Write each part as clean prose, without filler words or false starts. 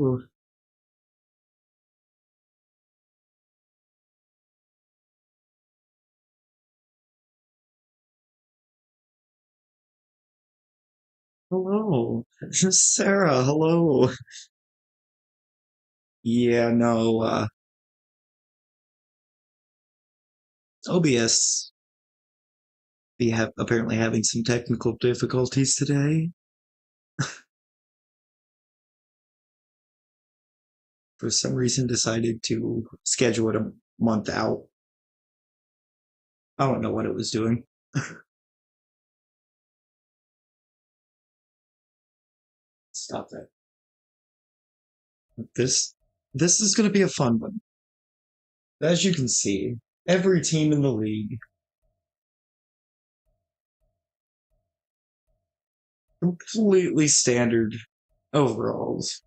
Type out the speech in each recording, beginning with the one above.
Ooh. Hello, Sarah. Hello. Yeah, no, OBS be apparently having some technical difficulties today. For some reason, decided to schedule it a month out. I don't know what it was doing. Stop that. This this is going to be a fun one. As you can see, every team in the league completely standard overalls.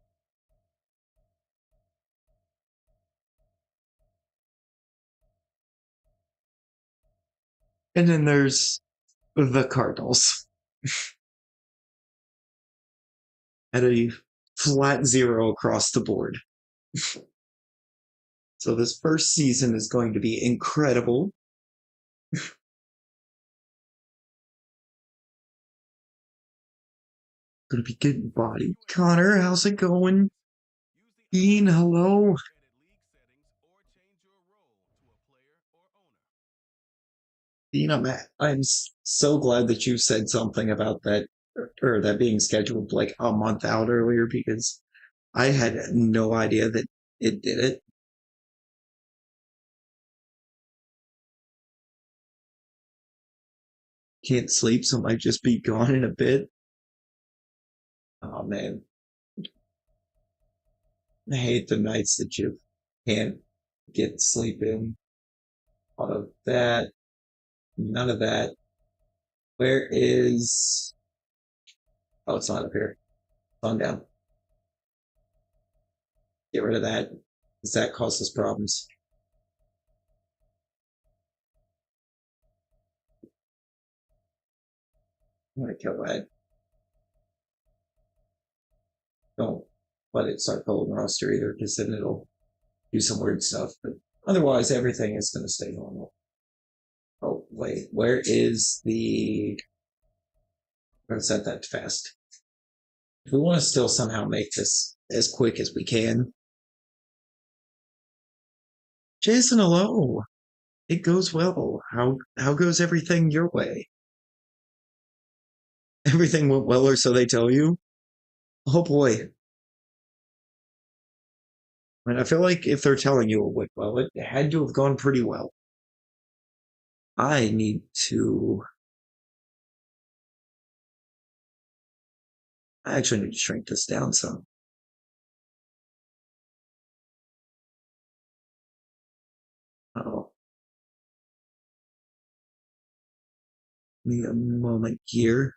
And then there's the Cardinals at a flat zero across the board. So this first season is going to be incredible. Gonna be getting body. Connor, how's it going? Bean, hello. Bean, I'm so glad that you said something about that or that being scheduled like a month out earlier because I had no idea that it did it. Can't sleep, so might just be gone in a bit. Oh man, I hate the nights that you can't get sleep in. All of that, none of that. Where is? Oh, it's not up here. It's on down. Get rid of that, because that causes problems. I'm gonna kill that. Don't let it start pulling roster either, because then it'll do some weird stuff. But otherwise, everything is gonna stay normal. Oh wait, where is the? I'm gonna set that fast. If we want to still somehow make this as quick as we can. Jason, hello. It goes well. How goes everything your way? Everything went well, or so they tell you. Oh boy. I mean, I feel like if they're telling you it went well, it had to have gone pretty well. I need to. I actually need to shrink this down some. Oh, need a moment here.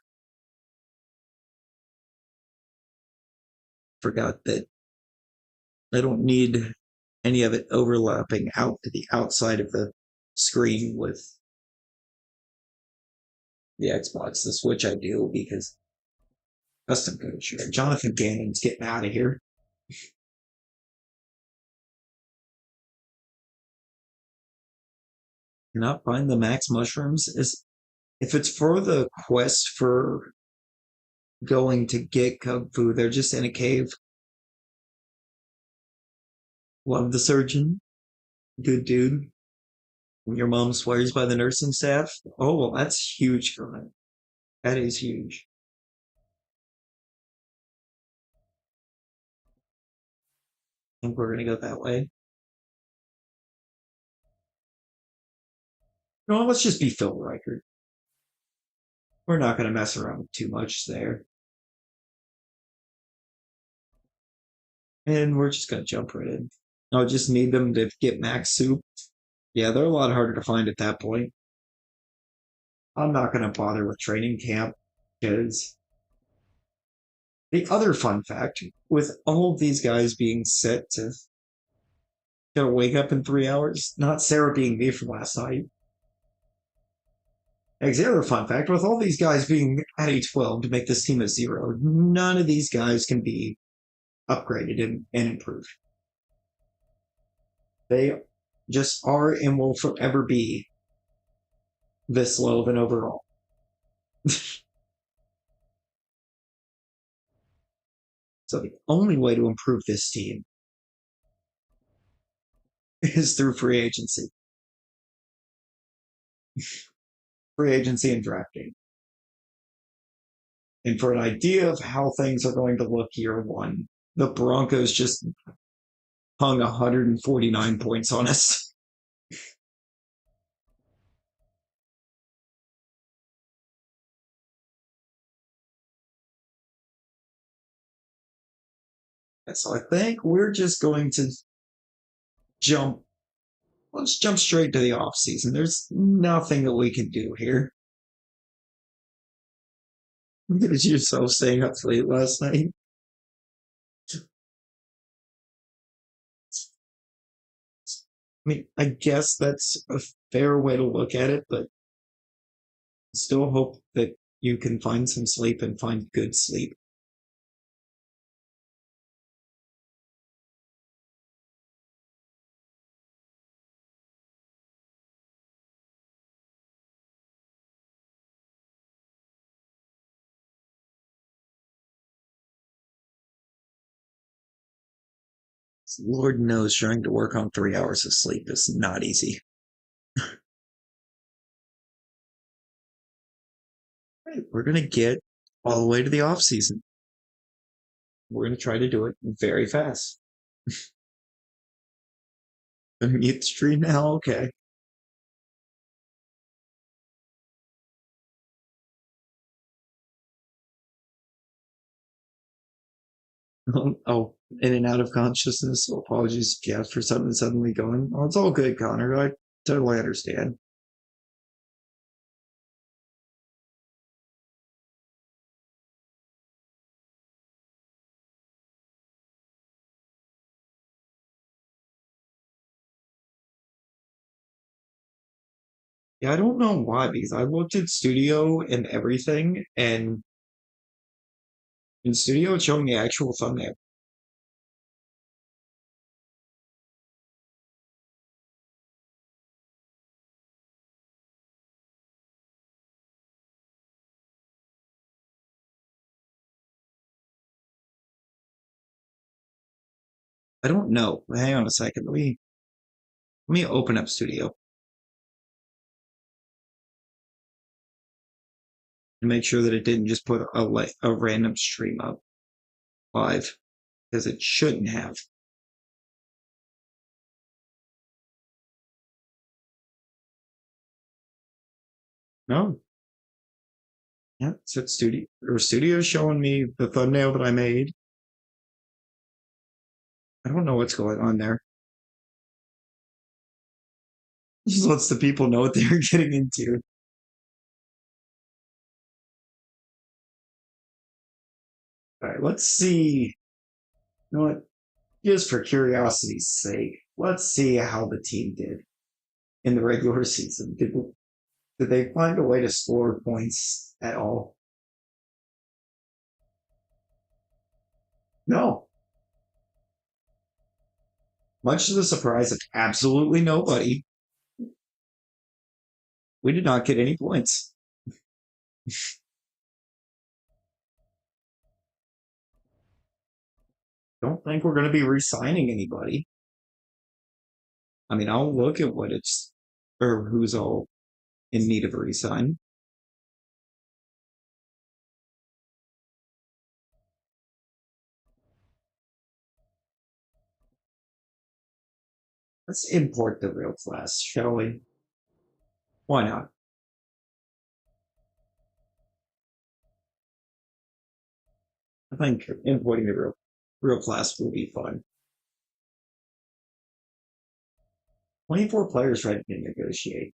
Forgot that I don't need any of it overlapping out to the outside of the screen with the Xbox. The Switch I do because custom coach. Jonathan Gannon's getting out of here. Not find the max mushrooms is if it's for the quest for going to get kung fu, they're just in a cave. Love the surgeon, good dude. When your mom swears by the nursing staff, oh well, that's huge for me. That is huge. I think we're gonna go that way. No, let's just be Phil Reichert. We're not gonna mess around too much there, and we're just gonna jump right in. I'll just need them to get max soup. Yeah, they're a lot harder to find at that point. I'm not gonna bother with training camp because the other fun fact with all of these guys being set to gonna wake up in 3 hours, not Sarah being me from last night. The other fun fact with all these guys being at a 12 to make this team a zero, none of these guys can be upgraded and improved. They just are and will forever be this low of an overall. So the only way to improve this team is through free agency. Free agency and drafting. And for an idea of how things are going to look year one, the Broncos just hung 149 points on us. So I think we're just going to jump. Let's jump straight to the off season. There's nothing that we can do here. Did yourself staying up late last night? I mean, I guess that's a fair way to look at it, but still hope that you can find some sleep and find good sleep. Lord knows trying to work on 3 hours of sleep is not easy. We're going to get all the way to the off season. We're going to try to do it very fast. Mute the stream now? Okay. Oh, in and out of consciousness. So apologies if you asked for something suddenly going. Oh, it's all good, Connor. I totally understand. Yeah, I don't know why, because I looked at Studio and everything, and in Studio it's showing the actual thumbnail. I don't know. Hang on a second. Let me open up Studio and make sure that it didn't just put a random stream up live, because it shouldn't have. No. Yeah, so it's Studio's showing me the thumbnail that I made. I don't know what's going on there. Just lets the people know what they're getting into. All right, let's see. You know what? Just for curiosity's sake, let's see how the team did in the regular season. Did they find a way to score points at all? No. Much to the surprise of absolutely nobody, we did not get any points. Don't think we're going to be re-signing anybody. I mean, I'll look at what it's or who's all in need of a re-sign. Let's import the real class, shall we? Why not? I think importing the real class will be fun. 24 players ready to negotiate.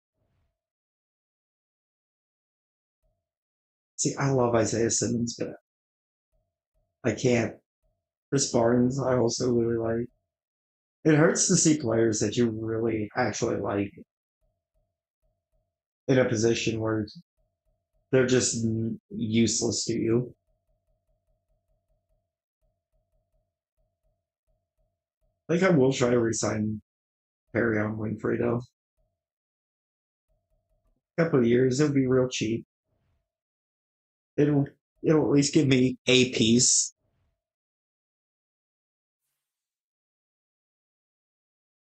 See, I love Isaiah Simmons, but I can't. Chris Barnes, I also really like. It hurts to see players that you really actually like in a position where they're just useless to you. I think I will try to resign Perry on Winfrey though. A couple of years, it'll be real cheap. It'll it'll at least give me a piece.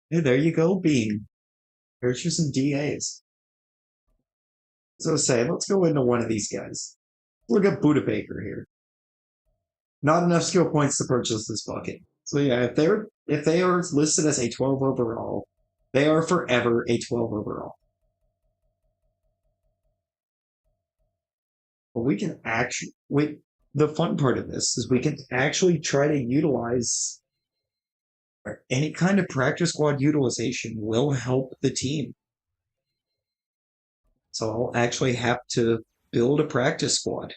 Hey, there you go, Bean. Here's you some DAs. So say, let's go into one of these guys. Look at Buda Baker here. Not enough skill points to purchase this bucket. So yeah, if they are listed as a 12 overall, they are forever a 12 overall. But we can actually wait. The fun part of this is we can actually try to utilize any kind of practice squad utilization will help the team. So I'll actually have to build a practice squad,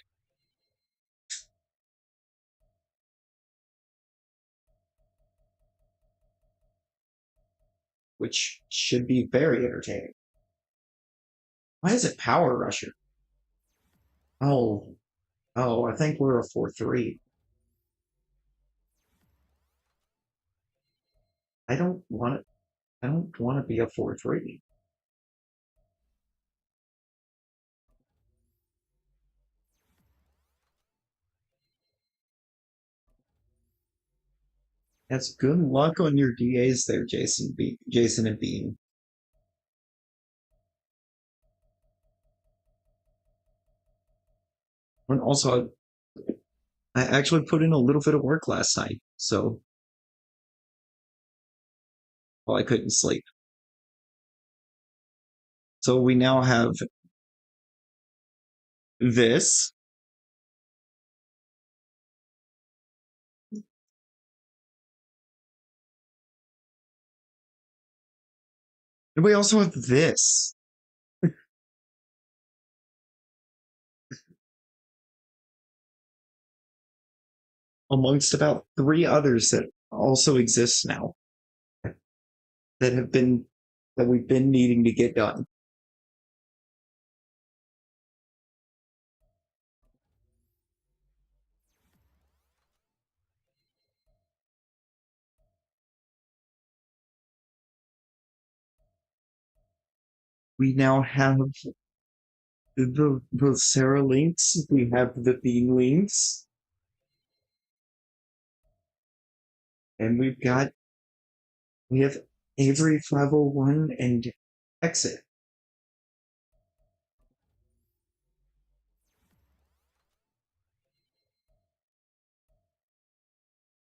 which should be very entertaining. Why is it Power Rusher? Oh, oh, I think we're a 4-3. I don't want it. I don't want to be a 4-3. That's good luck on your DAs there, Jason and Bean. And also, I actually put in a little bit of work last night, so well, I couldn't sleep. So we now have this. And we also have this amongst about three others that also exist now that have been that we've been needing to get done. We now have the Sarah links, we have the Bean links, and we have Avery 501 and Exit.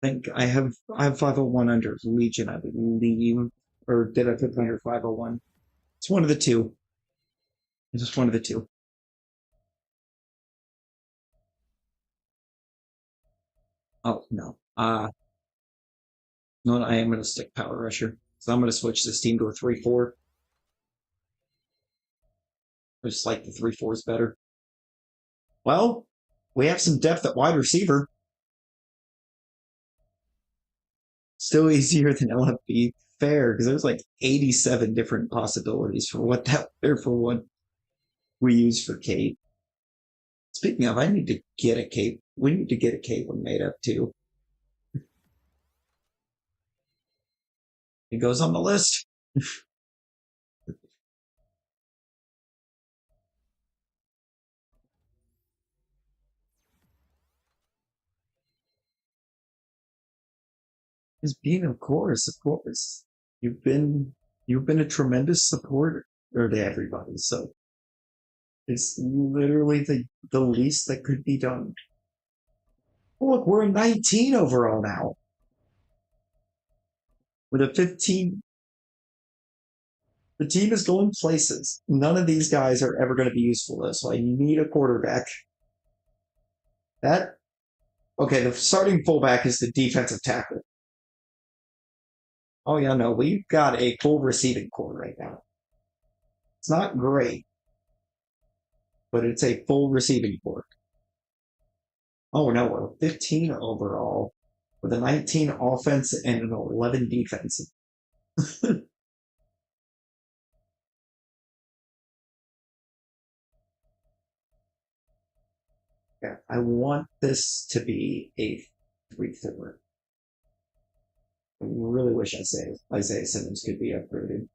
I think I have 501 under Legion, I believe. Or did I put under 501? It's one of the two. It's just one of the two. Oh no. No, I am gonna stick Power Rusher. So I'm gonna switch this team to a 3-4. I just like the 3-4s better. Well, we have some depth at wide receiver. Still easier than LFB. Fair, because there's like 87 different possibilities for what that or for what we use for Kate. Speaking of, I need to get a Kate. We need to get a Caitlin made up too. It goes on the list. Is being, of course, of course. You've been you've been a tremendous supporter to everybody. So it's literally the least that could be done. Oh, look, we're a 19 overall now with a 15. The team is going places. None of these guys are ever going to be useful though, so I need a quarterback. That okay, the starting fullback is the defensive tackle. Oh yeah, no, we've got a full receiving core right now. It's not great, but it's a full receiving core. Oh no, we're 15 overall with a 19 offense and an 11 defense. Yeah, I want this to be a 3-4. really wish Isaiah Simmons could be upgraded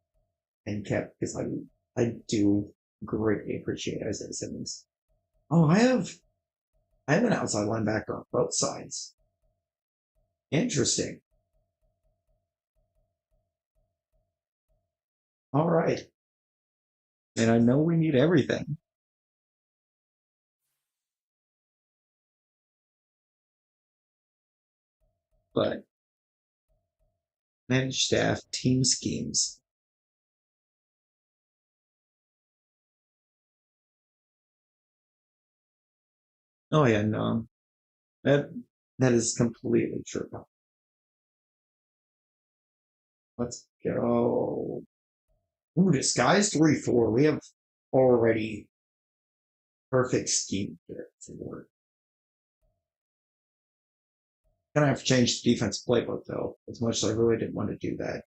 and kept because I do greatly appreciate Isaiah Simmons. Oh, I have an outside linebacker on both sides. Interesting. All right. And I know we need everything, but manage staff, team schemes. Oh yeah, no. That that is completely true. Let's go. Ooh, disguise 3-4. We have already perfect scheme here for gonna have to change the defense playbook though, as much as I really didn't want to do that.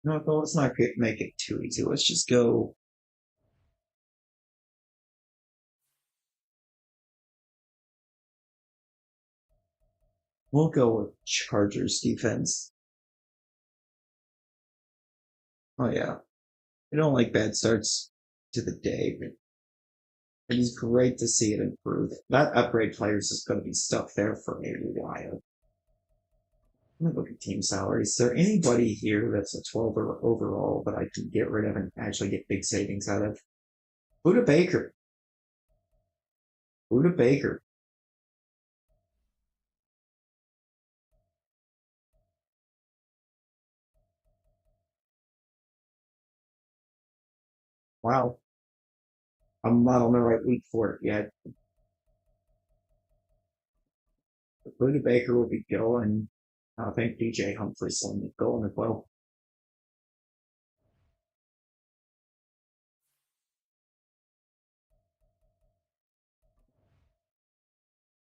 No, though, let's not make it too easy. Let's just go. We'll go with Chargers defense. Oh yeah, I don't like bad starts to the day, but it is great to see it improve. That upgrade players is going to be stuck there for a while. Let me look at team salaries. Is there anybody here that's a 12 or overall that I can get rid of and actually get big savings out of? Buda Baker. Buda Baker. Wow. I'm not on the right week for it yet. But Buda Baker will be going. I think DJ Humphries will be going as well.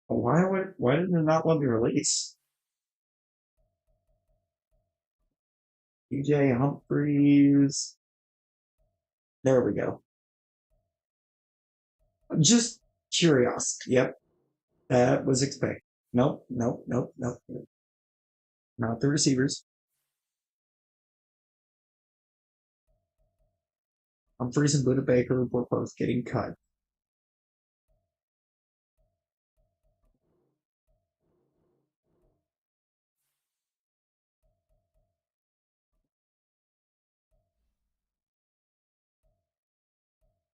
Why did it not let me release? DJ Humphries. There we go. Just curiosity. Yep. That was expected. Nope, nope, nope, nope. Not the receivers. Humphries and Buda Baker were both getting cut.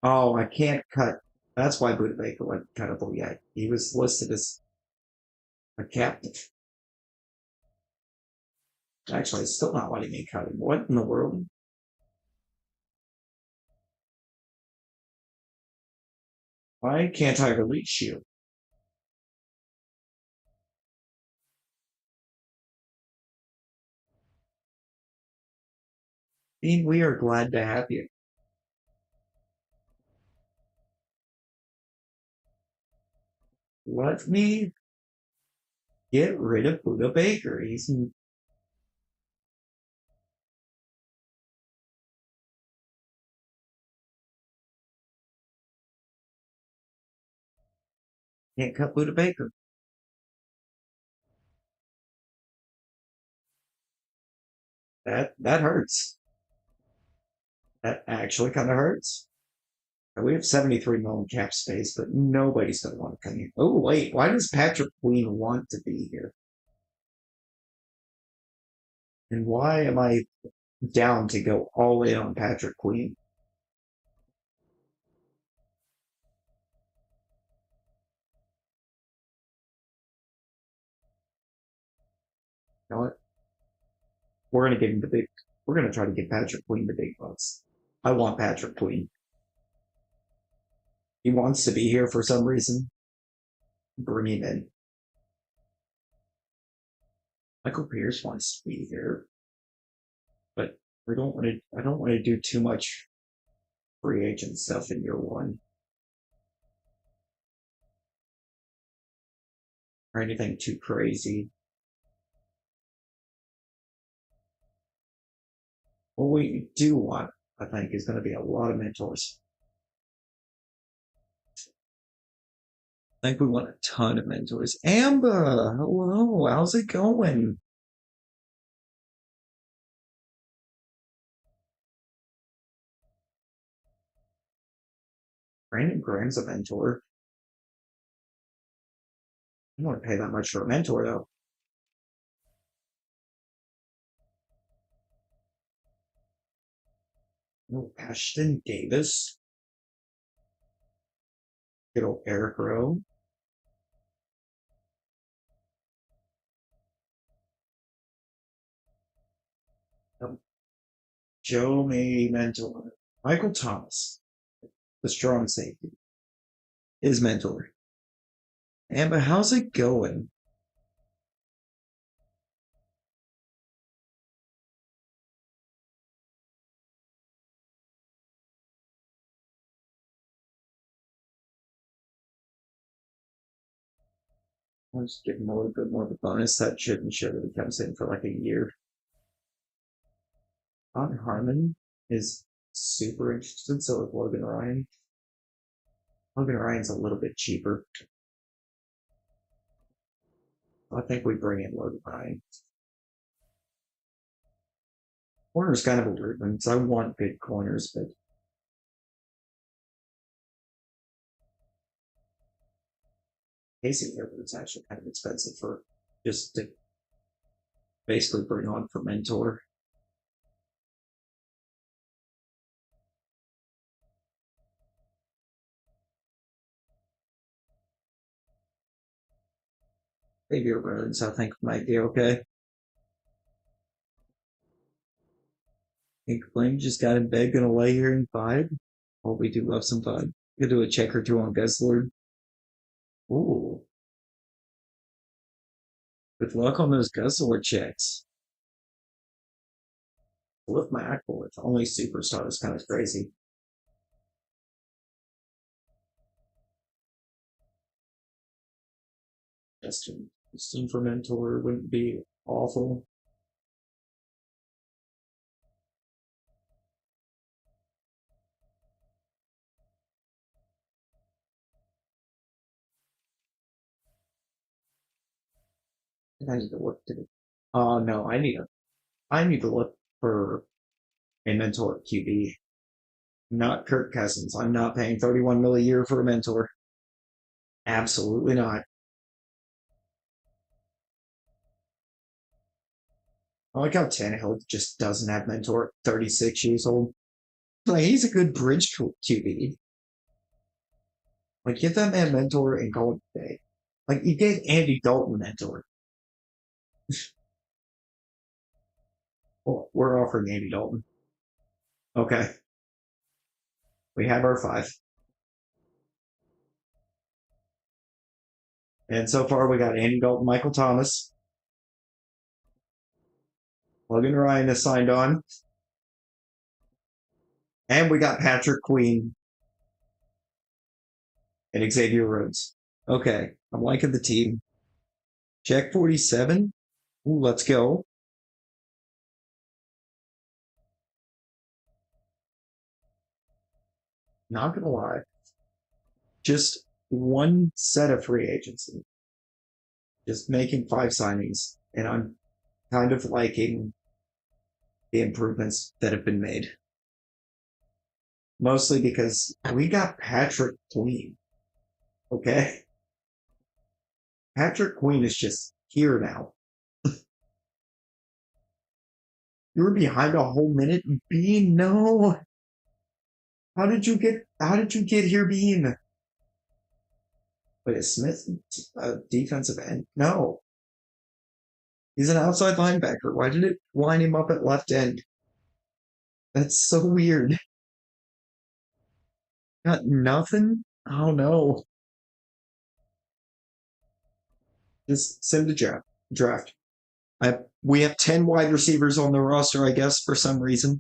Oh, I can't cut. That's why Buda Baker wasn't cuttable yet. He was listed as a captive. Actually, it's still not letting me cut him. What in the world? Why can't I release you? Dean, we are glad to have you. Let me get rid of Buda Baker. He's can't cut Buda Baker. That hurts. That actually kind of hurts. We have 73 million cap space, but nobody's going to want to come here. Oh, wait. Why does Patrick Queen want to be here? And why am I down to go all in on Patrick Queen? You know what? We're going to give him the big, we're going to try to get Patrick Queen the big bucks. I want Patrick Queen. He wants to be here for some reason. Bring him in. Michael Pierce wants to be here, but I don't want to do too much free agent stuff in year one or anything too crazy. What we do want, I think, is going to be a lot of mentors. I think we want a ton of mentors. Amber, hello, how's it going? Brandon Graham's a mentor. I don't want to pay that much for a mentor though. Oh, Ashton Davis, good old Eric Rowe. Um, Joe May mentor. Michael Thomas, the strong safety, is mentor. Amber, how's it going? I'll just give him a little bit more of a bonus. That shouldn't show that he comes in for like a year. Todd Harmon is super interested, so is Logan Ryan. Logan Ryan's a little bit cheaper. I think we bring in Logan Ryan. Corner's kind of a weird one because I want good corners, but Casey Herbert's actually kind of expensive for just to basically bring on for mentor. Xavier Rhodes, I think, might be okay. I think Blaine just got in bed, gonna lay here in five. Oh, we do love some five. Could do a check or two on Gessler. Ooh, good luck on those Gessler checks. With my actual with only superstar is kind of crazy. Justin for mentor wouldn't be awful. I need to look to. No, I need to look for a mentor at QB, not Kirk Cousins. I'm not paying 31 mil a year for a mentor. Absolutely not. I like how Tannehill just doesn't have mentor at 36 years old. Like he's a good bridge QB. Like give that man mentor and call it a day. Like you gave Andy Dalton mentor. Well, we're offering Andy Dalton. Okay, we have our five, and so far we got Andy Dalton, Michael Thomas, Logan Ryan is signed on, and we got Patrick Queen and Xavier Rhodes. Okay, I'm liking the team. Check 47. Ooh, let's go. Not gonna lie, just one set of free agency, just making five signings, and I'm kind of liking the improvements that have been made. Mostly because we got Patrick Queen. Okay, Patrick Queen is just here now. You were behind a whole minute, Bean. No, how did you get here, Bean? But is Smith a defensive end? No, he's an outside linebacker. Why did it line him up at left end? That's so weird. Got nothing? Oh no. Just send a draft. We have 10 wide receivers on the roster, I guess, for some reason.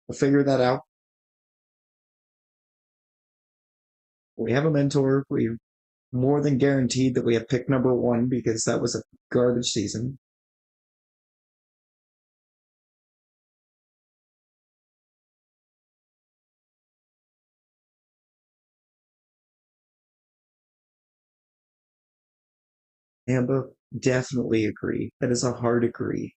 We'll figure that out. We have a mentor. We more than guaranteed that we have pick number one because that was a garbage season. Amber, definitely agree. That is a hard agree.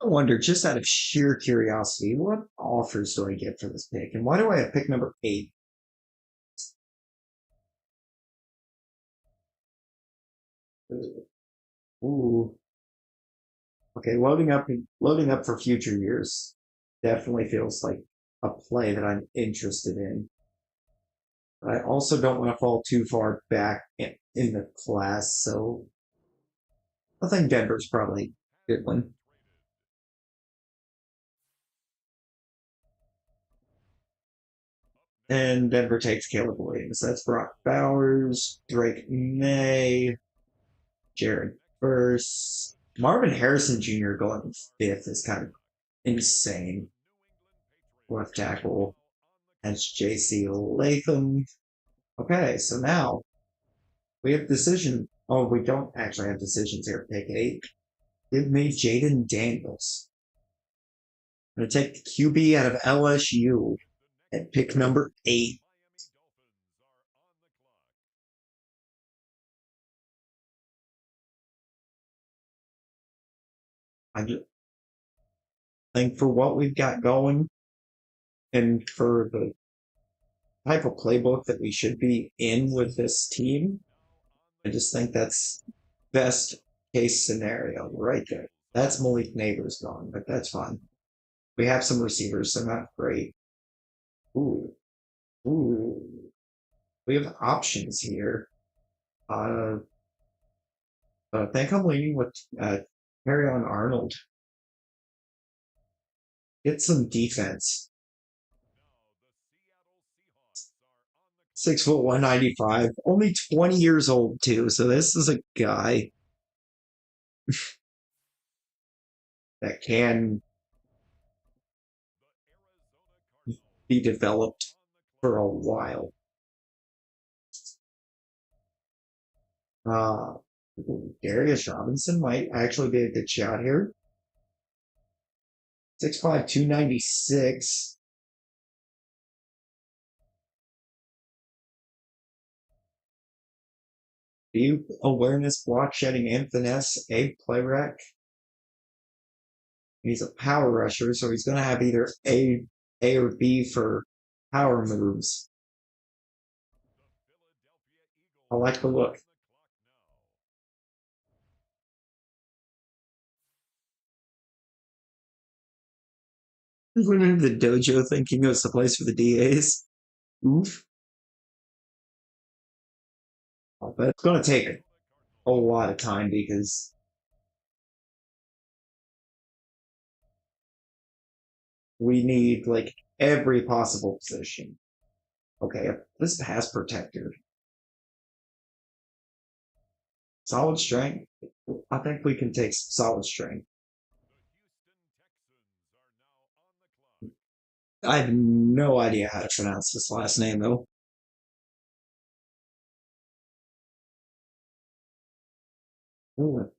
I wonder, just out of sheer curiosity, what offers do I get for this pick? And why do I have pick number 8? Ooh. Okay, loading up for future years definitely feels like a play that I'm interested in. But I also don't want to fall too far back in the class, so I think Denver's probably a good one. And Denver takes Caleb Williams. That's Brock Bowers, Drake May, Jared Verse. Marvin Harrison Jr. going fifth is kind of insane. Left tackle. That's JC Latham. Okay, so now we have decision. Oh, we don't actually have decisions here. Pick 8. Give me Jaden Daniels. I'm going to take the QB out of LSU at pick number 8. I think for what we've got going and for the type of playbook that we should be in with this team, I just think that's best case scenario right there. That's Malik Neighbors gone, but that's fine. We have some receivers, so not great. Ooh, ooh. We have options here. Uh, I think I'm leaning with Harry on Arnold. Get some defense. 6 foot 195, only 20 years old too. So this is a guy that can be developed for a while. Uh, Darius Robinson might actually be a good shot here. 6'5", 296. View awareness, block shedding, and finesse, a play rec. He's a power rusher, so he's going to have either A or B for power moves. I like the look. Went into the dojo thinking it was the place for the DAs. Oof. But it's going to take a lot of time because we need like every possible position. Okay, this pass protector, solid strength. I think we can take solid strength. I have no idea how to pronounce this last name though. Ooh.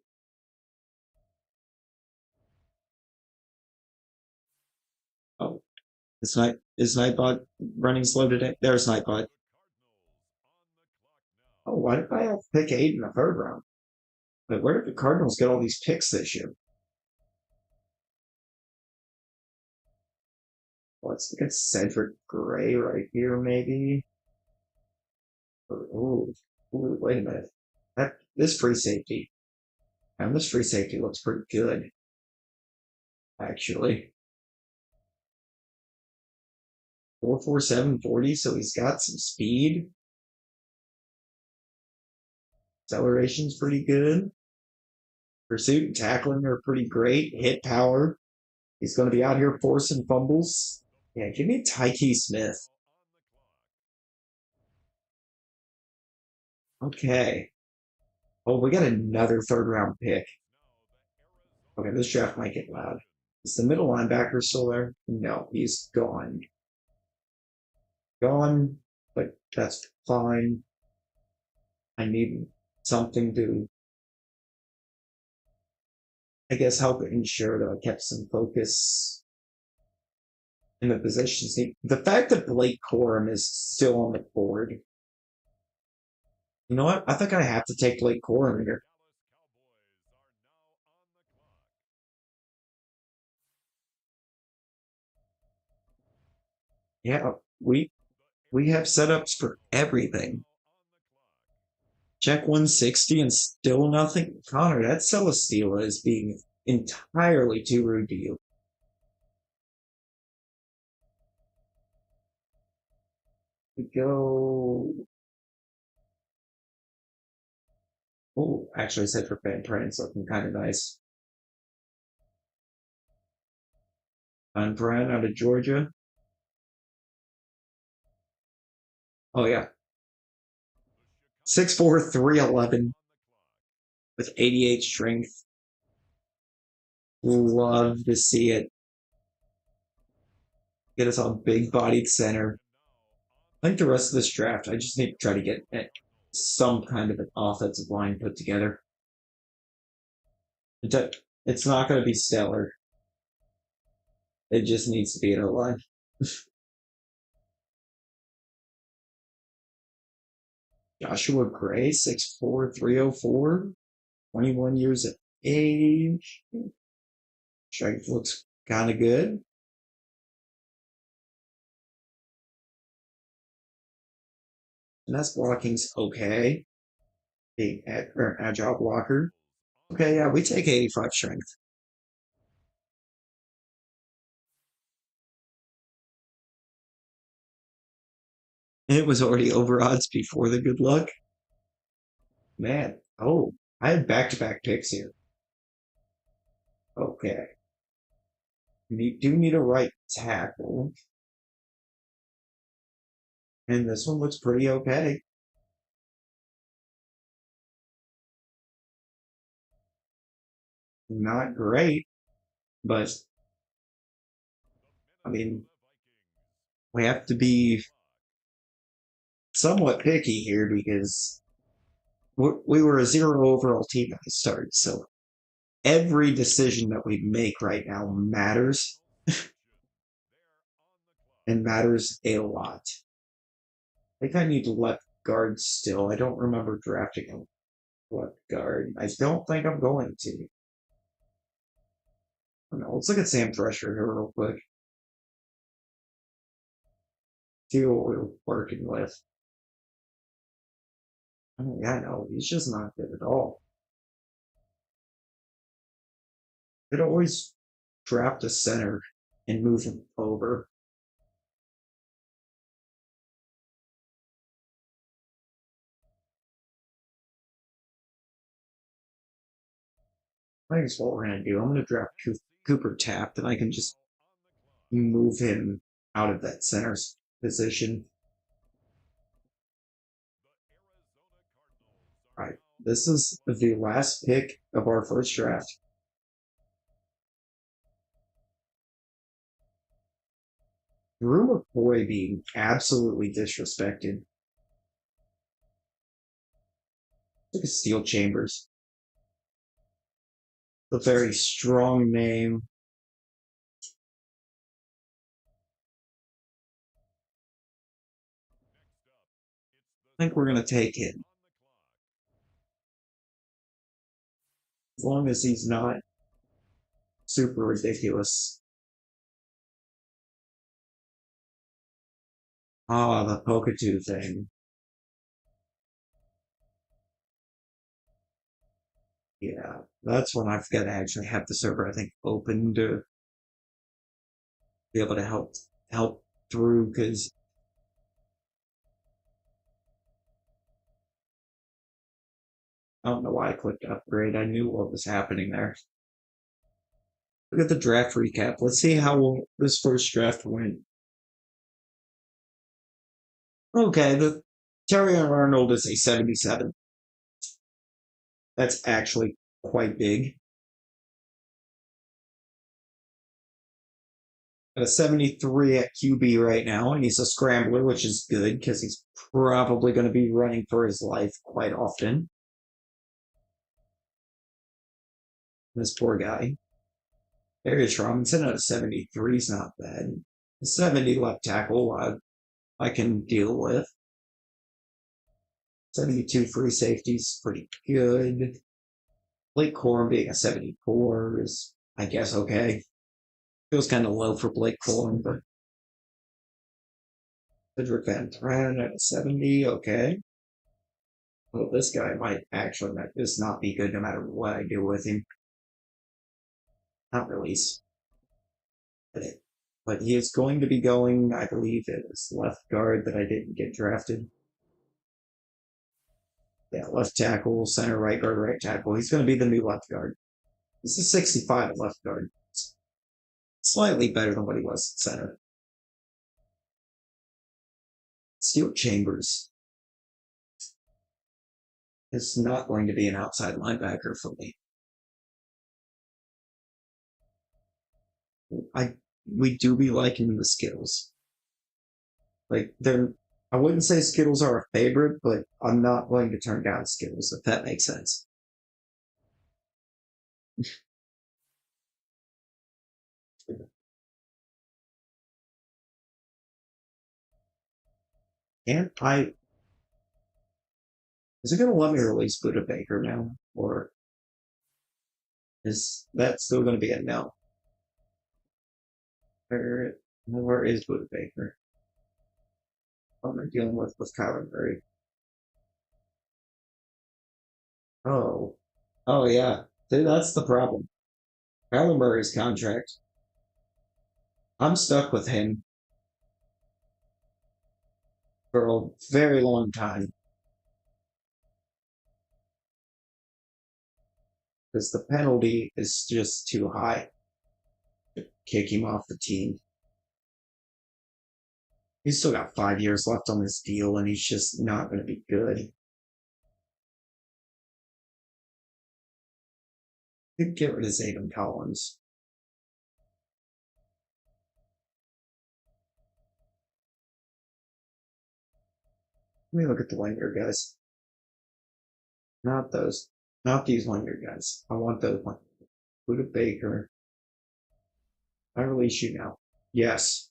Oh, is Nightbot running slow today? There's Nightbot. Oh, why did I have pick 8 in the third round? But where did the Cardinals get all these picks this year? Let's look at Cedric Gray right here, maybe. Oh, wait a minute. This free safety. And this free safety looks pretty good, actually. 4.47 40, so he's got some speed. Acceleration's pretty good. Pursuit and tackling are pretty great. Hit power. He's going to be out here forcing fumbles. Yeah, give me Tyke Smith. Okay. Oh, we got another third round pick. Okay, this draft might get loud. Is the middle linebacker still there? No, he's gone. Gone, but that's fine. I need something to, I guess, help ensure that I kept some focus. in the positions. The fact that Blake Corum is still on the board, you know what? I think I have to take Blake Corum here. Yeah, we have setups for everything. Check 160 and still nothing. Connor, that Celesteela is being entirely too rude to you. We go. Oh, actually, I said for Van Prince looking kind of nice. Van Pran out of Georgia. Oh yeah, 6'4", 311 with 88 strength. Love to see it. Get us on big bodied center. I think the rest of this draft, I just need to try to get some kind of an offensive line put together. It's not going to be stellar. It just needs to be an O-line. Joshua Gray, 6'4", 304, 21 years of age. Strength looks kind of good. And that's blocking's okay. Being or agile blocker. Okay, yeah, we take 85 strength. And it was already over odds before the good luck. Man, oh, I had back-to-back picks here. Okay. We do need a right tackle. And this one looks pretty okay. Not great, but I mean, we have to be somewhat picky here because we were a zero overall team at the start. So every decision that we make right now matters and matters a lot. I think I need left guard still. I don't remember drafting a left guard. I don't think I'm going to. I don't know. Let's look at Sam Thresher here real quick. See what we're working with. Oh, yeah, no, he's just not good at all. They'd always draft a center and move him over. I think that's what we're going to do. I'm going to draft Cooper Taft, and I can just move him out of that center position. All right, this is the last pick of our first draft. Drew McCoy being absolutely disrespected. Look at Steel Chambers. A very strong name. I think we're going to take it. As long as he's not super ridiculous. Ah, the Poketoo thing. Yeah, that's when I've got to actually have the server, I think, open to be able to help through because I don't know why I clicked upgrade. I knew what was happening there. Look at the draft recap. Let's see how this first draft went. Okay, the Terry Arnold is a 77. That's actually quite big. A 73 at QB right now, and he's a scrambler, which is good because he's probably going to be running for his life quite often. This poor guy. Darius Robinson at a 73 is not bad. 70 left tackle, I can deal with. 72 free safeties, pretty good. Blake Corum being a 74 is, I guess, okay. Feels kind of low for Blake Corum, but Cedric Van Tran at a 70, okay. Well, this guy might actually just not be good no matter what I do with him. Not release. But he is going to be going, I believe, as left guard that I didn't get drafted. Yeah, left tackle, center, right guard, right tackle. He's going to be the new left guard. This is 65 at left guard. Slightly better than what he was at center. Steel Chambers is not going to be an outside linebacker for me. We do be liking the Skittles. Like they're I wouldn't say Skittles are a favorite, but I'm not going to turn down Skittles if that makes sense. And I is it going to let me release Buddha Baker now, or is that still going to be a no? Where is Buddha Baker? What am I dealing with Kyler Murray? Oh, oh yeah, see, that's the problem. Kyler Murray's contract. I'm stuck with him for a very long time because the penalty is just too high to kick him off the team. He's still got 5 years left on this deal, and he's just not going to be good. Could get rid of Zayden Collins. Let me look at the winger guys. Not those. Not these winger guys. I want those ones. Buda Baker. I release you now. Yes.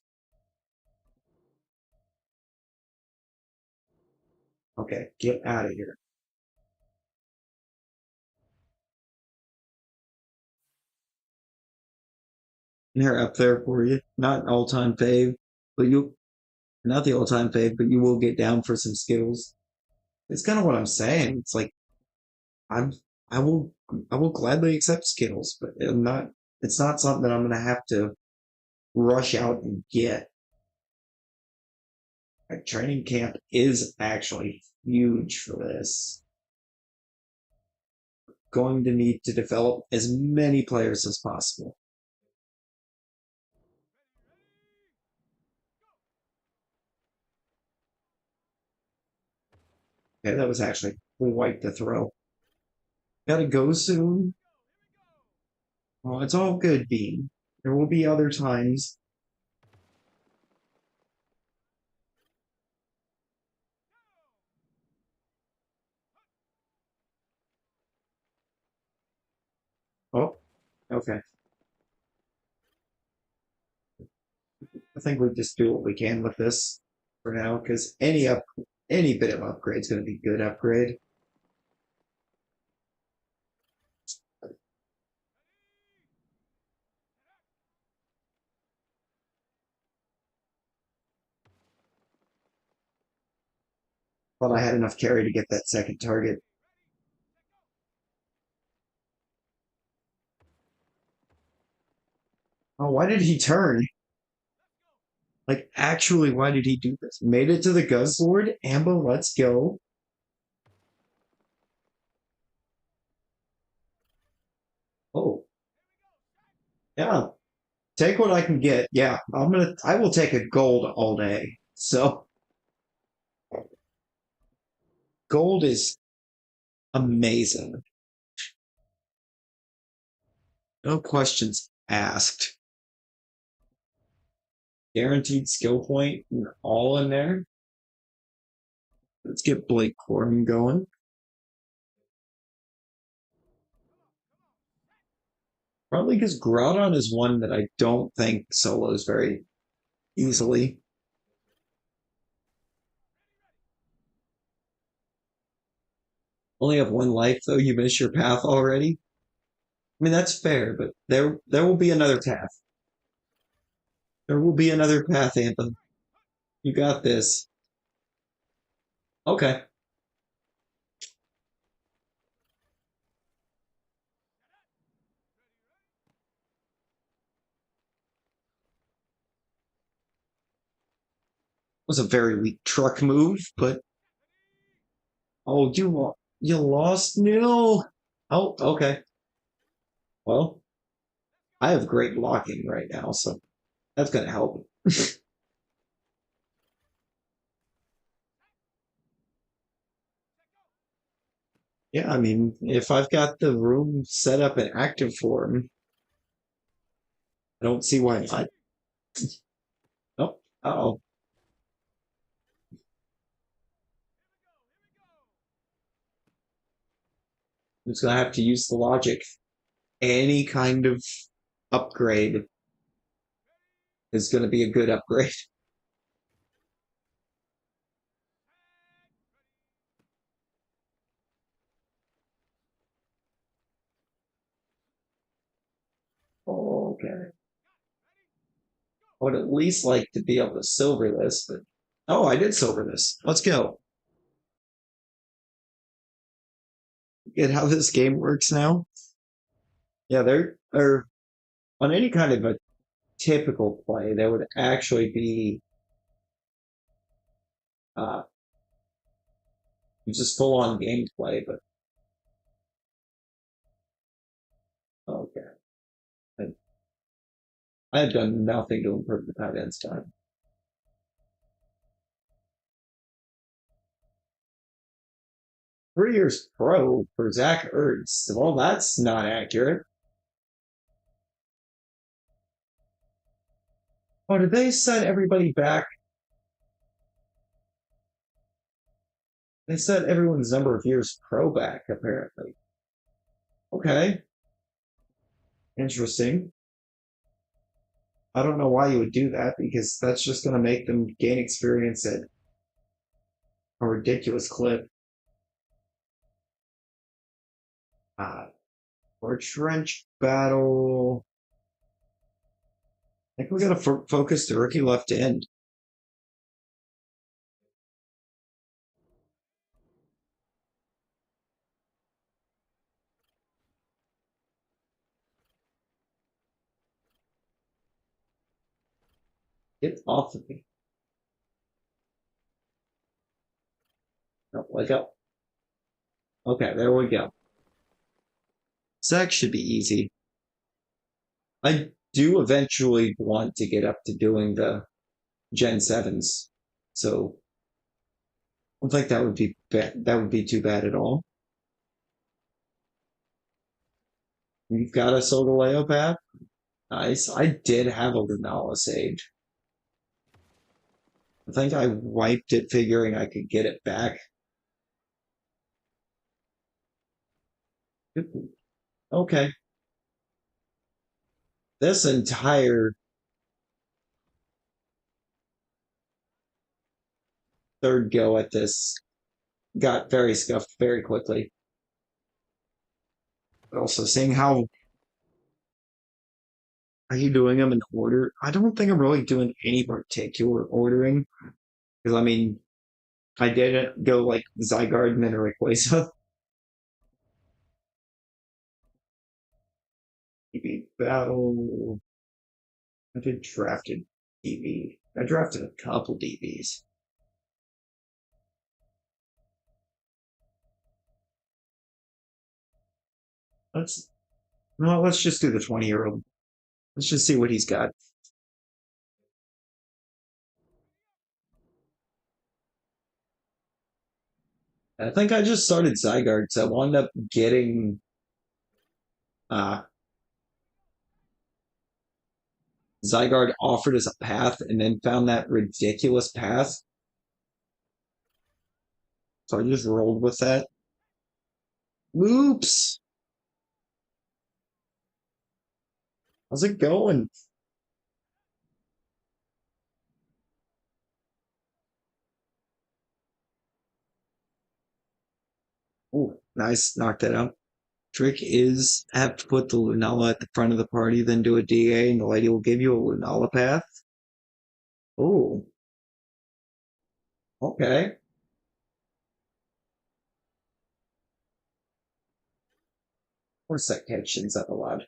Okay, get out of here. They're up there for you. Not all time fave, but you not the all time fave, but you will get down for some skills. It's kind of what I'm saying. It's like I'm I will I will gladly accept Skittles, but I'm not it's not something that I'm gonna have to rush out and get. Like training camp is actually huge for this. Going to need to develop as many players as possible. Okay, that was actually quite the throw. Gotta go soon. Oh, it's all good, Bean. There will be other times. Oh, okay. I think we just do what we can with this for now, because any bit of upgrade is going to be good upgrade. But I had enough carry to get that second target. Oh, why did he turn? Like, actually, why did he do this? Made it to the Guzzlord. Ambo, let's go. Oh, yeah. Take what I can get. Yeah, I will take a gold all day. So, gold is amazing. No questions asked. Guaranteed skill point all in there. Let's get Blake Corum going. Probably because Groudon is one that I don't think solo is very easily. Only have one life though. You miss your path already. I mean that's fair, but there will be another path. There will be another path, Anthem. You got this. Okay. Was a very weak truck move, but oh, you lost. No. Oh, okay. Well, I have great blocking right now, so that's gonna help. Yeah, I mean, if I've got the room set up and active for him, I don't see why not. Oh, oh, I'm just gonna have to use the logic. Any kind of upgrade is gonna be a good upgrade. Okay. I would at least like to be able to silver this, but oh, I did silver this. Let's go. Get how this game works now. Yeah, there are on any kind of a typical play, there would actually be uh just full on gameplay, but okay. I, I have done nothing to improve the tight ends time. 3 years pro for Zach Ertz. Well, that's not accurate. Oh, did they set everybody back? They set everyone's number of years pro back, apparently. Okay, interesting. I don't know why you would do that because that's just going to make them gain experience at a ridiculous clip. Uh, or trench battle. I think we got to focus the rookie left end. Get off of me. No, wake up. Okay, there we go. Zach should be easy. I do eventually want to get up to doing the Gen 7s. So I don't think that would be that would be too bad at all. You've got a Sogaleo path? Nice. I did have a Lunala saved. I think I wiped it figuring I could get it back. Okay. This entire third go at this got very scuffed very quickly. But also seeing how are you doing them in order? I don't think I'm really doing any particular ordering. Because I mean, I didn't go like Zygarde and then Rayquaza. EV battle. I did drafted DB. I drafted a couple DBs. Let's no, let's just do the 20-year-old. Let's just see what he's got. I think I just started Zygarde, so I wound up getting uh Zygarde offered as a path and then found that ridiculous path. So I just rolled with that. Oops. How's it going? Oh, nice. Knocked that out. Trick is have to put the Lunala at the front of the party, then do a DA, and the lady will give you a Lunala path. Oh, okay. Of course that catches up a lot.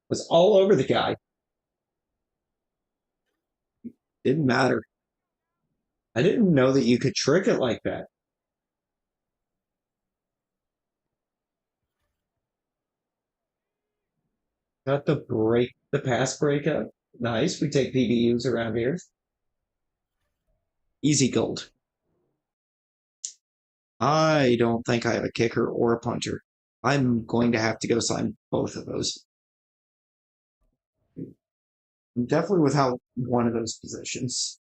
Was all over the guy. Didn't matter. I didn't know that you could trick it like that. Got the pass breakup. Nice. We take PBUs around here. Easy gold. I don't think I have a kicker or a punter. I'm going to have to go sign both of those. Definitely without one of those positions.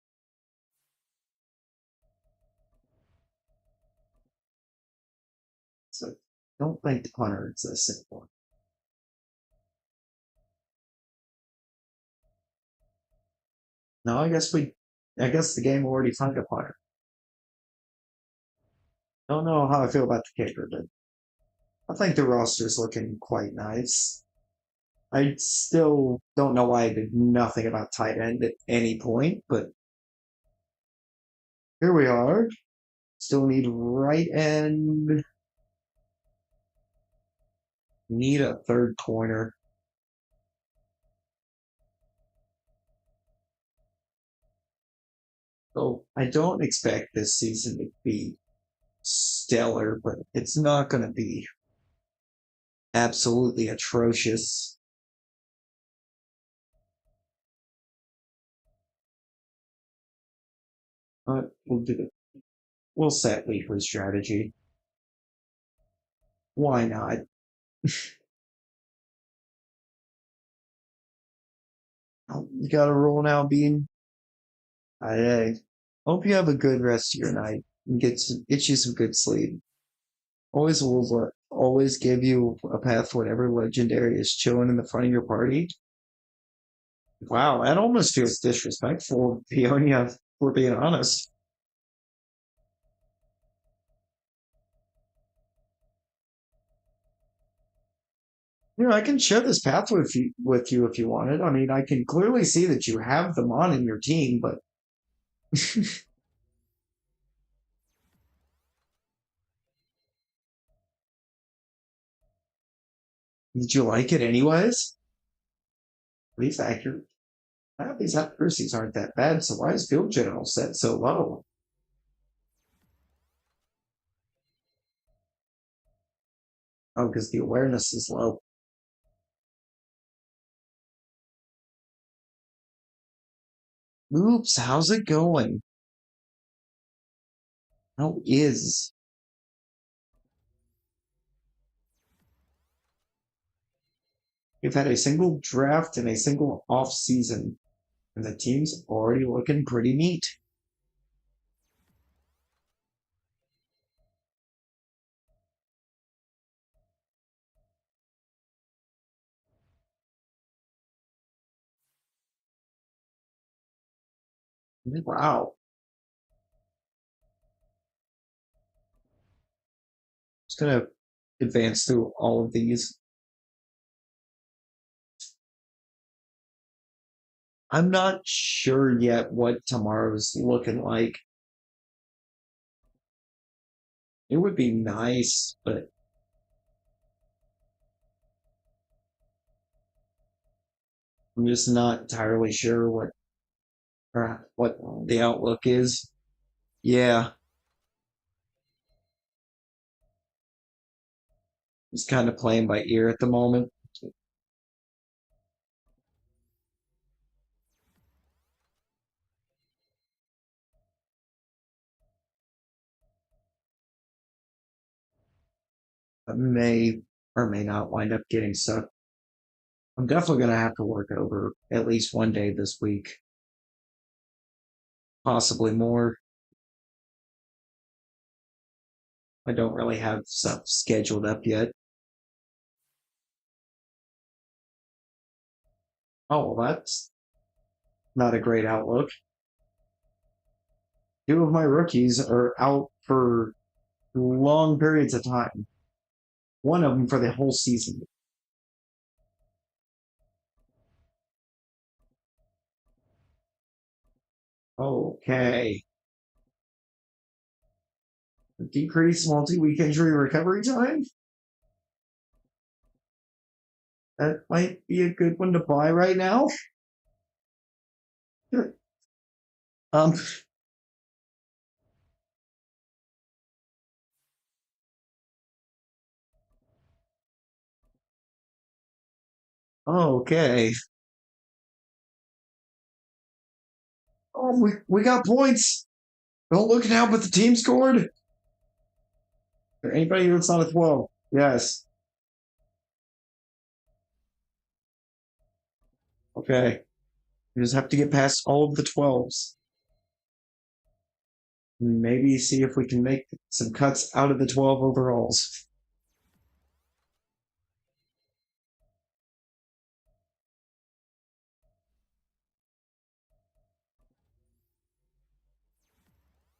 So don't think the punter exists anymore. No, I guess the game already found a punter. Don't know how I feel about the kicker, but I think the roster's looking quite nice. I still don't know why I did nothing about tight end at any point, but here we are. Still need right end. Need a third corner. So I don't expect this season to be stellar, but it's not going to be absolutely atrocious. But we'll do it. We'll set weekly strategy. Why not? You got to roll now, Bean. I hope you have a good rest of your night and get you some good sleep. Always give you a path whenever legendary is chilling in the front of your party. Wow, that almost feels disrespectful, Peonia, if we're being honest. I can share this path with you if you wanted. I mean, I can clearly see that you have them on in your team, but did you like it anyways? These accurate, these accuracies aren't that bad. So why is field general set so low? Oh, because the awareness is low. Oops, how's it going? How is? We've had a single draft and a single off season, and the team's already looking pretty neat. Wow. Just gonna advance through all of these. I'm not sure yet what tomorrow's looking like. It would be nice, but I'm just not entirely sure what the outlook is. Yeah, just kind of playing by ear at the moment. I may or may not wind up getting stuck. I'm definitely gonna have to work over at least one day this week, possibly more. I don't really have stuff scheduled up yet. Oh, well, that's not a great outlook. Two of my rookies are out for long periods of time. One of them for the whole season. Okay. Decrease multi-week injury recovery time. That might be a good one to buy right now. Um. Okay. Oh, we got points. Don't look now, but the team scored. Is there anybody that's not a 12? Yes. Okay. We just have to get past all of the 12s. Maybe see if we can make some cuts out of the 12 overalls.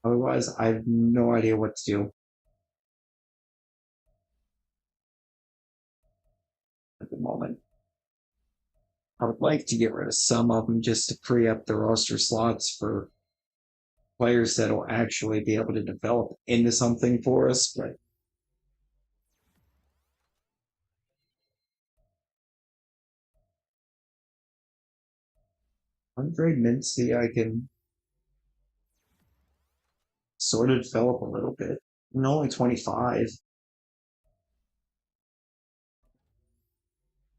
Otherwise, I have no idea what to do at the moment. I would like to get rid of some of them just to free up the roster slots for players that will actually be able to develop into something for us. But I'm very mincy. I can sort of develop a little bit. I'm only 25.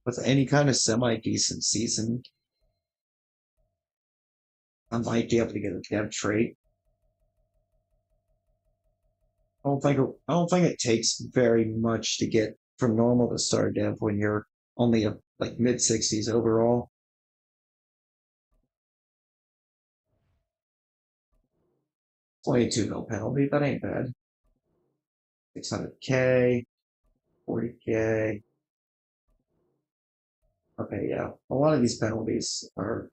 With any kind of semi decent season, I might be able to get a dev trait. I don't think it takes very much to get from normal to star dev when you're only a like mid 60s overall. 22 no penalty, that ain't bad. 600K, 40K. Okay, yeah. A lot of these penalties are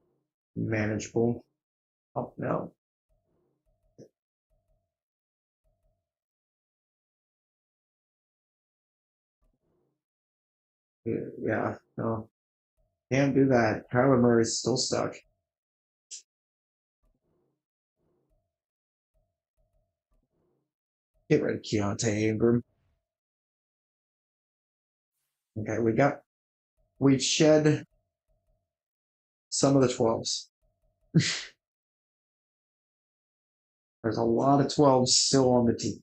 manageable. Oh no. Yeah, no. Can't do that. Kyler Murray's still stuck. Get rid of Keontae Ingram. Okay, we've shed some of the 12s. There's a lot of 12s still on the team.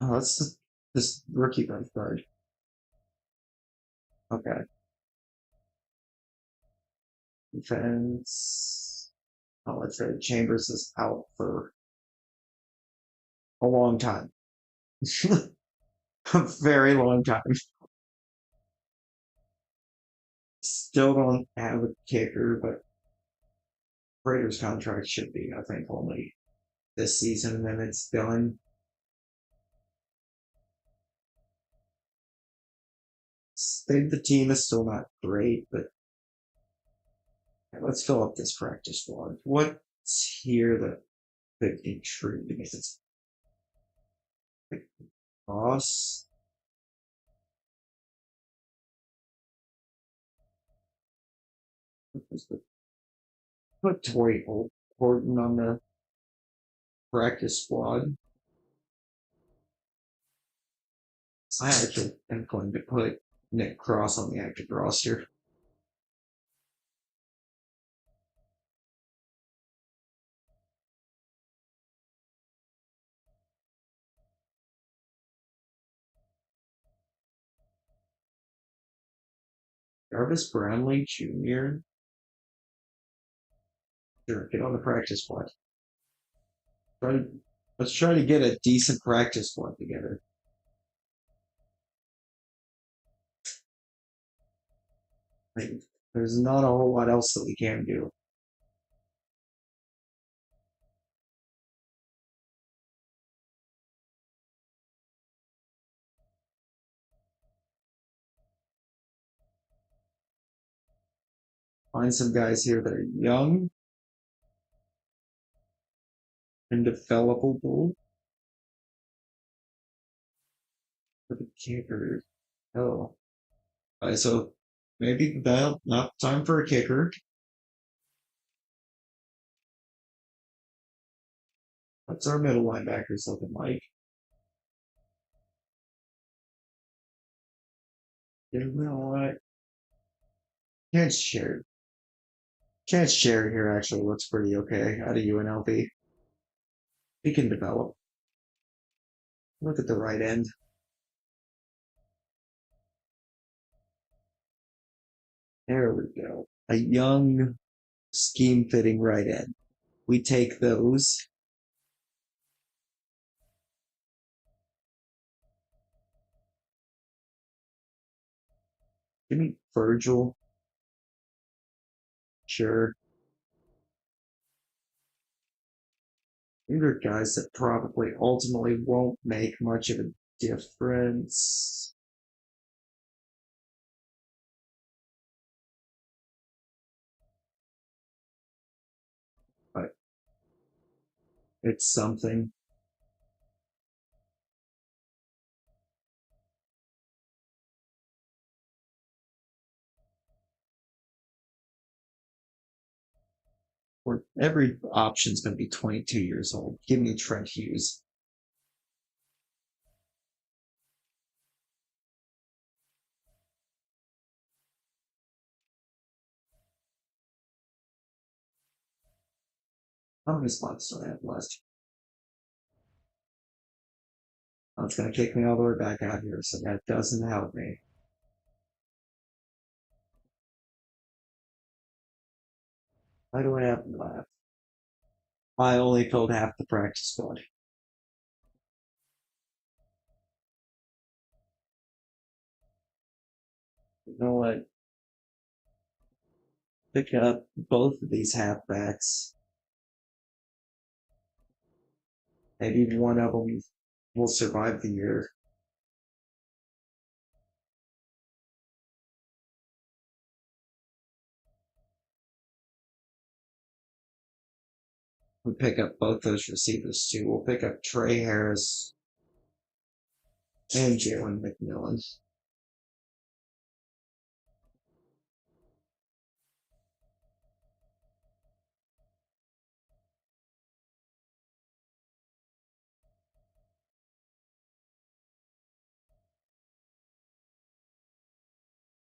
Oh, that's this rookie left guard. Okay. Defense. Oh, let's say Chambers is out for a long time. A very long time. Still don't have a kicker, but Raiders' contract should be, I think, only this season, and then it's done. The team is still not great, but let's fill up this practice squad. What's here that could intrigue me? It's like Ross. Put Toy Horton on the practice squad. I actually am going to put Nick Cross on the active roster. Jarvis Brownlee Jr. Sure, get on the practice squad. Try to, let's try to get a decent practice squad together. Like, there's not a whole lot else that we can do. Find some guys here that are young. and developable for the kicker. Oh, so maybe that not time for a kicker. What's our middle linebackers looking like? You know what? Chance share. Chance share here actually looks pretty okay out of UNLV. He can develop. Look at the right end. There we go. A young, scheme fitting right end. We take those. Give me Virgil. Sure. These are guys that probably ultimately won't make much of a difference. But it's something. Where every option's going to be 22 years old. Give me Trent Hughes. How many spots do I have left? Oh, it's going to kick me all the way back out here, so that doesn't help me. Why do I have left? I only filled half the practice squad. You know what? Pick up both of these halfbacks. Maybe one of them will survive the year. We pick up both those receivers too. We'll pick up Trey Harris and Jalen McMillan.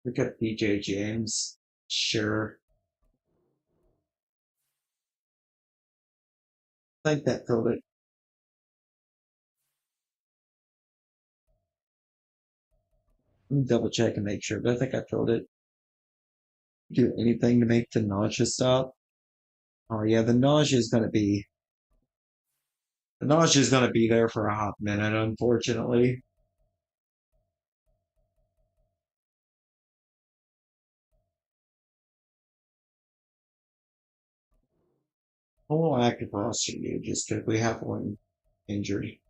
Pick up DJ James. Sure. I think that filled it. Let me double check and make sure, but I think I filled it. Do anything to make the nausea stop? Oh yeah, the nausea is gonna be there for a hot minute, unfortunately. Full active roster you just because we have one injury.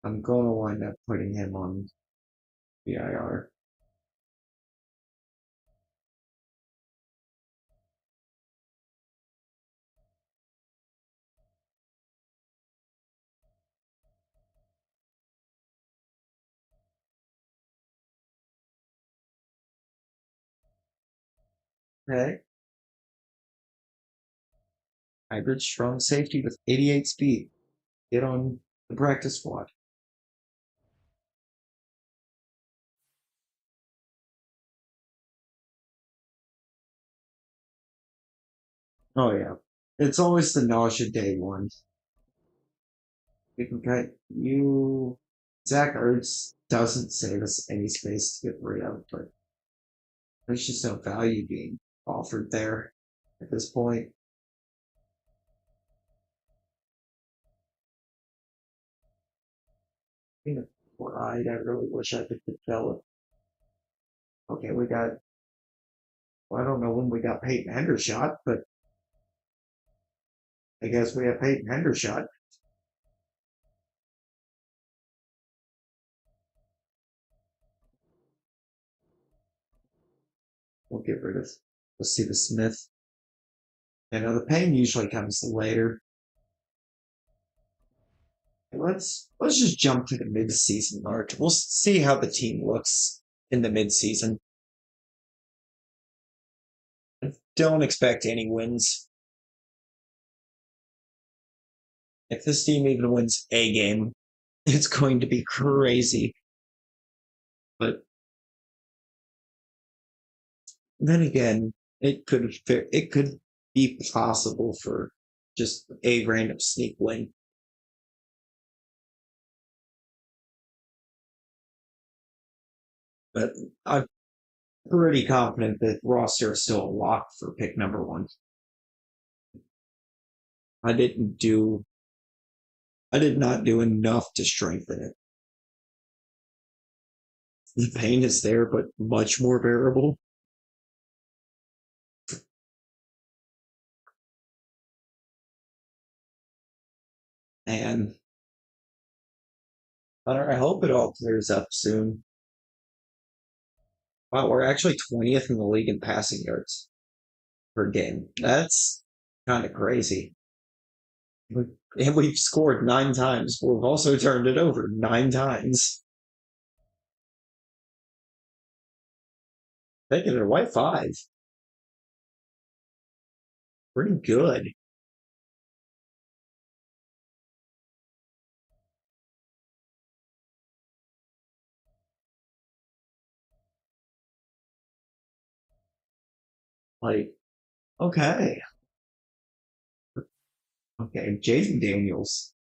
I'm gonna wind up putting him on the IR. Okay. Hybrid strong safety with 88 speed. Get on the practice squad. Oh yeah. It's always the nausea day one. We can cut you. Zach Ertz doesn't save us any space to get rid of, but there's just no value being offered there at this point. Being a pride, I really wish I could develop. Okay, we got, well, I don't know when we got Peyton Hendershot, but I guess we have Peyton Hendershot. We'll get rid of, let's see the Smith. You know, the pain usually comes later. Let's just jump to the mid-season mark. We'll see how the team looks in the mid-season. Don't expect any wins. If this team even wins a game, it's going to be crazy. But then again, it could be possible for just a random sneak win. But I'm pretty confident that roster is still a lock for pick number one. I didn't do I did not do enough to strengthen it. The pain is there, but much more bearable. And I hope it all clears up soon. Wow, we're actually 20th in the league in passing yards per game. That's kind of crazy. And we've scored 9 times. We've also turned it over 9 times. Taking it a white five. Pretty good. Like, okay. Okay. Jaden Daniels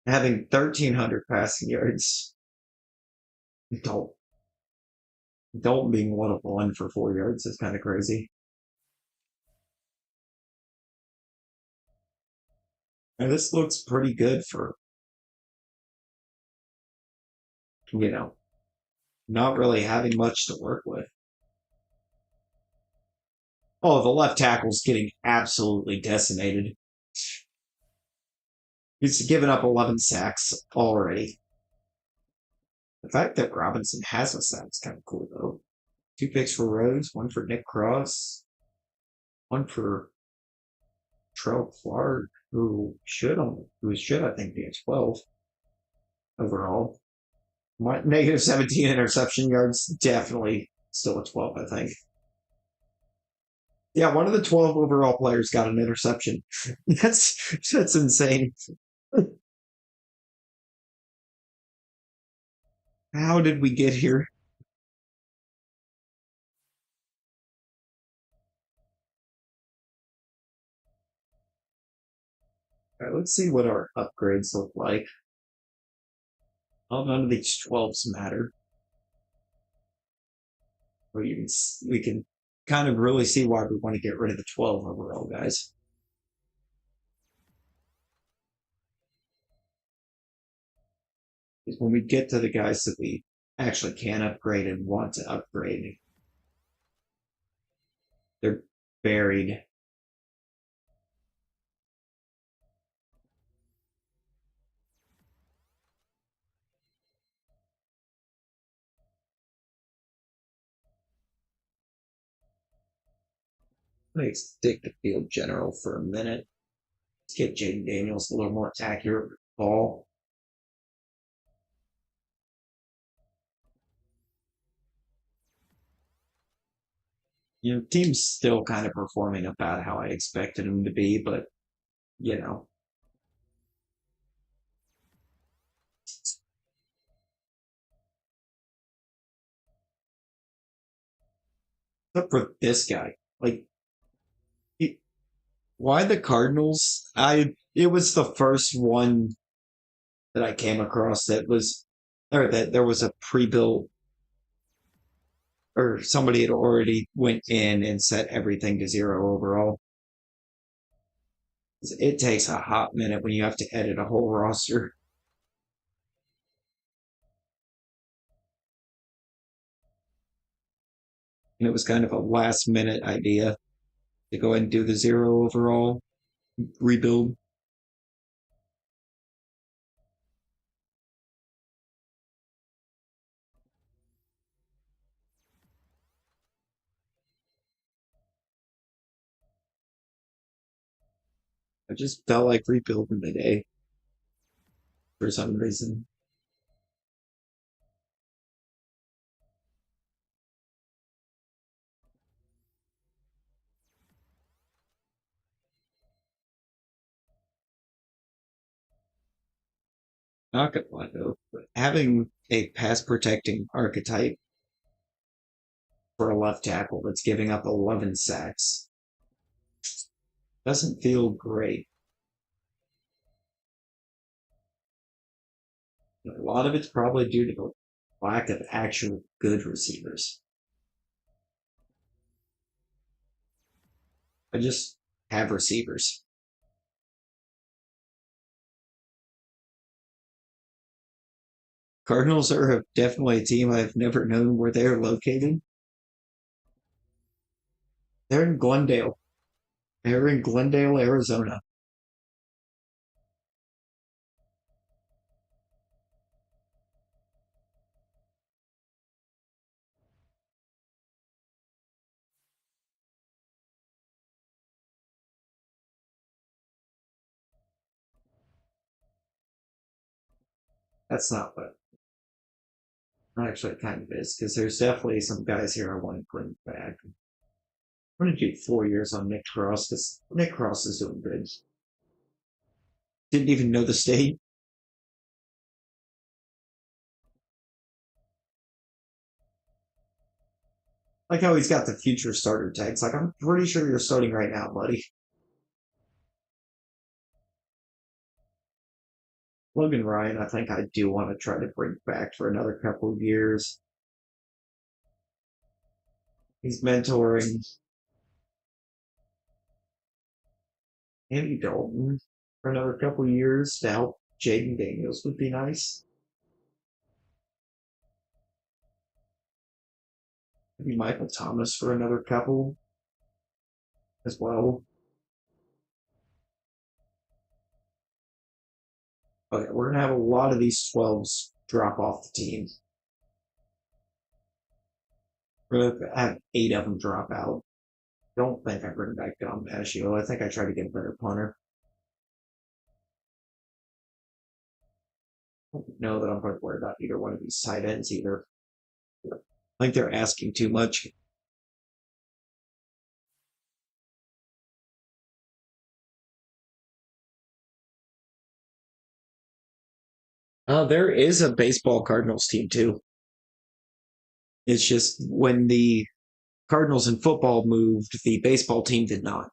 having 1,300 passing yards. Don't, don't being 1 of 1 for 4 yards is kind of crazy. And this looks pretty good for, you know, not really having much to work with. Oh, the left tackle's getting absolutely decimated. He's given up 11 sacks already. The fact that Robinson has a sack is kind of cool, though. 2 picks for Rhodes, one for Nick Cross, one for Trell Clark, who should I think be a 12 overall. Negative 17 interception yards, definitely still a 12, I think. Yeah, one of the 12 overall players got an interception. That's insane. How did we get here? All right, let's see what our upgrades look like. Oh, none of these 12s matter. We can kind of really see why we want to get rid of the 12 overall guys. Because when we get to the guys that we actually can upgrade and want to upgrade, they're buried. Let's stick to field general for a minute. Let's get Jaden Daniels a little more accurate ball. Team's still kind of performing about how I expected him to be, but you know, except for this guy. Like, he, why the Cardinals? It was the first one that I came across that was, or that there was a pre-built, or somebody had already went in and set everything to 0 overall. It takes a hot minute when you have to edit a whole roster. And it was kind of a last minute idea to go ahead and do the 0 overall rebuild. I just felt like rebuilding today for some reason. Not gonna lie though, but having a pass protecting archetype for a left tackle that's giving up 11 sacks doesn't feel great. A lot of it's probably due to the lack of actual good receivers. I just have receivers. Cardinals are definitely a team I've never known where they're located. They're in Glendale. They're in Glendale, Arizona. That's not what actually it kind of is, because there's definitely some guys here I want to bring back. I'm going to do 4 years on Nick Cross because Nick Cross is doing good. Didn't even know the state. Like how he's got the future starter tags. Like, I'm pretty sure you're starting right now, buddy. Logan Ryan, I think I do want to try to bring back for another couple of years. He's mentoring Andy Dalton for another couple of years to help Jaden Daniels would be nice. Maybe Michael Thomas for another couple as well. Okay, we're gonna have a lot of these 12s drop off the team. We're gonna have 8 of them drop out. Don't think I bring back Dom Mashio. I think I try to get a better punter. I don't know that I'm going to worry about either one of these side ends either. I think they're asking too much. There is a baseball Cardinals team too. It's just when the Cardinals and football moved, the baseball team did not.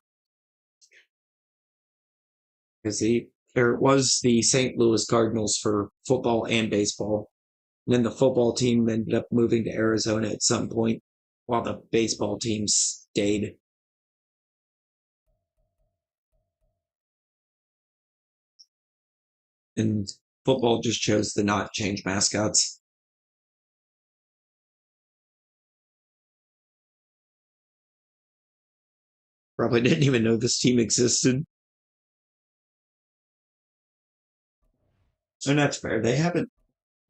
Because there was the St. Louis Cardinals for football and baseball. And then the football team ended up moving to Arizona at some point while the baseball team stayed. And football just chose to not change mascots. Probably didn't even know this team existed. And that's fair. They haven't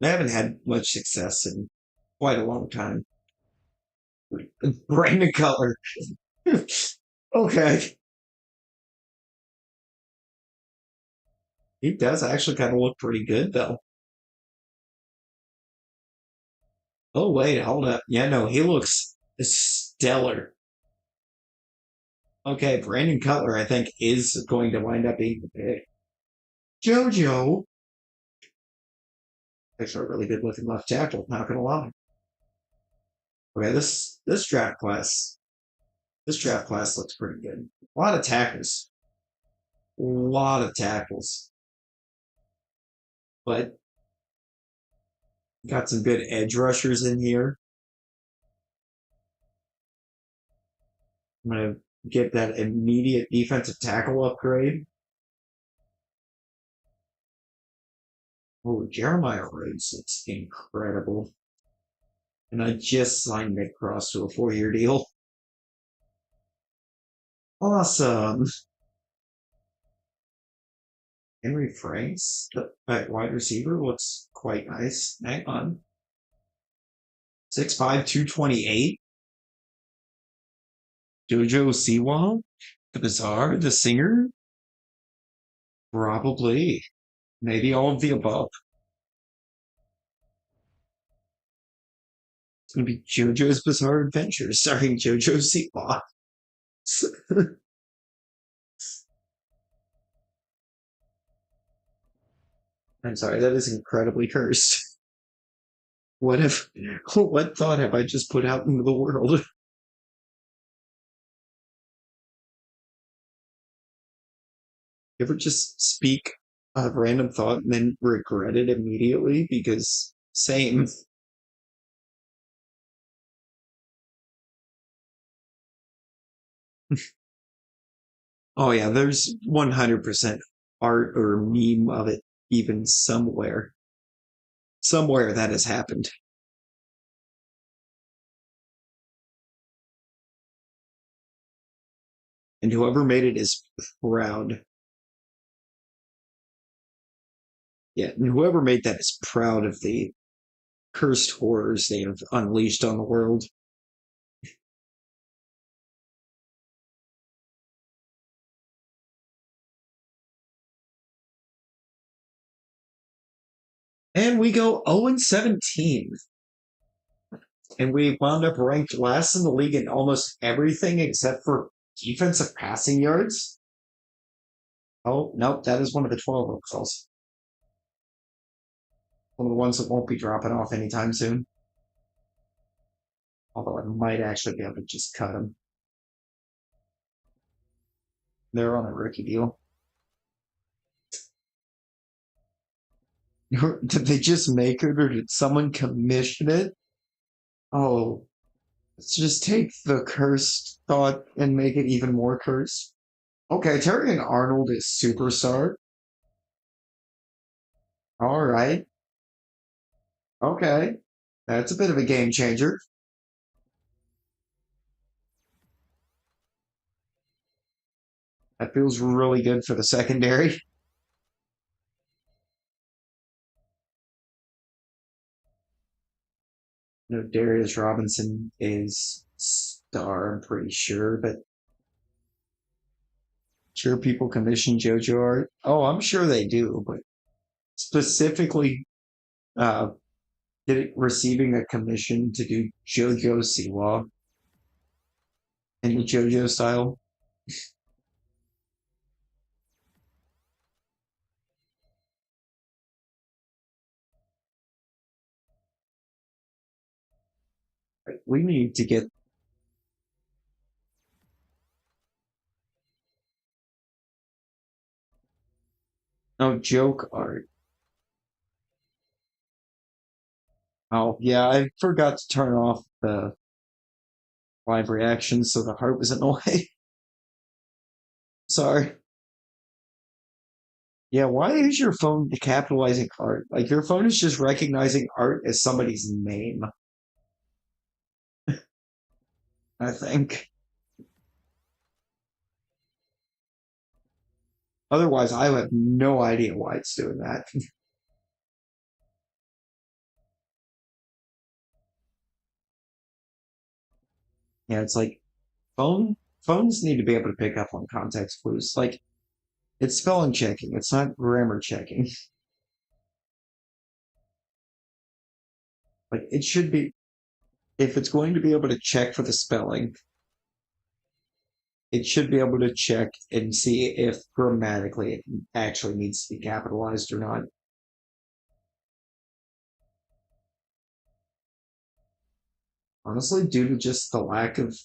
had much success in quite a long time. Brandon Cutler. Okay. He does actually kind of look pretty good though. Oh wait, hold up. Yeah, no, he looks stellar. Okay, Brandon Cutler, I think, is going to wind up being the pick. JoJo. Actually, a really good looking left tackle, not gonna lie. Okay, this draft class looks pretty good. A lot of tackles. A lot of tackles. But got some good edge rushers in here. I'm gonna get that immediate defensive tackle upgrade. Oh, Jeremiah Rhodes looks incredible. And I just signed Nick Cross to a 4 year deal. Awesome. Henry Franks, that wide receiver, looks quite nice. Hang on. 6'5", 228. Jojo Siwa, the Bazaar, the singer. Probably. Maybe all of the above. It's gonna be JoJo's Bizarre Adventure starring JoJo Siwa. I'm sorry, that is incredibly cursed. What if, what thought have I just put out into the world? You ever just speak a random thought and then regret it immediately? Because same. Oh yeah, there's 100% art or meme of it even somewhere. Somewhere that has happened. And whoever made it is proud. Yeah, and whoever made that is proud of the cursed horrors they have unleashed on the world. And we go 0 and 17. And we wound up ranked last in the league in almost everything except for defensive passing yards. Oh, nope, that is one of the 12 overalls. One of the ones that won't be dropping off anytime soon. Although I might actually be able to just cut them. They're on a rookie deal. Did they just make it or did someone commission it? Oh, let's just take the cursed thought and make it even more cursed. Okay, Terry and Arnold is superstar. All right. Okay. That's a bit of a game changer. That feels really good for the secondary. You know, Darius Robinson is star, I'm pretty sure, but sure people commission JoJo art. Oh, I'm sure they do, but specifically uh receiving a commission to do JoJo Siwa in the JoJo style. We need to get no joke art. Oh yeah, I forgot to turn off the live reaction so the heart was in the way. Sorry. Yeah, why is your phone capitalizing art? Like your phone is just recognizing art as somebody's name, I think. Otherwise, I have no idea why it's doing that. Yeah, it's like phones need to be able to pick up on context clues. Like it's spelling checking, it's not grammar checking. Like it should be if it's going to be able to check for the spelling, it should be able to check and see if grammatically it actually needs to be capitalized or not. Honestly, due to just the lack of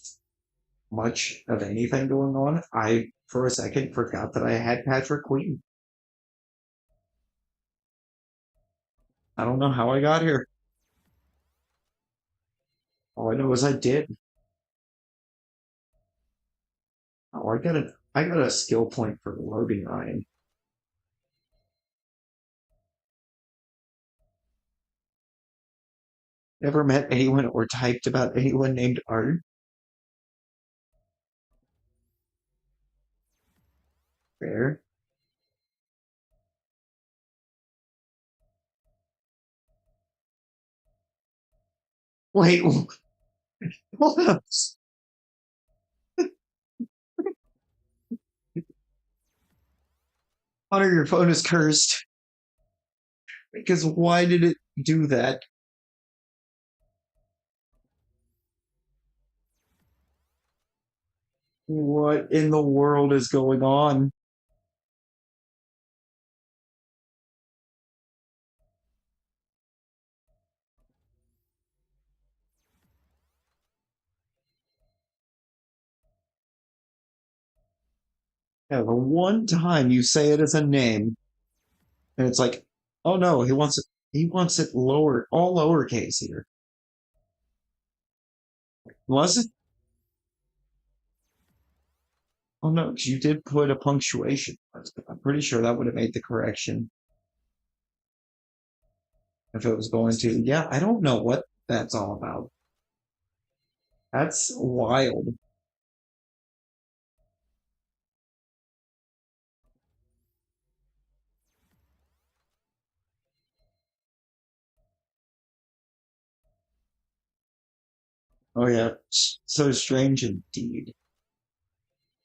much of anything going on, I for a second forgot that I had Patrick Queen. I don't know how I got here. All I know is I did. Oh, I got a skill point for Logan Ryan. Never met anyone or typed about anyone named Art. Fair. Wait, hold up. Honor, your phone is cursed. Because why did it do that? What in the world is going on? Yeah, the one time you say it as a name, and it's like, oh no, he wants it lower, all lowercase here. Was it? Oh no, 'cause you did put a punctuation. I'm pretty sure that would have made the correction if it was going to. Yeah, I don't know what that's all about. That's wild. Oh yeah, so strange indeed.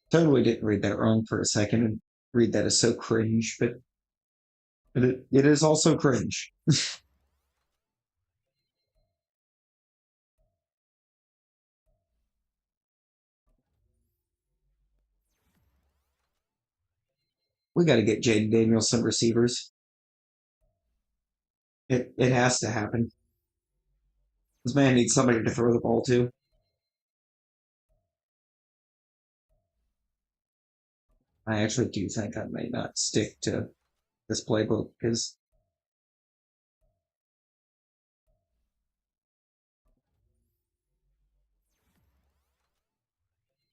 Totally didn't read that wrong for a second and read that as so cringe, but it is also cringe. We got to get Jaden Daniels some receivers. It has to happen. This man needs somebody to throw the ball to. I actually do think I may not stick to this playbook because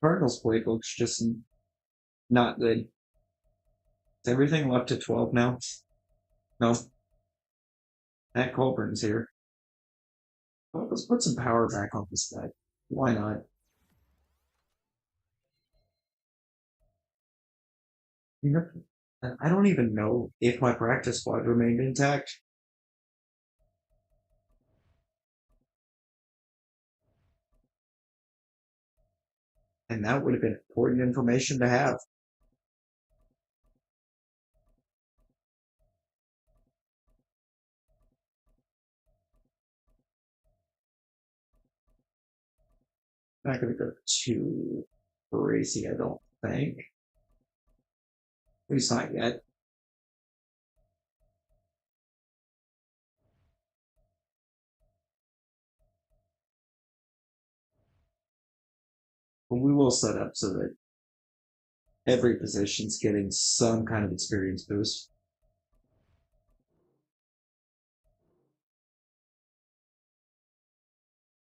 Cardinals playbook's just not good. Is everything left to 12 now? No, Matt Colburn's here. Well, let's put some power back on this guy. Why not? You know, I don't even know if my practice squad remained intact, and that would have been important information to have. Not going to go too crazy, I don't think. At least not yet. But we will set up so that every position's getting some kind of experience boost.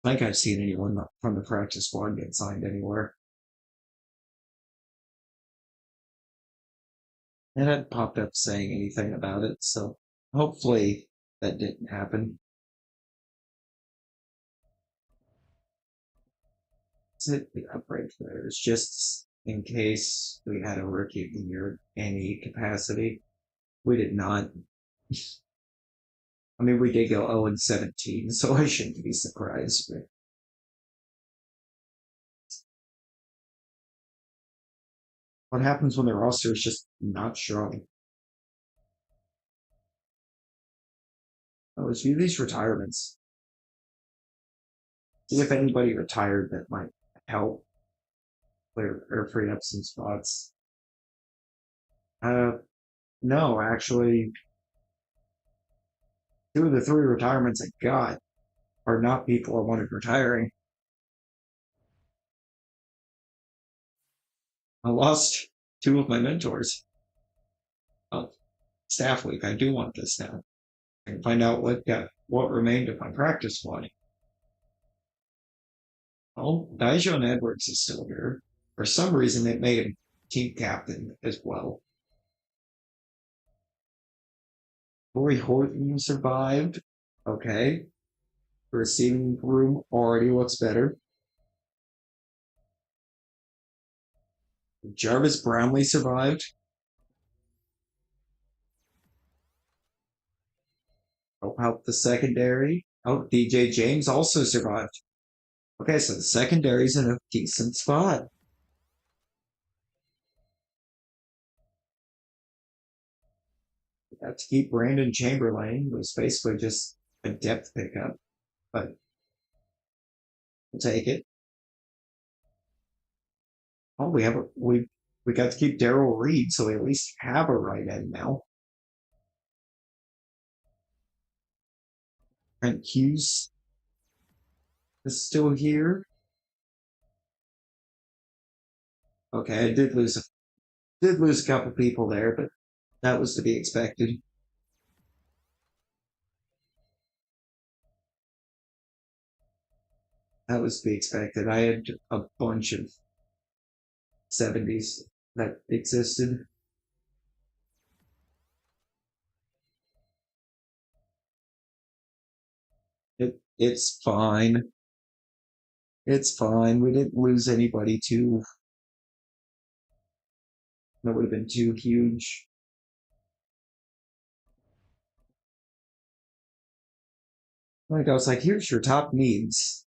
I think I've seen anyone from the practice squad get signed anywhere. And it popped up saying anything about it, so hopefully that didn't happen. That's it, the upgrade there is just in case we had a rookie of the year in any capacity. We did not. I mean, we did go 0 and 17, so I shouldn't be surprised. But what happens when the roster is just not strong? Oh, let's view these retirements. See if anybody retired that might help clear or free up some spots. Uh, no, actually, two of the three retirements I got are not people I wanted retiring. I lost two of my mentors. Oh, staff week. I do want this now. I can find out what remained of my practice squad. Oh, Dijon Edwards is still here. For some reason, they made him team captain as well. Corey Horton survived. Okay. The receiving room already looks better. Jarvis Brownlee survived. Help out the secondary. Oh, DJ James also survived. Okay, so the secondary's in a decent spot. Have to keep Brandon Chamberlain. It was basically just a depth pickup, but we'll take it. Oh, we got to keep Daryl Reed, so we at least have a right end now. Trent Hughes is still here. Okay, I did lose a couple people there, but that was to be expected. That was to be expected. I had a bunch of 70s that existed. It's fine. It's fine. We didn't lose anybody too that would have been too huge. Like I was like, here's your top needs,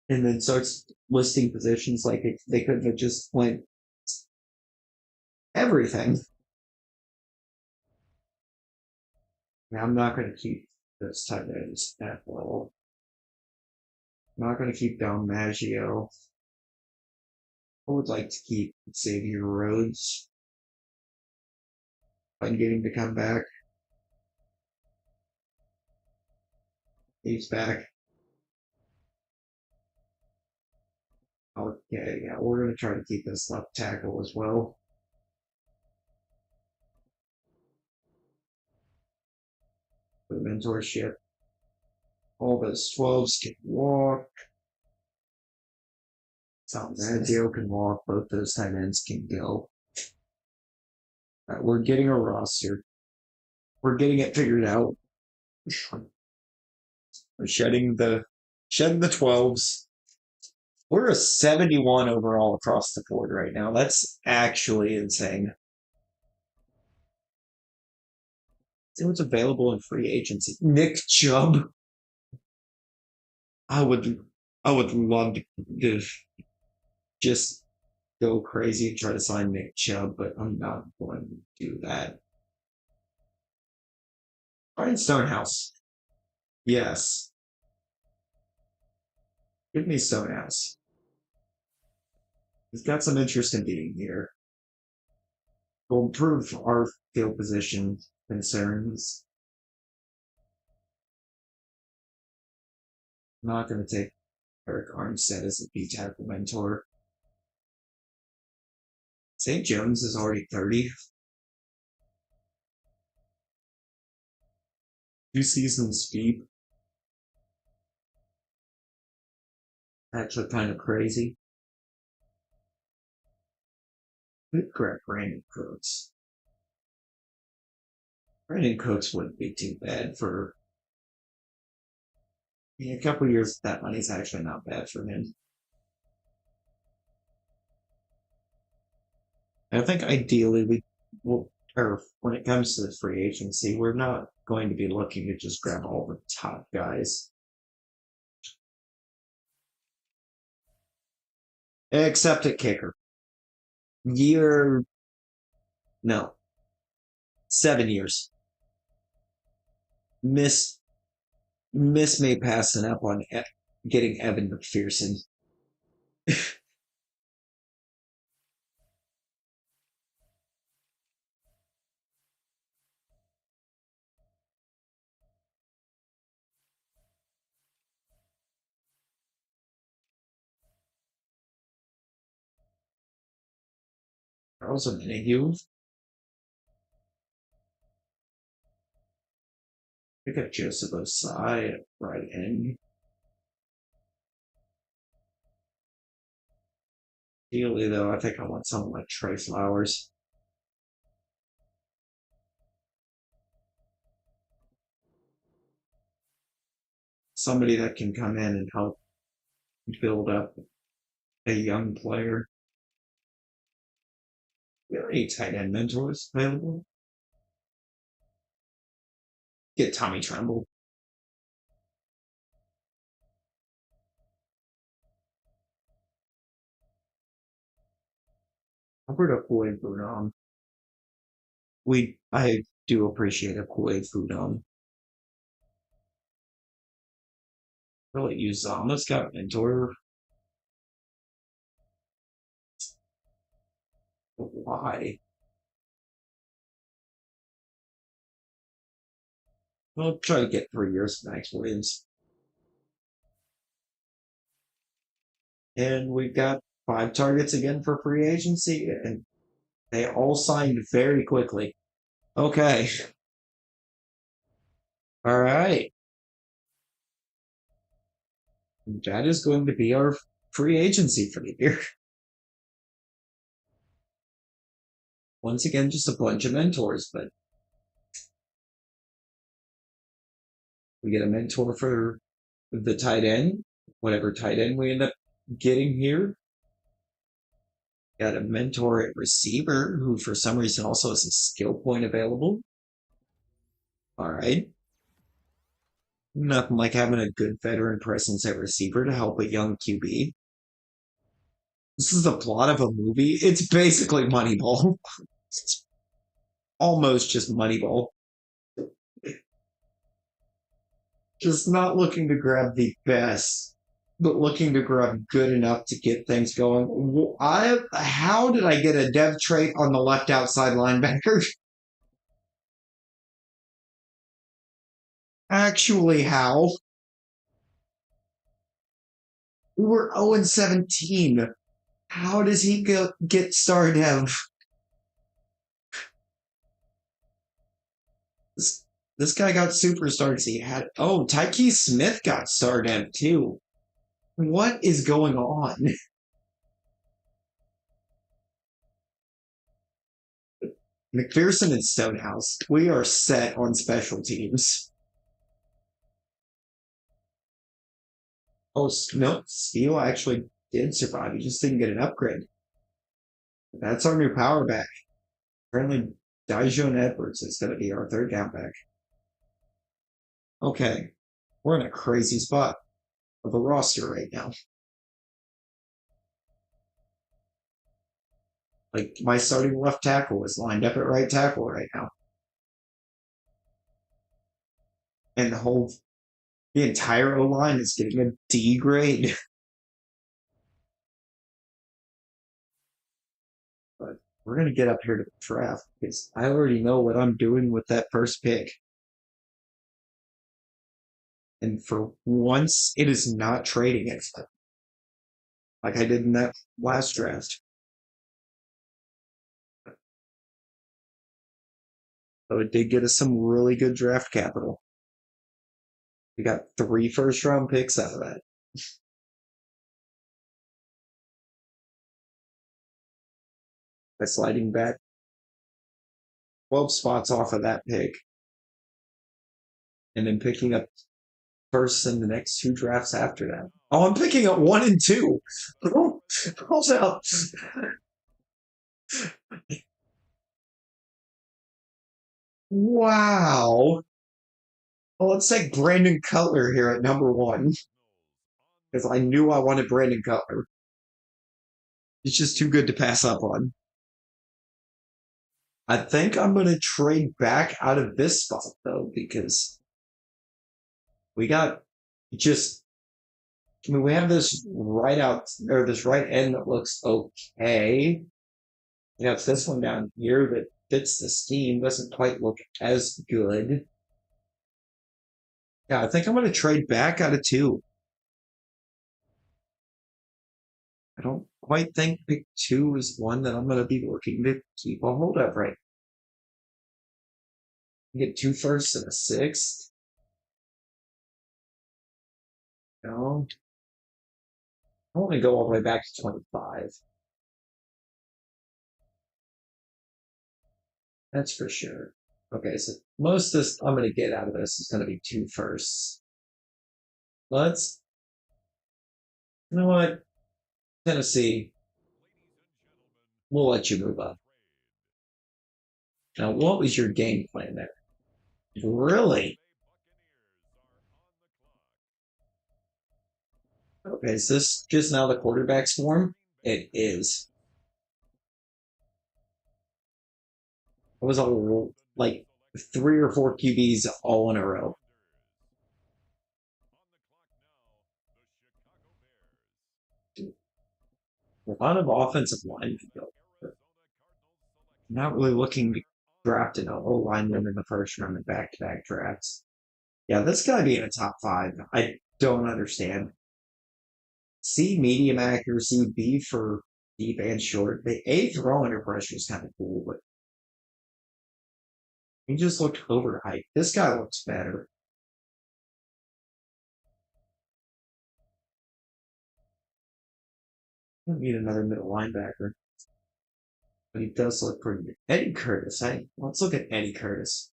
and then starts listing positions like they could have just went everything. Now, I'm not going to keep this tight ends at all. I'm not going to keep Don Maggio. I would like to keep Xavier Rhodes. If I can get him to come back. He's back. Okay, yeah, we're going to try to keep this left tackle as well. For the mentorship. All those 12s can walk. Tom Maggio can walk. Both those tight ends can go. Right, we're getting a roster. We're getting it figured out. We're shedding the 12s. We're a 71 overall across the board right now. That's actually insane. See what's available in free agency. Nick Chubb. I would I would love to just go crazy and try to sign Nick Chubb, but I'm not going to do that. Brian Stonehouse. Yes. Give me Stonehouse. He's got some interest in being here. We'll improve our field position concerns. I'm not going to take Eric Armstead as a B tackle mentor. St. Jones is already 30. 2 seasons deep. Actually, kind of crazy. Good correct, Brandon Cooks. Brandon Cooks wouldn't be too bad for a couple years. That money's actually not bad for him. I think ideally we will, or when it comes to the free agency, we're not going to be looking to just grab all the top guys, except at kicker. Year, no, 7 years. Miss Miss May passing up on getting Evan McPherson. Charles Minihue. Pick up Joseph Osai at right end. Ideally, though, I think I want someone like Trey Flowers. Somebody that can come in and help build up a young player. We have any tight end mentors available? Get Tommy Tremble. Alberto Floyd Brunon. I do appreciate a Kool-Aid food. Really use Zama's got mentor. Why? We'll try to get 3 years of Max Williams. And we've got 5 targets again for free agency, and they all signed very quickly. Okay. All right. That is going to be our free agency for the year. Once again, just a bunch of mentors, but we get a mentor for the tight end, whatever tight end we end up getting here. Got a mentor at receiver who, for some reason, also has a skill point available. All right. Nothing like having a good veteran presence at receiver to help a young QB. This is the plot of a movie. It's basically Moneyball. It's almost just Moneyball. Just not looking to grab the best, but looking to grab good enough to get things going. How did I get a dev trait on the left outside linebacker? Actually, how? We were 0-17. How does he get star dev? This, this guy got superstar because he had. Oh, Tyke Smith got star dev too. What is going on? McPherson and Stonehouse, we are set on special teams. Oh, no, Steele actually did survive. He just didn't get an upgrade. That's our new power back. Apparently, Dijon Edwards is going to be our third down back. Okay, we're in a crazy spot of a roster right now. Like, my starting left tackle is lined up at right tackle right now. And the entire O line is getting a D grade. But we're going to get up here to the draft because I already know what I'm doing with that first pick. And for once, it is not trading it like I did in that last draft. So it did get us some really good draft capital. We got 3 first-round picks out of that. By sliding back 12 spots off of that pick. And then picking up first in the next 2 drafts after that. Oh, I'm picking up 1 and 2. Hold up. Wow. Well, let's take Brandon Cutler here at number 1 because I knew I wanted Brandon Cutler. It's just too good to pass up on. I think I'm going to trade back out of this spot though because we got just. I mean, we have this right out or this right end that looks okay. You know, it's this one down here that fits the scheme, doesn't quite look as good. Yeah, I think I'm going to trade back out of 2. I don't quite think pick 2 is one that I'm going to be looking to keep a hold of right. Get 2 firsts and a 6th. No. I want to go all the way back to 25. That's for sure. Okay, so most of this I'm going to get out of this is going to be 2 firsts. Let's, you know what? Tennessee, we'll let you move up. Now, what was your game plan there? Really? Okay, is this just now the quarterback's form? It is. It was all like three or four QBs all in a row. A lot of offensive line could go. Not really looking to draft an O lineman in the first round of back-to-back drafts. Yeah, this gotta be in a top five. I don't understand. C, medium accuracy, B for deep and short. The A throw under pressure is kind of cool, but he just looked overhyped. This guy looks better. I don't need another middle linebacker, but he does look pretty good. Eddie Curtis. Let's look at Eddie Curtis.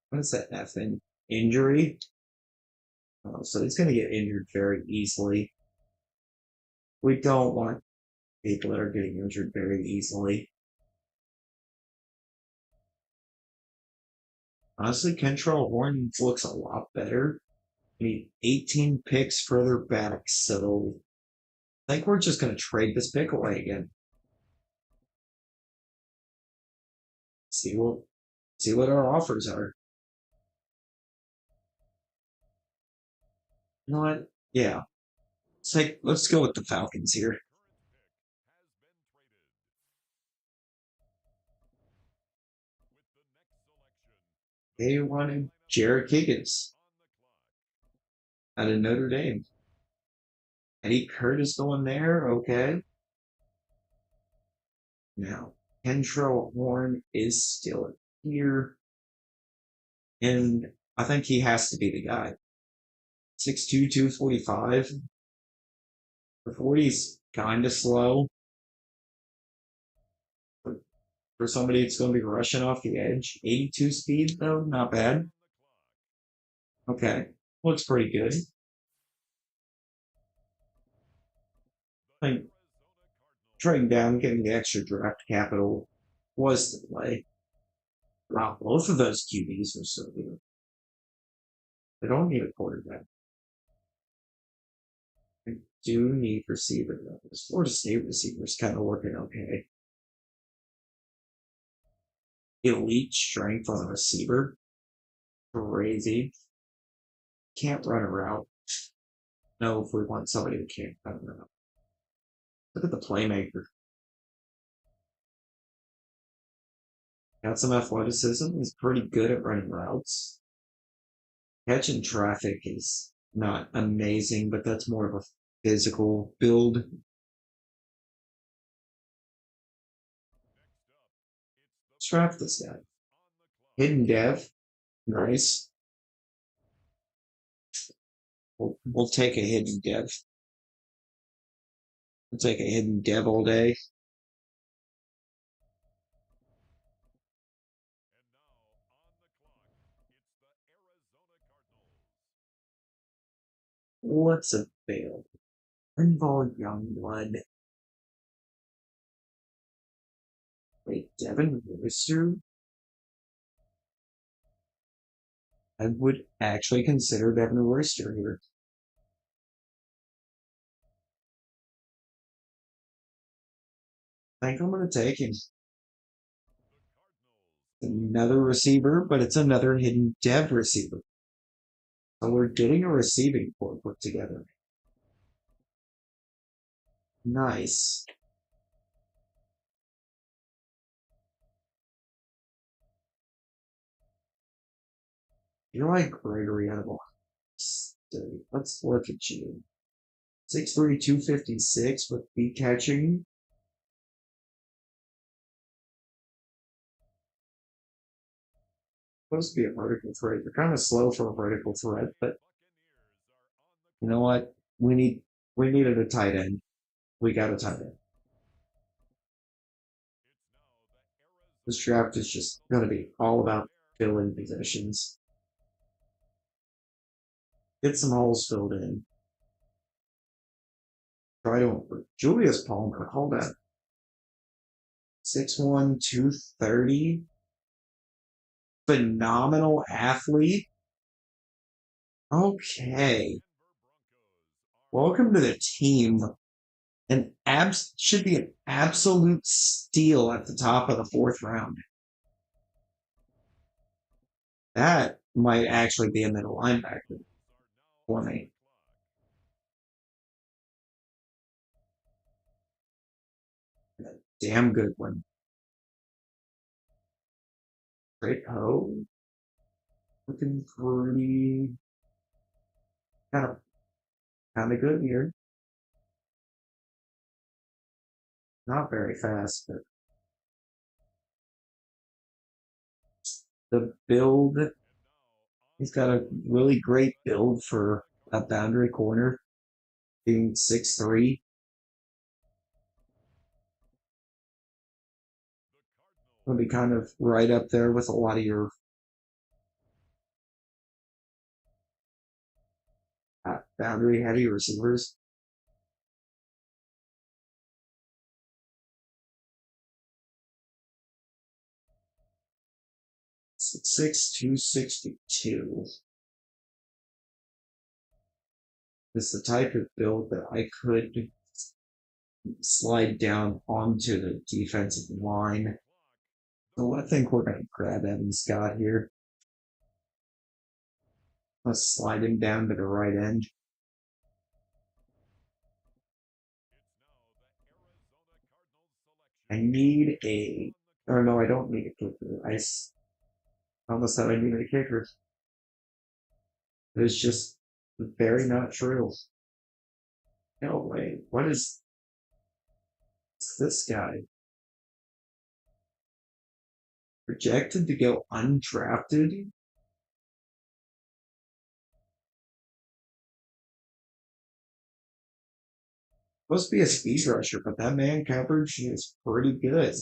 What is that F in? Injury? Oh, so he's going to get injured very easily. We don't want people that are getting injured very easily. Honestly, Kentrell Horn looks a lot better. I mean, 18 picks further back, so I think we're just going to trade this pick away again. See what see what our offers are. You know what? Yeah, let's go with the Falcons here. They wanted Jared Higgins out of Notre Dame. Eddie Curtis going there. Okay. Now, Kentrell Horn is still here, and I think he has to be the guy. 6'2", 245. The 40's kind of slow for somebody that's going to be rushing off the edge. 82 speed, though, not bad. Okay, looks pretty good. I think trading down, getting the extra draft capital was the play. Wow, both of those QBs are so good. They don't need a quarterback. They do need receiver though. This Florida State receiver is kind of working okay. Elite strength on a receiver. Crazy. Can't run a route. No, if we want somebody that can't run a route. Look at the playmaker. Got some athleticism. He's pretty good at running routes. Catching traffic is not amazing, but that's more of a physical build. Let's draft this guy. Hidden dev. Nice. We'll take a hidden dev. We'll take a hidden dev all day. What's available? Involve Youngblood. Wait, Devin Rooster? I would actually consider Devin Rooster here. I think I'm going to take him. Another receiver, but it's another hidden dev receiver. So we're getting a receiving core put together. Nice. You're like Gregory out of Ohio State. Let's look at you. 6'3", 256 with feet catching. Supposed to be a vertical threat. You're kind of slow for a vertical threat, but you know what? We need we needed a tight end. We got a tight end. This draft is just going to be all about filling positions. Get some holes filled in. Try to Julius Palmer. Hold on. 6'1", 230. Phenomenal athlete. Okay. Welcome to the team. An abs should be an absolute steal at the top of the fourth round. That might actually be a middle linebacker for me. Damn good one. Great Ho. Looking pretty kind of good here. Not very fast, but the build, he's got a really great build for a boundary corner, being 6'3". Will be kind of right up there with a lot of your boundary heavy receivers. 6'6", 262. It's the type of build that I could slide down onto the defensive line. So I think we're going to grab Evan Scott here. Let's slide him down to the right end. I need a, or no, I don't need a kicker. I almost said I needed a kicker. It's just very not true. No way. What is this guy? Projected to go undrafted? Supposed to be a speed rusher, but that man coverage is pretty good.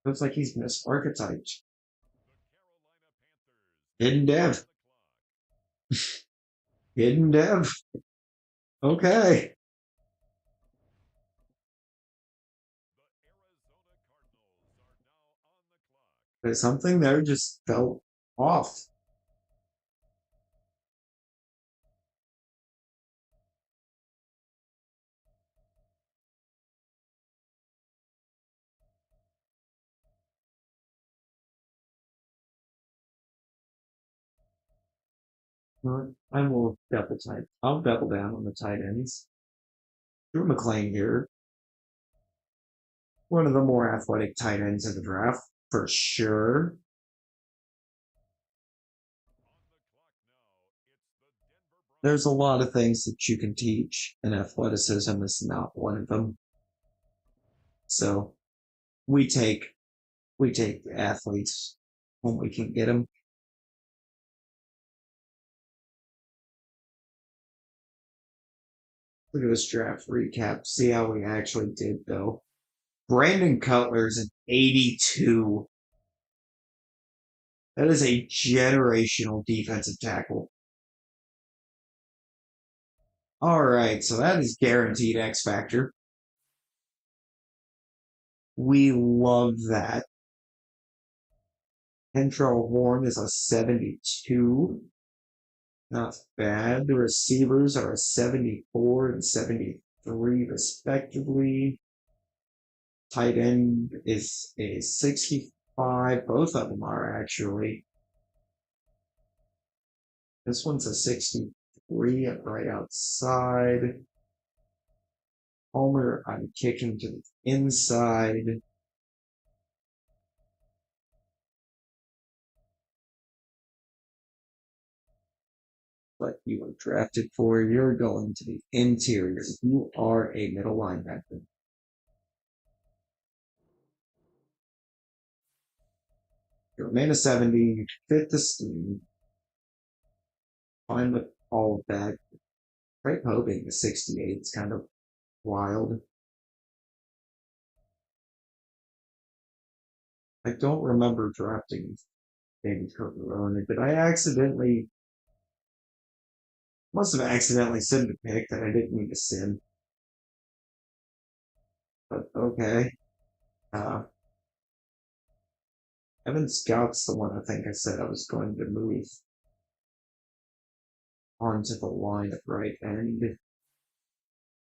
Looks like he's misarchetyped. Hidden dev. Hidden dev. Okay. But something there just felt off. I will I'll double down on the tight ends. Drew McClain here. One of the more athletic tight ends in the draft, for sure. There's a lot of things that you can teach, and athleticism is not one of them. So we take athletes when we can get them. Look at this draft recap. See how we actually did though. Brandon Cutler's an 82. That is a generational defensive tackle. All right, so that is guaranteed X Factor. We love that. Kentrell Horn is a 72. Not bad. The receivers are a 74 and 73, respectively. Tight end is a 65. Both of them are actually. This one's a 63 right outside. Homer, I'm kicking to the inside. What you were drafted for, you're going to the interior. You are a middle linebacker. You remain a 70. You fit the scheme. Fine with all of that. Craig Poe being a 68 is kind of wild. I don't remember drafting David Corleone, but I must have accidentally sinned a pick that I didn't mean to sin. But okay. Uh, Evan Scott's the one I think I said I was going to move. onto the line at right end.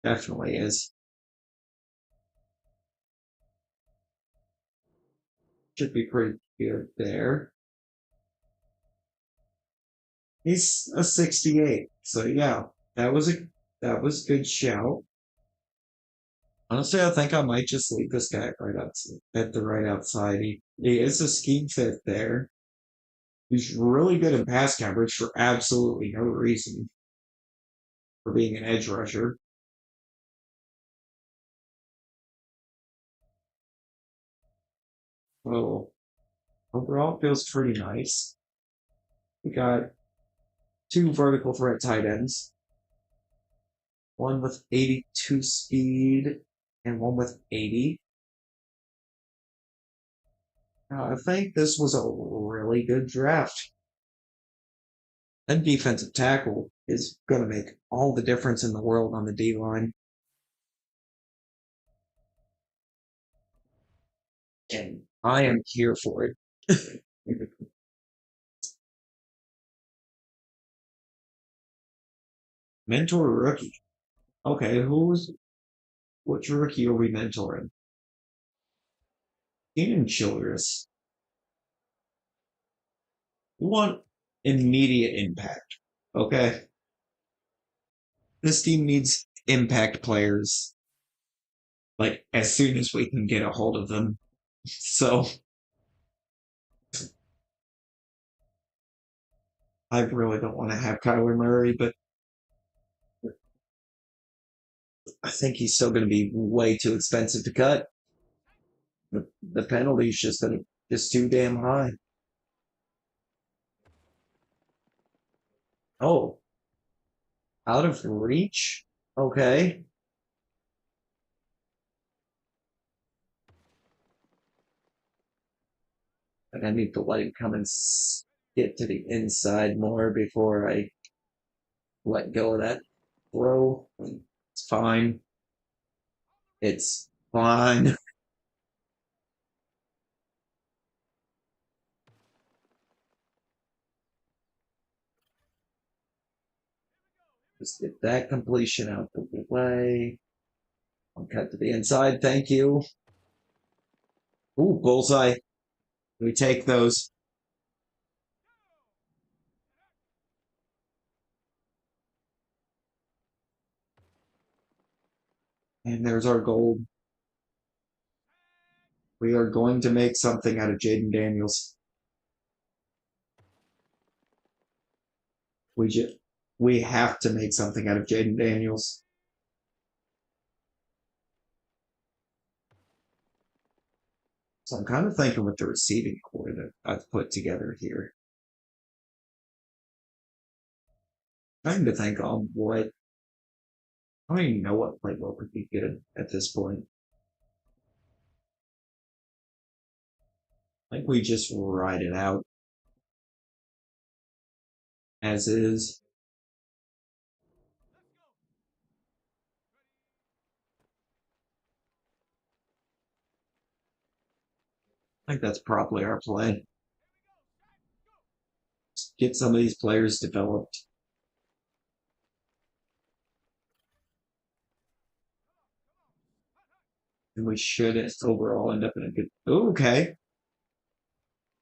Definitely is. Should be pretty good there. He's a 68. So yeah, that was good shout. Honestly, I think I might just leave this guy right outside, at the right outside. He is a scheme fit there. He's really good in pass coverage for absolutely no reason for being an edge rusher. So overall, it feels pretty nice. We got two vertical threat tight ends, one with 82 speed and one with 80. I think this was a really good draft. That defensive tackle is going to make all the difference in the world on the D line. And I am here for it. Mentor rookie. Okay, which rookie are we mentoring? Keenan Childress. We want immediate impact. Okay. This team needs impact players like as soon as we can get a hold of them. So I really don't want to have Kyler Murray, but I think he's still going to be way too expensive to cut. The penalty's just too damn high. Oh, out of reach? Okay. And I need to let him come and get to the inside more before I let go of that throw. It's fine. It's fine. Just get that completion out of the way. I'll cut to the inside. Thank you. Ooh, bullseye. We take those. And there's our gold. We are going to make something out of Jaden Daniels. We just we have to make something out of Jaden Daniels. So I'm kind of thinking with the receiving core that I've put together here. Trying to think on what I don't even know what playbook would be good at this point. I think we just ride it out as is. I think that's probably our play. Just get some of these players developed. And we should overall end up in a good. Ooh, okay.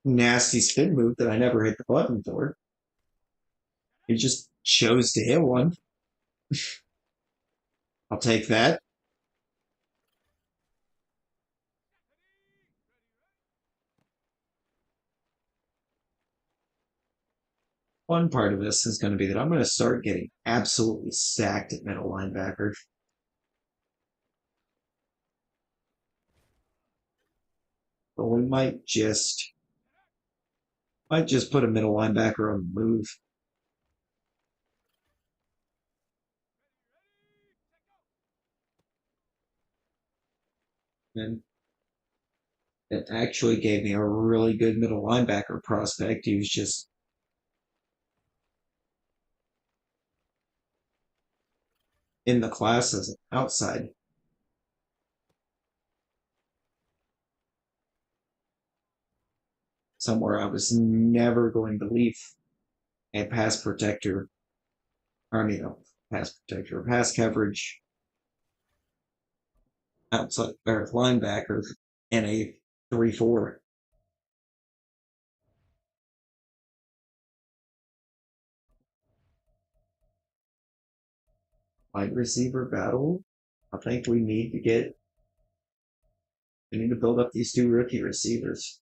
Nasty spin move that I never hit the button for. He just chose to hit one. I'll take that. One part of this is going to be that I'm going to start getting absolutely sacked at middle linebacker. But we might just put a middle linebacker on the move. And it actually gave me a really good middle linebacker prospect. He was just in the class as an outside. Somewhere I was never going to leave a pass protector I mean, pass protector, pass coverage, outside or linebacker, and a 3-4. Wide receiver battle. I think we need to build up these two rookie receivers.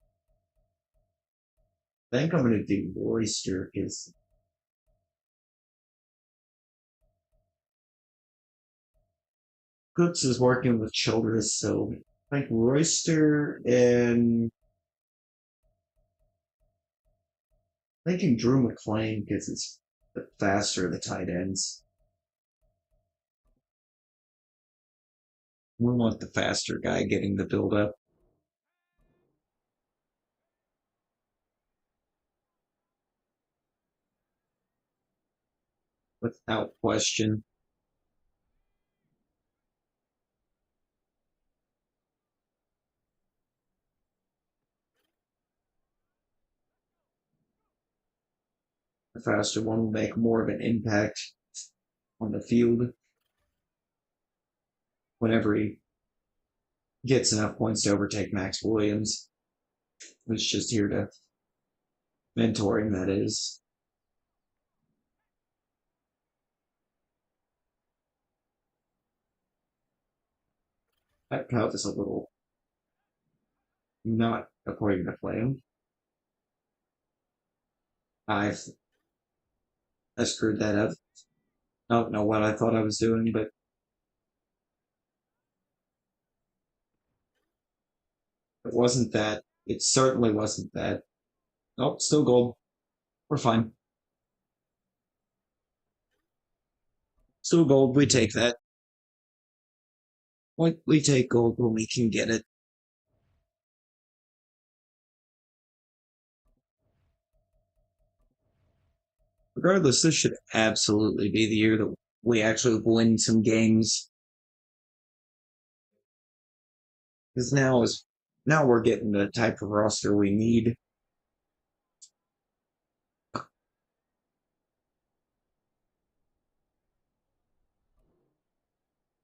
I think I'm going to do Royster because Cooks is working with Childress, so I think Royster and thinking Drew McClain because it's faster the tight ends. We want the faster guy getting the build up without question. The faster one will make more of an impact on the field whenever he gets enough points to overtake Max Williams, who's just here to mentor him, that is. That cut is a little not according to plan. I I screwed that up. I don't know what I thought I was doing, but it wasn't that. It certainly wasn't that. Oh, still gold. We're fine. Still gold. We take that. We take gold when we can get it. Regardless, this should absolutely be the year that we actually win some games. Because now we're getting the type of roster we need. I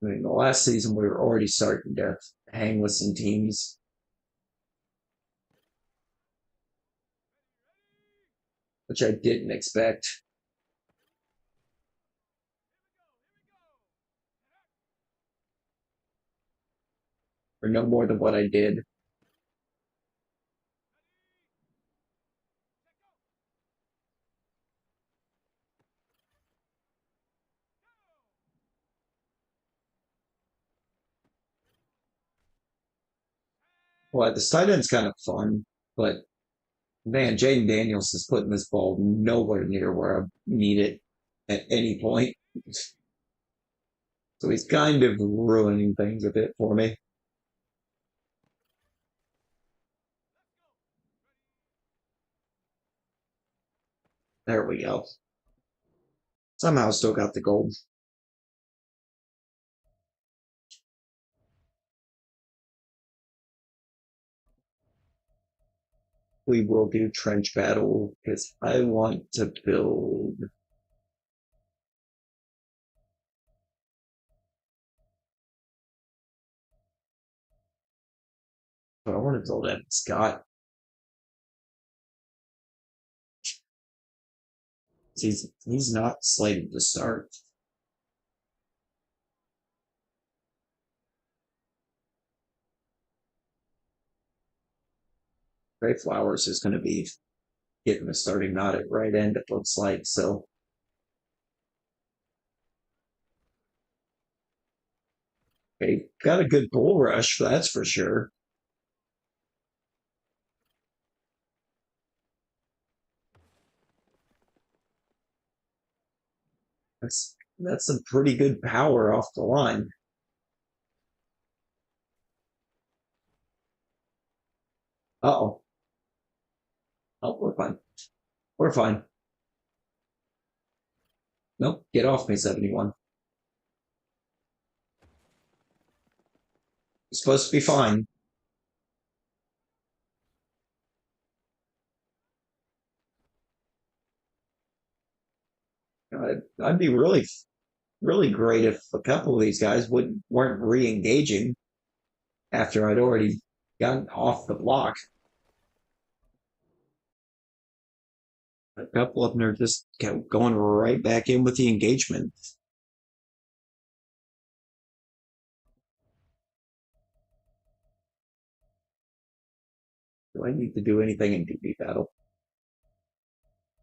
mean, the last season we were already starting to hang with some teams, which I didn't expect, or no more than what I did. Well, the tight end's kind of fun, but man, Jaden Daniels is putting this ball nowhere near where I need it at any point. So he's kind of ruining things a bit for me. There we go. Somehow still got the gold. We will do trench battle because I want to build. But I want to build Evan Scott. He's not slated to start. Trey Flowers is going to be getting the starting nod at right end, it looks like. So they got a good bull rush, that's for sure. That's some pretty good power off the line. Uh-oh. Oh, we're fine. We're fine. Nope, get off me, 71. You're supposed to be fine. I'd be really great if a couple of these guys weren't re-engaging after I'd already gotten off the block. A couple of them are just kept going right back in with the engagement. Do I need to do anything in DB battle?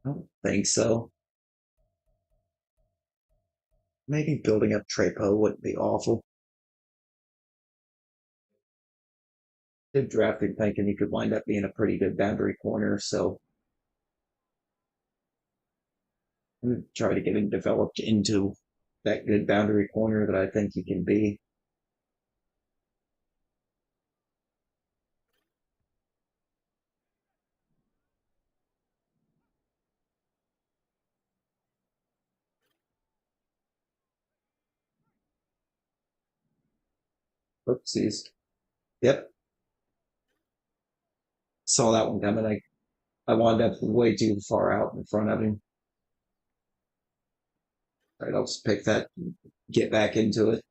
I don't think so. Maybe building up Trepo wouldn't be awful. Did drafting thinking he could wind up being a pretty good boundary corner, so I'm gonna try to get him developed into that good boundary corner that I think he can be. Oopsies. Yep, saw that one coming. I wound up way too far out in front of him. All right, I'll just pick that, get back into it.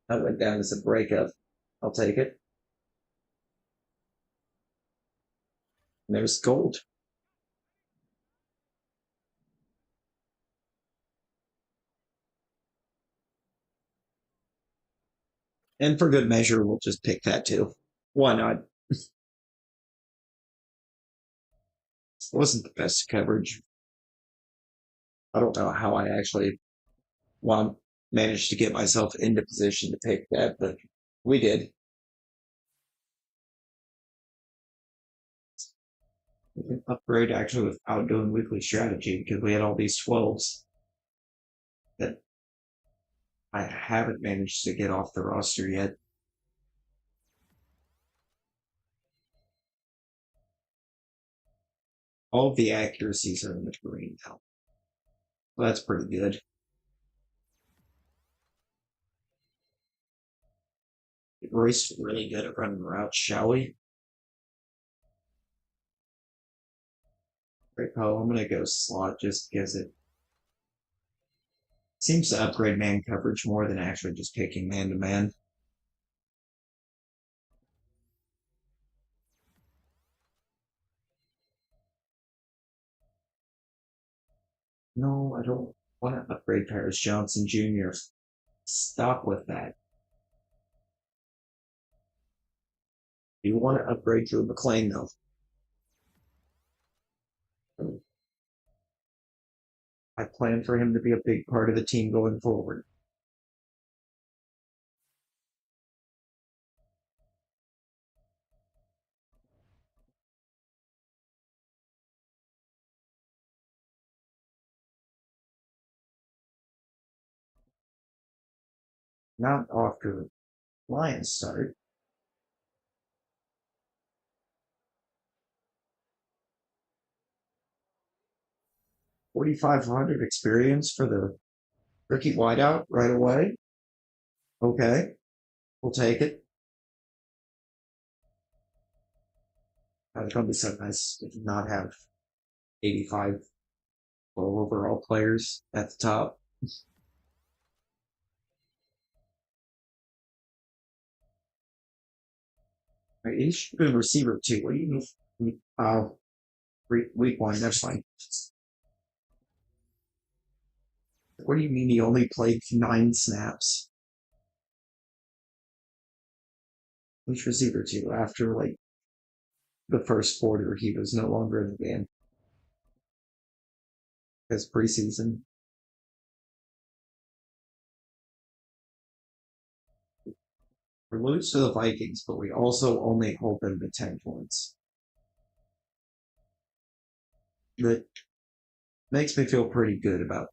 That went down as a breakup. I'll take it. And there's gold. And for good measure, we'll just pick that too. Why not? It wasn't the best coverage. I don't know how I actually managed to get myself into position to pick that, but we did. We can upgrade actually without doing weekly strategy because we had all these 12s that I haven't managed to get off the roster yet. All of the accuracies are in the green now. So that's pretty good. Roy's really good at running routes, shall we? Great call. I'm gonna go slot just because it seems to upgrade man coverage more than actually just picking man to man. No, I don't want to upgrade Paris Johnson Jr. Stop with that. You want to upgrade Drew McClain though. I plan for him to be a big part of the team going forward. Not off to a Lions start. 4,500 experience for the rookie wideout right away. Okay, we'll take it. It's going to be so nice to not have 85 low overall players at the top. Right, he should be a receiver too. What do you mean? Week one, that's fine. What do you mean he only played 9 snaps? Which receiver too? After like the first quarter, he was no longer in the game as preseason. We lose to the Vikings, but we also only hold them to 10 points. That makes me feel pretty good about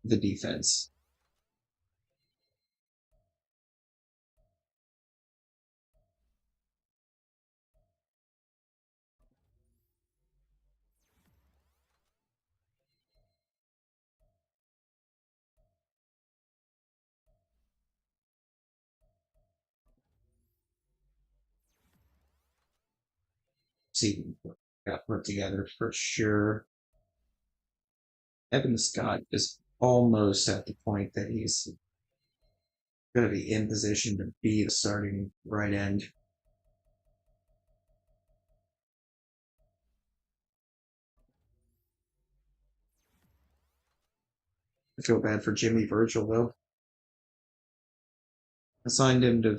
the defense. See, got put together for sure. Evan Scott is almost at the point that he's going to be in position to be the starting right end. I feel bad for Jimmy Virgil though. I signed him to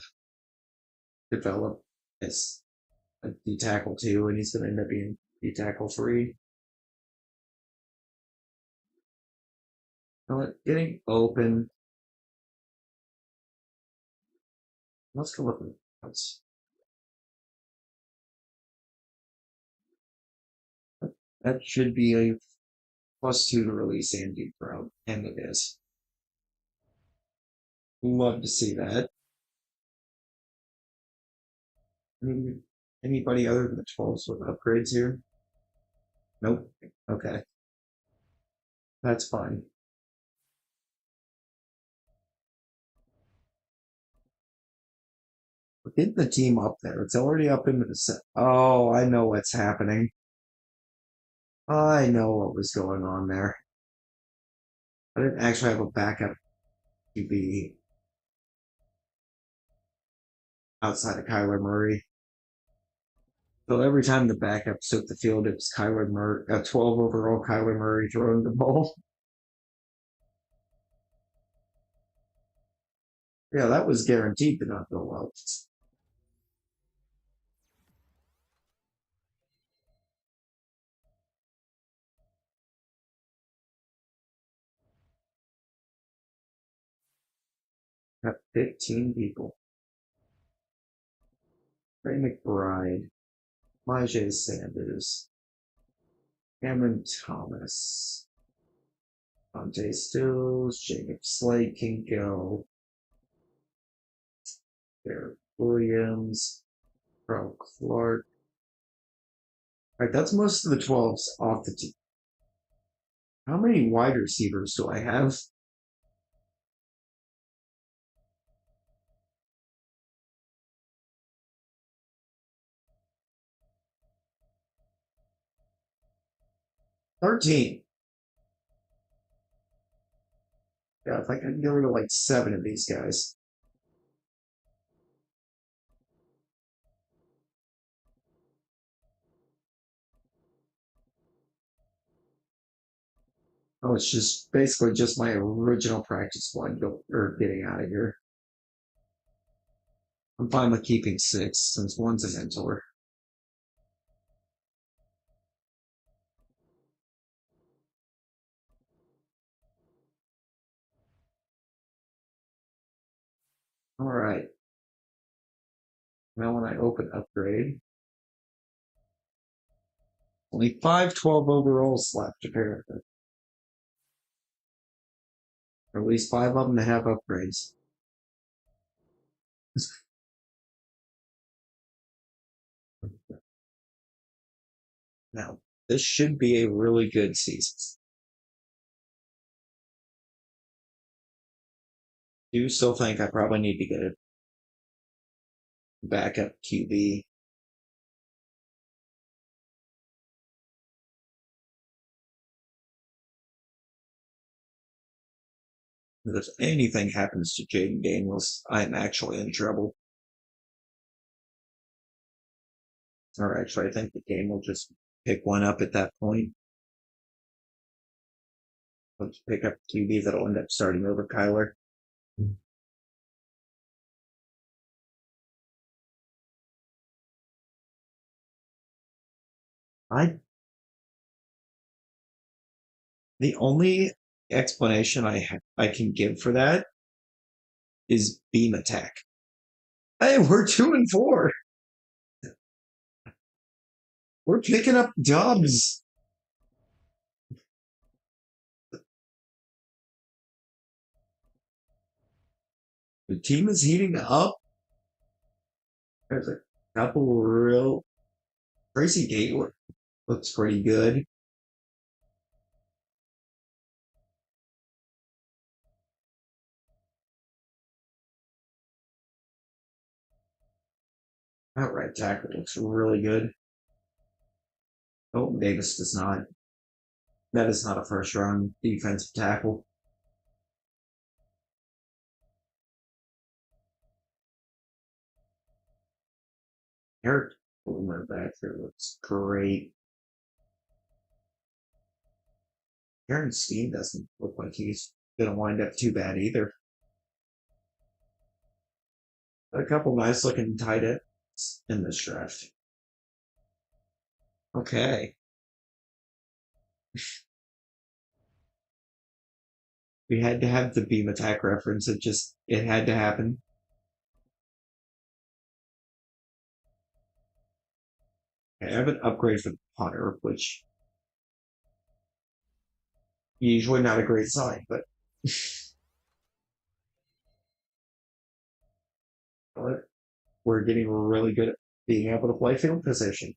develop as a D tackle too, and he's going to end up being D tackle three. Getting open. Let's go with it. That should be a +2 to release Andy Brown, and it is. Love to see that. Anybody other than the 12s with upgrades here? Nope. Okay, that's fine. Get the team up there. It's already up into the set. Oh, I know what's happening. I know what was going on there. I didn't actually have a backup QB outside of Kyler Murray. So every time the backups took the field, it was Kyler Murray, a 12 overall Kyler Murray throwing the ball. Yeah, that was guaranteed to not go well. Got 15 people. Ray McBride, Myjai Sanders, Cameron Thomas, Dante Stills, Jacob Slade can go. Derek Williams, Carl Clark. All right, that's most of the 12s off the team. How many wide receivers do I have? $13. Yeah, if I could get rid of like 7 of these guys. Oh, it's just basically just my original practice squad or getting out of here. I'm fine with keeping 6 since one's a mentor. All right. Now when I open upgrade, only 512 overalls left apparently. Or at least 5 of them to have upgrades. Now, this should be a really good season. Do still think I probably need to get a backup QB. If anything happens to Jaden Daniels, I'm actually in trouble. Or actually, I think the game will just pick one up at that point. Let's pick up QB that'll end up starting over Kyler. I The only explanation I can give for that is beam attack. Hey, we're 2-4. We're picking up dubs. The team is heating up. There's a couple real Tracy Gateway looks pretty good. That right tackle looks really good. Oh, Davis does not. That is not a first round defensive tackle. Eric Boomer back there looks great. Aaron Steen doesn't look like he's going to wind up too bad either. A couple nice looking tight ends in this draft. Okay. We had to have the beam attack reference. It had to happen. I have an upgrade for the punter, which usually not a great sign, but we're getting really good at being able to play field position.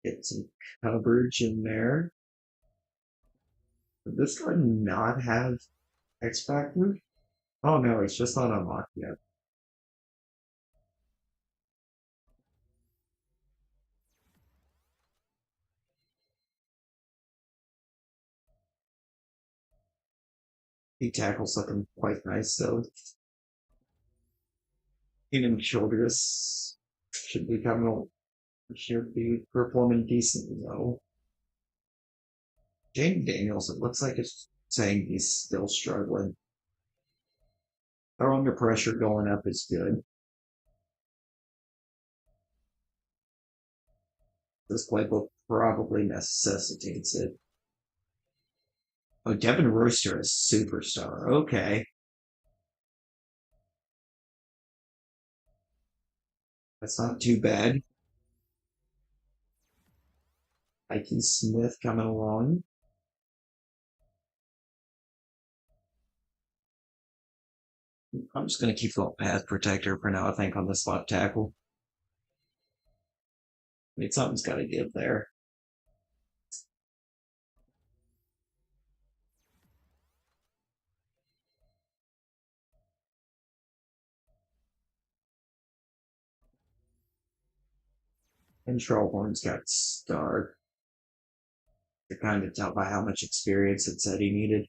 Get some coverage in there. Does this guy not have X Factor? Oh no, it's just not unlocked yet. He tackles looking quite nice though. Keenan Childress should be performing decently though. Jaden Daniels, it looks like it's saying he's still struggling. Throwing the pressure going up is good. This playbook probably necessitates it. Oh, Devin Royster is superstar. Okay. That's not too bad. Ike Smith coming along. I'm just going to keep going pass protector for now, I think, on the slot tackle. I mean, something's got to give there. And Trollhorn's got star. To kind of tell by how much experience it said he needed.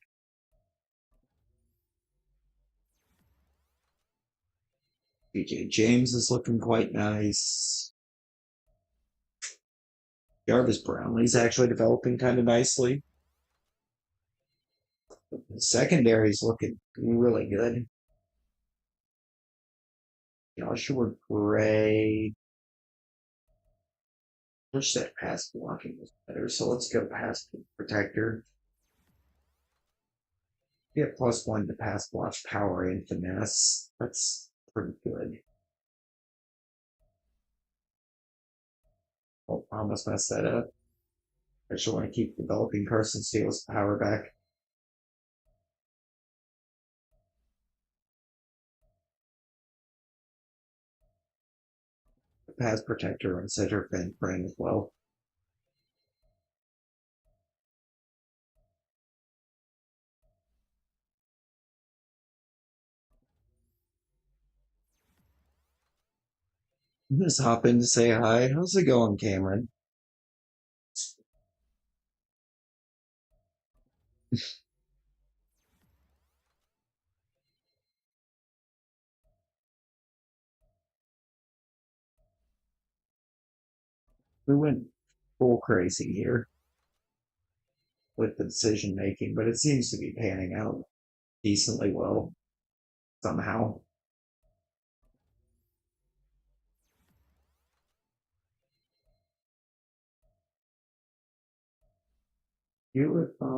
BJ James is looking quite nice. Jarvis Brownlee's actually developing kind of nicely. The secondary's looking really good. Joshua Gray. Wish that pass blocking was better, so let's go pass protector. Get +1 to pass block power and finesse. That's pretty good. Oh, I almost messed that up. I just want to keep developing Carson Steele's power back. The pass protector and center fin frame as well. Just hop in to say hi. How's it going, Cameron? We went full crazy here with the decision making, but it seems to be panning out decently well somehow.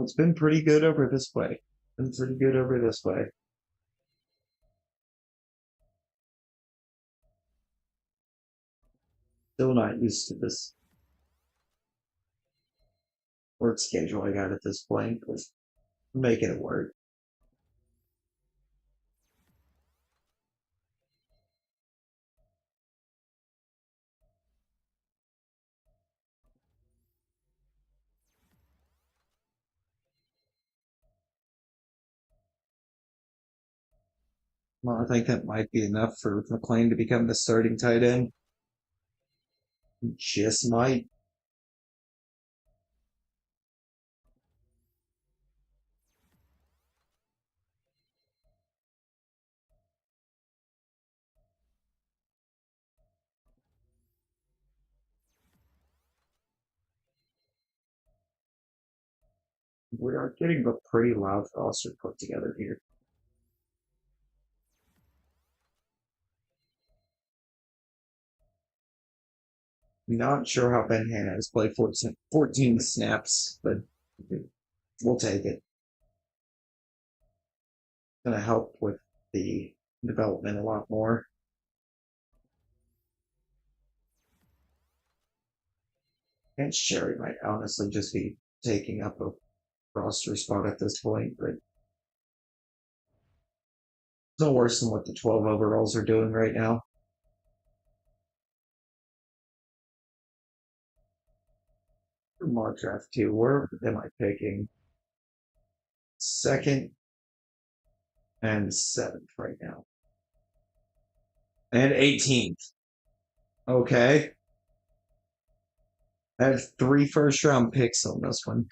It's been pretty good over this way. Been pretty good over this way. Still not used to this work schedule I got at this point, but making it work. Well, I think that might be enough for McLean to become the starting tight end. Just might. We are getting a pretty loud roster put together here. Not sure how Ben Hanna has played 14 snaps, but we'll take it. Going to help with the development a lot more. And Sherry might honestly just be taking up a roster spot at this point, but it's no worse than what the 12 overalls are doing right now. For mock draft too, where am I picking? Second and seventh right now. And 18th. Okay. I have 3 first-round picks on this one.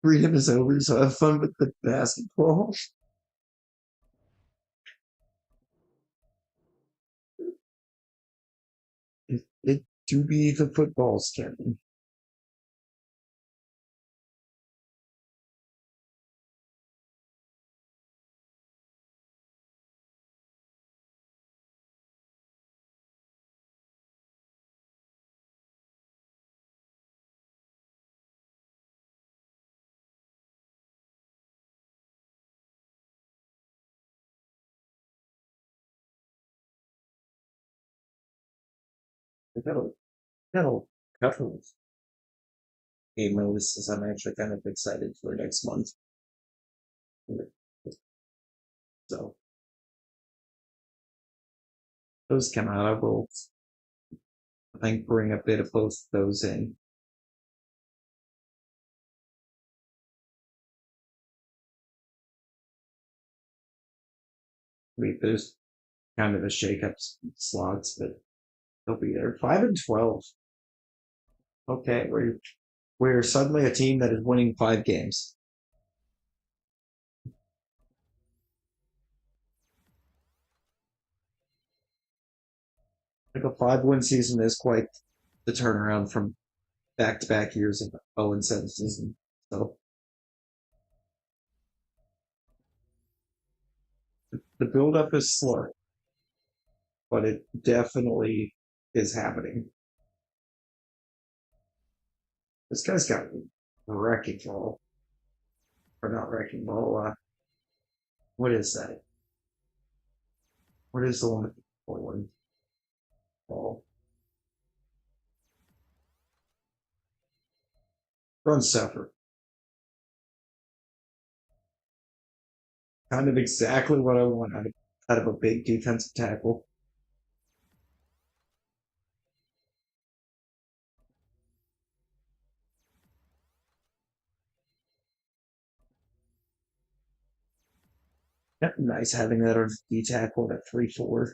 Freedom is over, so have fun with the basketball. It do be the footballs, Kevin. That'll cover game notices. I'm actually kind of excited for next month. So those come out. I will, I think, bring a bit of both those in. There's kind of a shake-up slots, but they'll be there. 5-12. Okay, we're suddenly a team that is winning 5 games. Like a 5-win season is quite the turnaround from back-to-back years of 0-7 season. So the build-up is slow, but it definitely is happening. This guy's got wrecking ball, or not wrecking ball. What is that? What is the one with the forward ball? Run suffer. Kind of exactly what I want out of a big defensive tackle. Yeah, nice having that on D tackle at 3-4.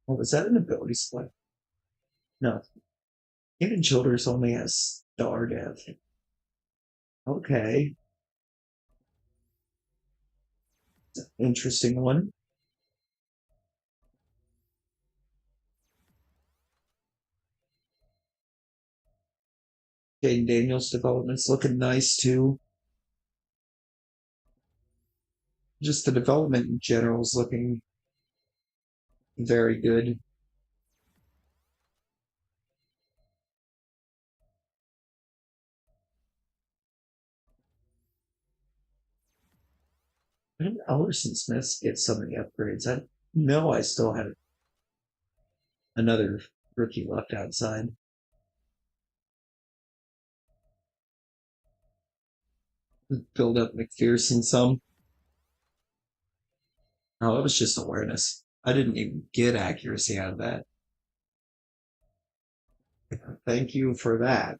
Oh, was that an ability select? No. Even Childers only has star dev. Okay. Interesting one. Jaden Daniels development's looking nice too. Just the development in general is looking very good. When did Ellerson Smith get so many upgrades? I know I still had another rookie left outside. Build up McPherson some. Oh, it was just awareness. I didn't even get accuracy out of that. Thank you for that.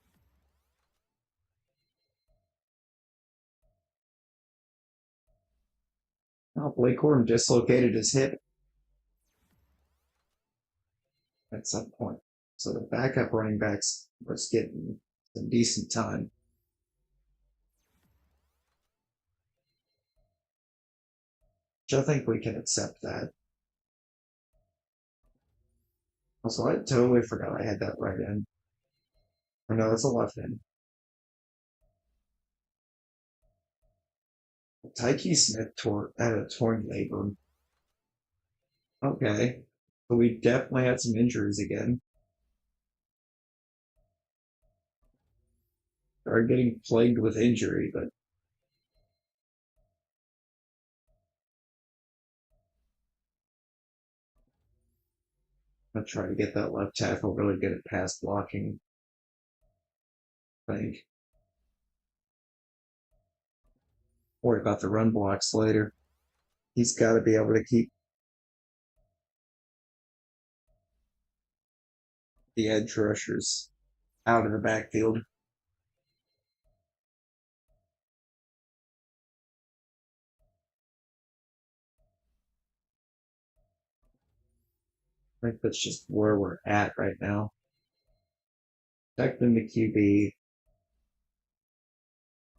Oh, Blake Horn dislocated his hip at some point. So the backup running backs was getting some decent time. Which I think we can accept that. Also, I totally forgot I had that right in. Oh no, that's a left in. Tyke Smith had a torn labrum. Okay. So we definitely had some injuries again. Are getting plagued with injury, but I'm gonna try to get that left tackle really good at pass blocking. I think. Worry about the run blocks later. He's got to be able to keep the edge rushers out of the backfield. I think that's just where we're at right now. Protecting the QB.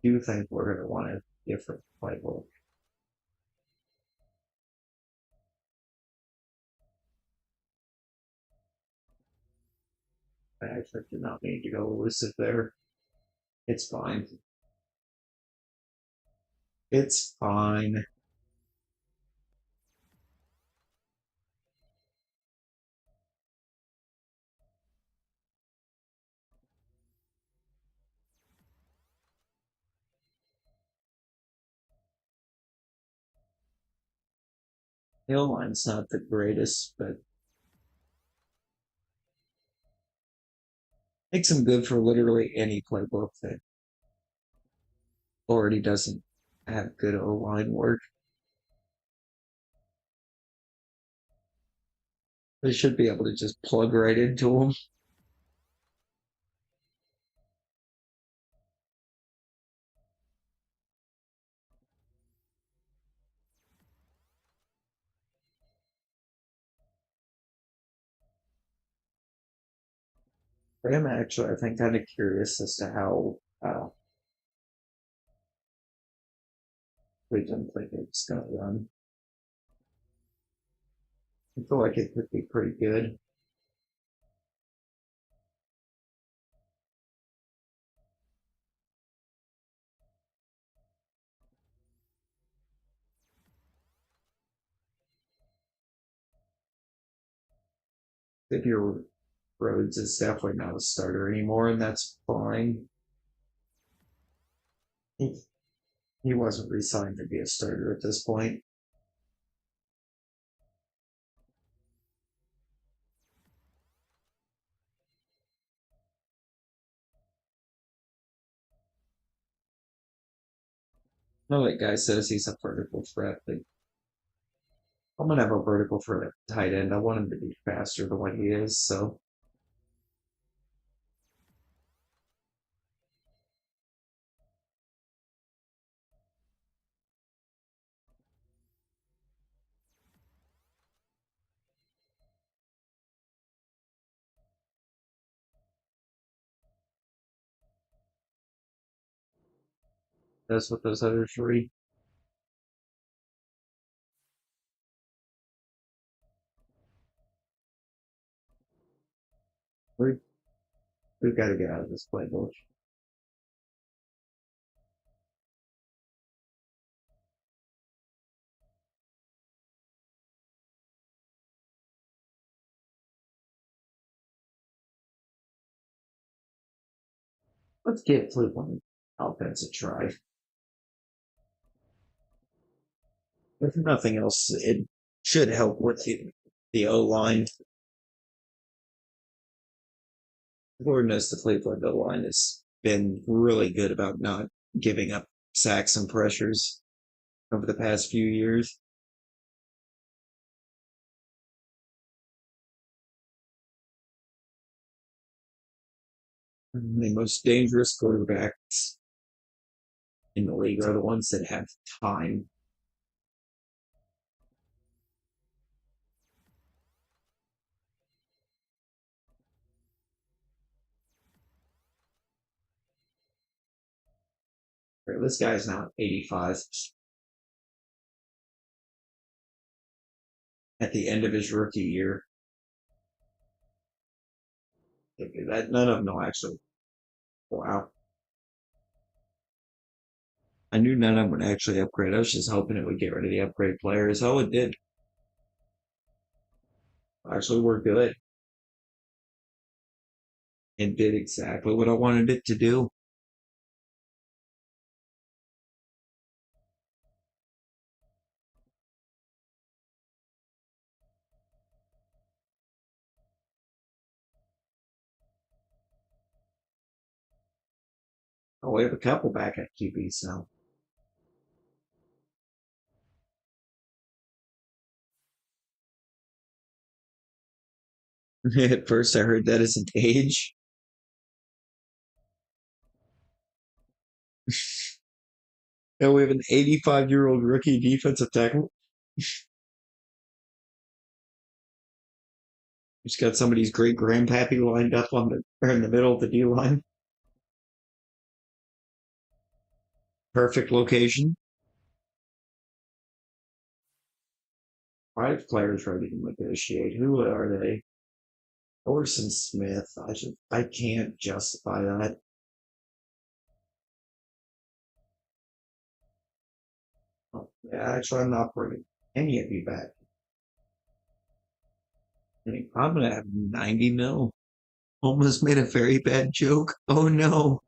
Do think we're going to want a different playbook. I actually did not need to go elusive there. It's fine. It's fine. Hill line's not the greatest, but makes him good for literally any playbook that already doesn't have good O line work. They should be able to just plug right into him. I am actually, I think, kind of curious as to how Cleveland think it's going to run. I feel like it could be pretty good. Xavier Rhodes is definitely not a starter anymore, and that's fine. He, he wasn't re-signed to be a starter at this point. No, that guy says he's a vertical threat, but I'm gonna have a vertical for a tight end. I want him to be faster than what he is, so that's what those other three. We we've got to get out of this playbook. Let's give Cleveland offense a try. If nothing else, it should help with the O line. Lord knows the Cleveland O line has been really good about not giving up sacks and pressures over the past few years. The most dangerous quarterbacks in the league are the ones that have time. This guy's not 85 at the end of his rookie year. That none of them will actually. Wow. I knew none of them would actually upgrade. I was just hoping it would get rid of the upgrade players. Oh, it did. Actually, we're good. It did exactly what I wanted it to do. Oh, we have a couple back at QBs now. At first, I heard that as an age. And we have an 85-year-old rookie defensive tackle. He's got somebody's great grandpappy lined up on the or in the middle of the D line. Perfect location. Five players ready to negotiate. Who are they? Orson Smith. I can't justify that. Oh, yeah, actually, I'm not bringing any of you back. I'm gonna have 90 mil. Almost made a very bad joke. Oh no,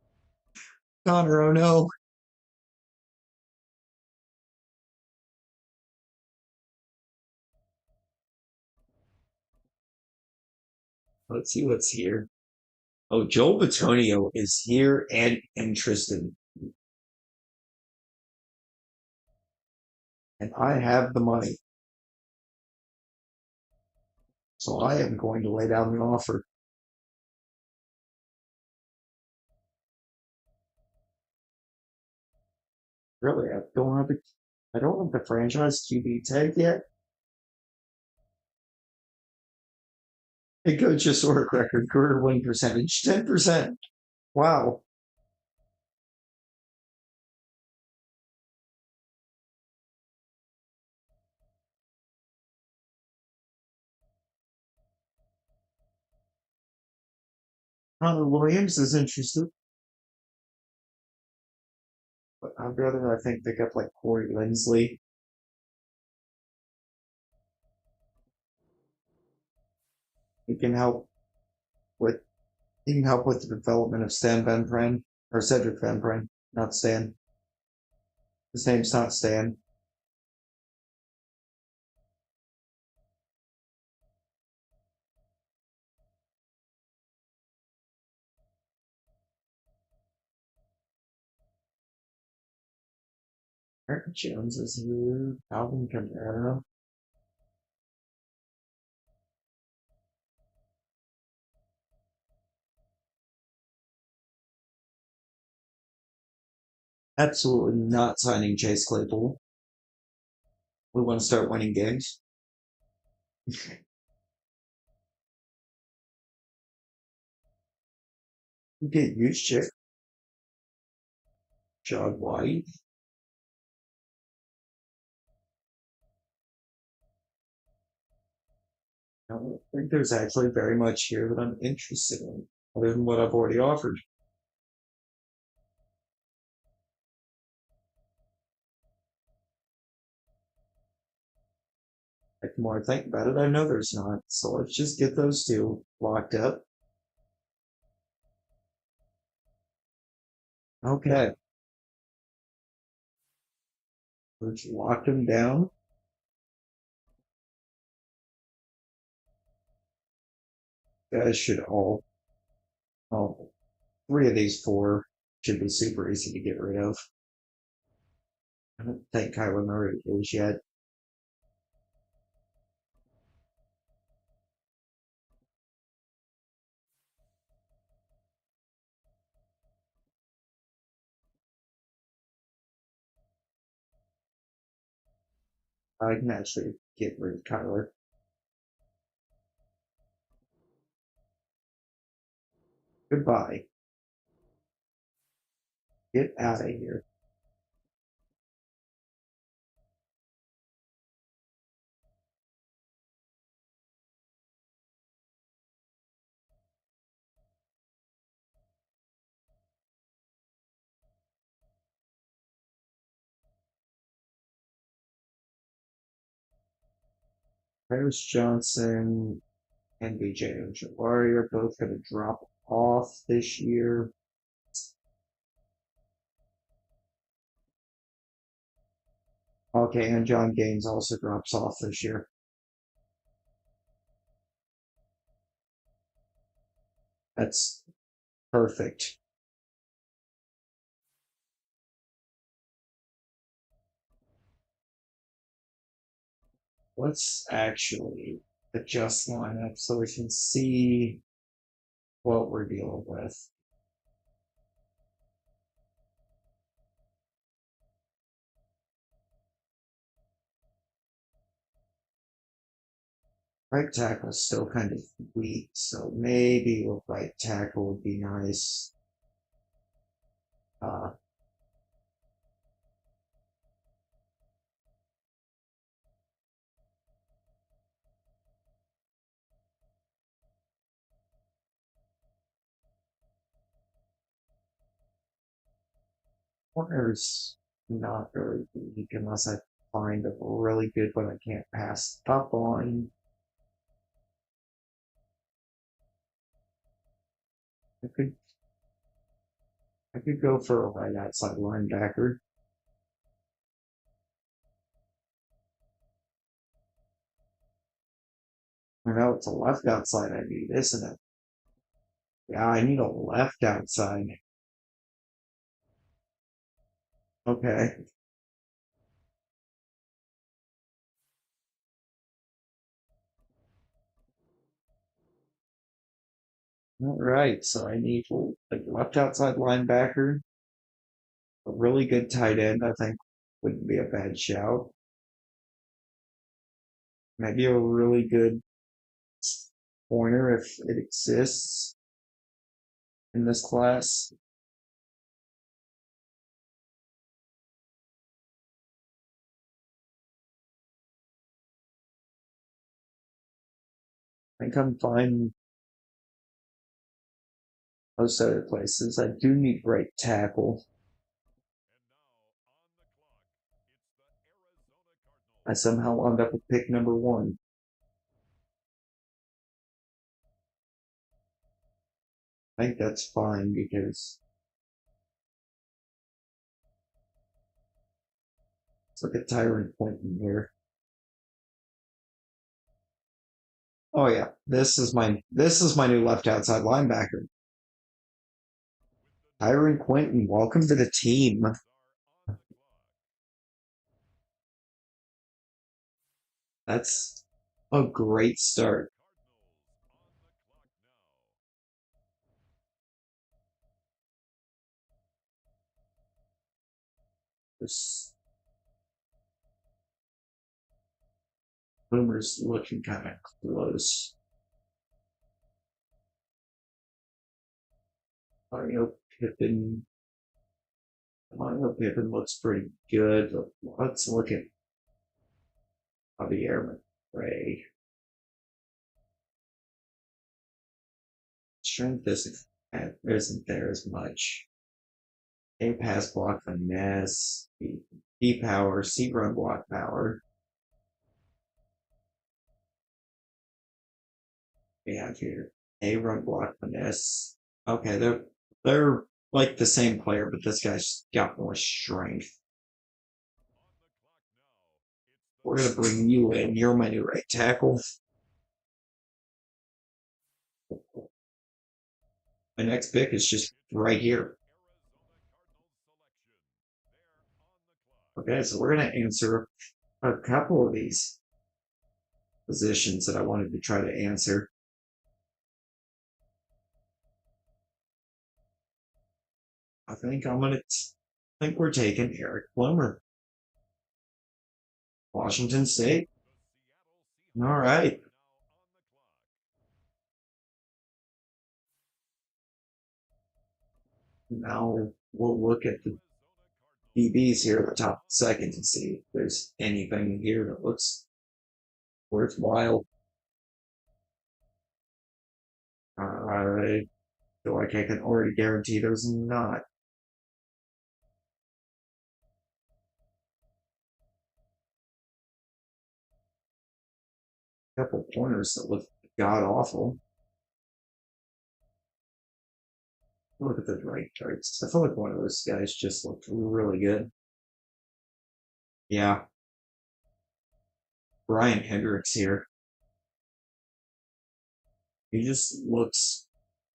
Connor. Oh no. Let's see what's here. Oh, Joel Batonio is here and interested, and I have the money, so I am going to lay down an offer. Really, I don't have the franchise QB tag yet. It goes just work record, career win percentage, 10%. Wow. Connor Williams is interested, but I'd rather, I think, pick up like Corey Lindsley. He can help with he can help with the development of Stan Van Pren or Cedric Van Pren, not Stan. His name's not Stan. Eric Jones is here. Alvin Kamara. Absolutely not signing Chase Claypool. We want to start winning games. You get used to John White. I don't think there's actually very much here that I'm interested in, other than what I've already offered. Like, the more I think about it, I know there's not. So let's just get those two locked up. Okay, let's lock them down. Guys should all three of these four should be super easy to get rid of. I don't think Kyler Murray is yet. I can actually get rid of Kyler. Goodbye. Get out of here. Paris Johnson and BJ Ojolari are both going to drop off this year. Okay, and John Gaines also drops off this year. That's perfect. Let's actually adjust lineup so we can see what we're dealing with. Right tackle is still kind of weak, so maybe a right tackle would be nice. Uh, Corner's not very weak unless I find a really good one I can't pass up on. I could I could go for a right outside linebacker. I know it's a left outside I need, isn't it? Yeah, I need a left outside. Okay. All right. So I need like left outside linebacker, a really good tight end, I think wouldn't be a bad shout. Maybe a really good corner if it exists in this class. I think I'm fine most other places. I do need right tackle. I somehow wound up with pick number one. I think that's fine because let's look at Tyrant Clinton here. Oh yeah, this is my new left outside linebacker. Tyron Quinton, welcome to the team. That's a great start. This Boomer's looking kind of close. Mario Pippin, Mario Pippin looks pretty good. Let's look at Javier Ray. Strength isn't there as much. A pass block finesse, B power, C run block power. We have here A run block finesse. Okay, they're like the same player, but this guy's got more strength. We're gonna bring you in. You're my new right tackle. My next pick is just right here. Okay, so we're gonna answer a couple of these positions that I wanted to try to answer. I think we're taking Eric Plummer. Washington State. All right. Now we'll look at the DBs here at the top of the second and see if there's anything here that looks worthwhile. I feel like I can already guarantee there's not a couple corners that look god awful. Look at the right charts. I feel like one of those guys just looked really good. Yeah, Brian Hendricks here. He just looks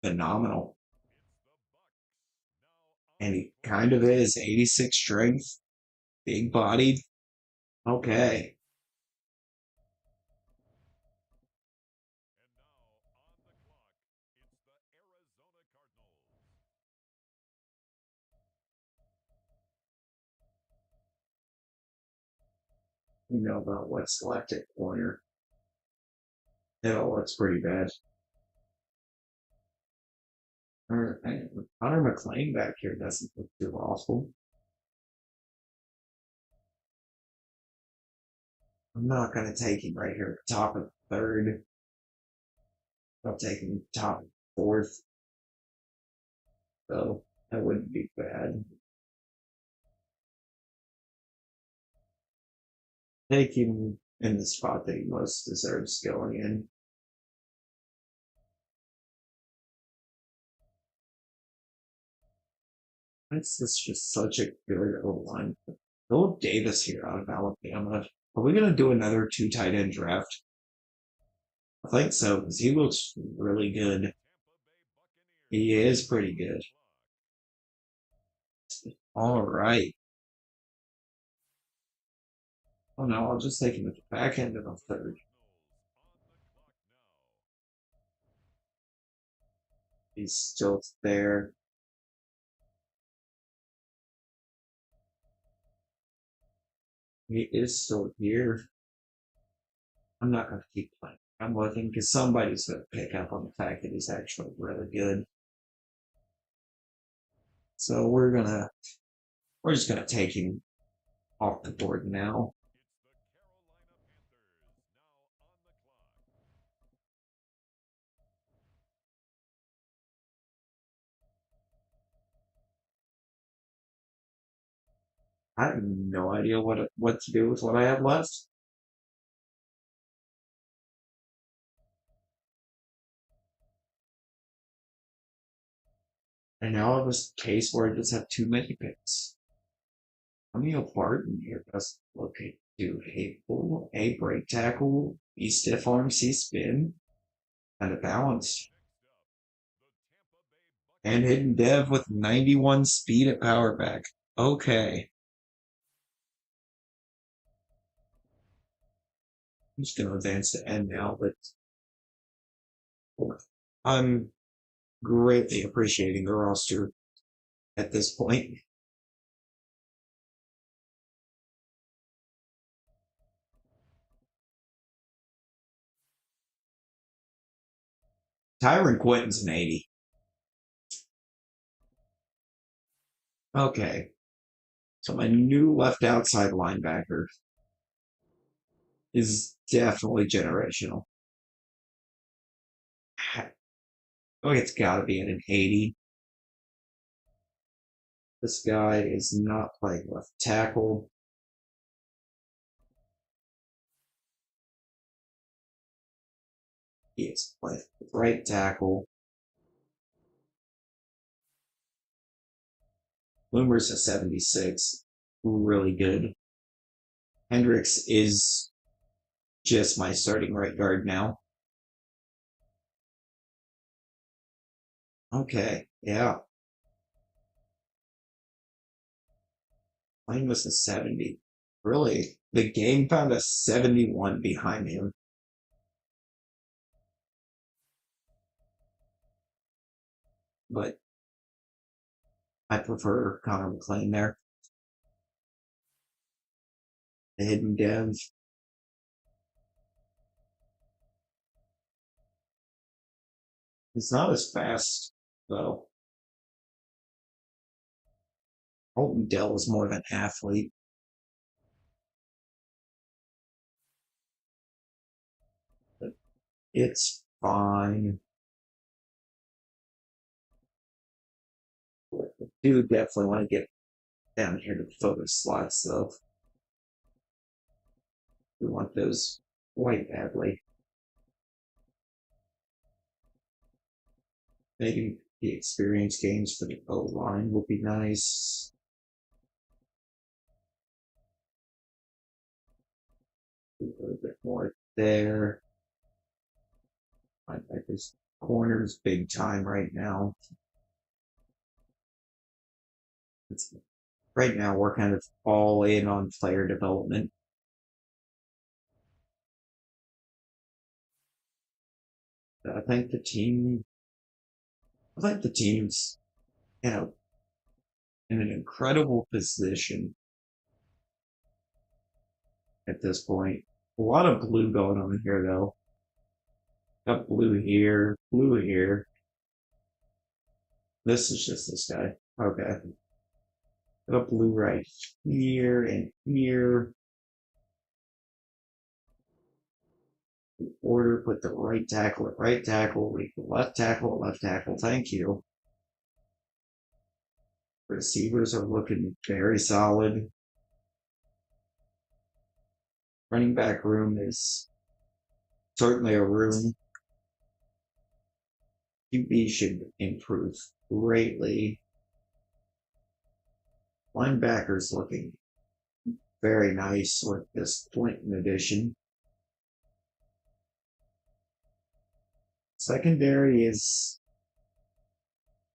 phenomenal. And he kind of is 86 strength, big bodied. Okay. You know about what's left at corner. It all looks pretty bad. Connor McLean back here doesn't look too awful. I'm not going to take him right here at the top of the third. I'll take him top fourth, so that wouldn't be bad. Take him in the spot that he most deserves going in. This is just such a good old line. Philip Davis here out of Alabama. Are we going to do another two tight end draft? I think so, because he looks really good. He is pretty good. All right. Oh no, I'll just take him at the back end of the third. He's still there. He is still here. I'm not going to keep playing. I'm looking because somebody's going to pick up on the fact that he's actually really good. So we're just gonna take him off the board now. I have no idea what to do with what I have left. And now I have this case where I just have too many picks. Coming apart in here does locate do a pull, a break tackle, B stiff arm, C spin, and a balance. And hidden dev with 91 speed at power back. Okay. I'm just gonna advance to end now, but I'm greatly appreciating the roster at this point. Tyron Quinton's an 80. Okay. So my new left outside linebacker is definitely generational. Oh, it's got to be at an 80. This guy is not playing left tackle. He is playing right tackle. Loomer's a 76. Really good. Hendricks is just my starting right guard now. Okay, yeah. Mine was a 70. Really? The game found a 71 behind him. But I prefer Connor McLean there. the hidden dev. It's not as fast, though. Holton Dell is more of an athlete. But it's fine. I do definitely want to get down here to the photo slots, though. We want those quite badly. Maybe the experience games for the O line will be nice. A little bit more there. Linebackers, corners, big time right now. It's, right now, we're kind of all in on player development. I think the team, I think the team's, you know, in an incredible position at this point. A lot of blue going on here, though. Got blue here, blue here. This is just this guy. Okay. Got a blue right here and here. Order, put the right tackle at right tackle, left tackle at left tackle. Thank you. Receivers are looking very solid. Running back room is certainly a room. QB should improve greatly. Linebackers looking very nice with this Clinton addition. Secondary is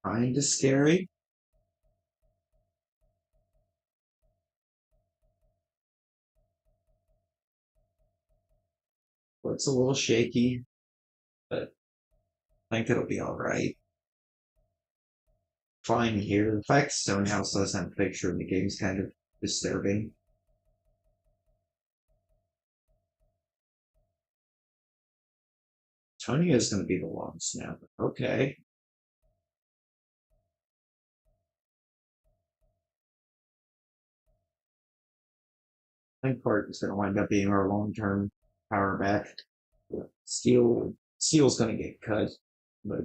kind of scary. Looks a little shaky, but I think it'll be all right. Fine here. The fact Stonehouse doesn't have a picture in the game is kind of disturbing. Tony is going to be the long snapper. Okay. I think Park is going to wind up being our long-term power back. Steele's going to get cut, but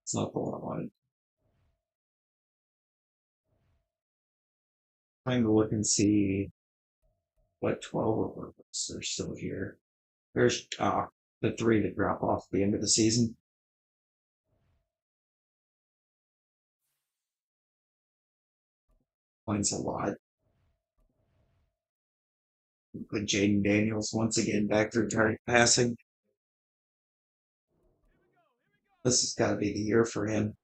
it's not the one I wanted. Trying to look and see what 12 of us are still here. There's the three that drop off at the end of the season. Points a lot. Put Jaden Daniels once again back through target passing. This has got to be the year for him.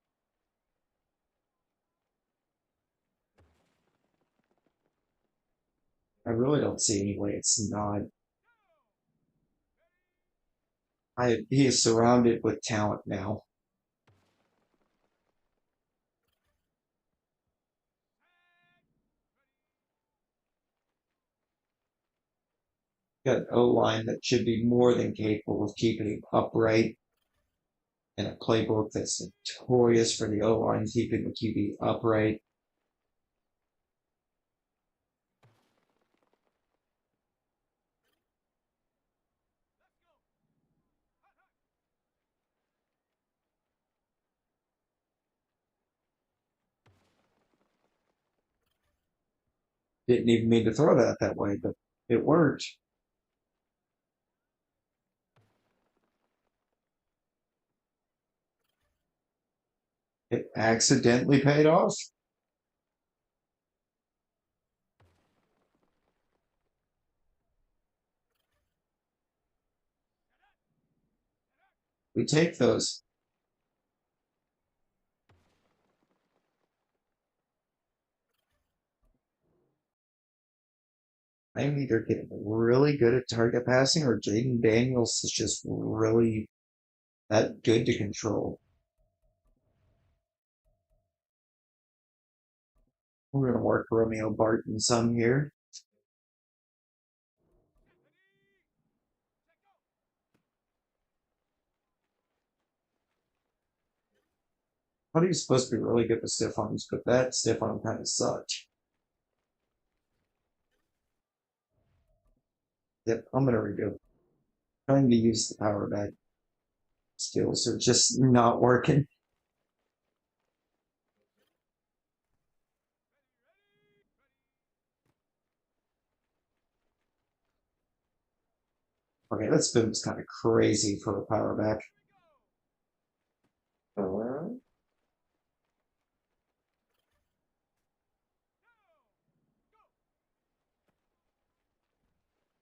I really don't see any way it's not. He is surrounded with talent now. Got an O line that should be more than capable of keeping him upright, and a playbook that's notorious for the O line keeping the QB upright. Didn't even mean to throw that way, but it worked. It accidentally paid off. We take those. I'm either getting really good at target passing or Jaden Daniels is just really that good to control. We're going to work Romeo Barton some here. I thought he was supposed to be really good with stiff arms, but that stiff arm kind of sucked. Yep, I'm going to redo. Trying to use the power back skills are just not working. Okay, that spin was kind of crazy for a power back.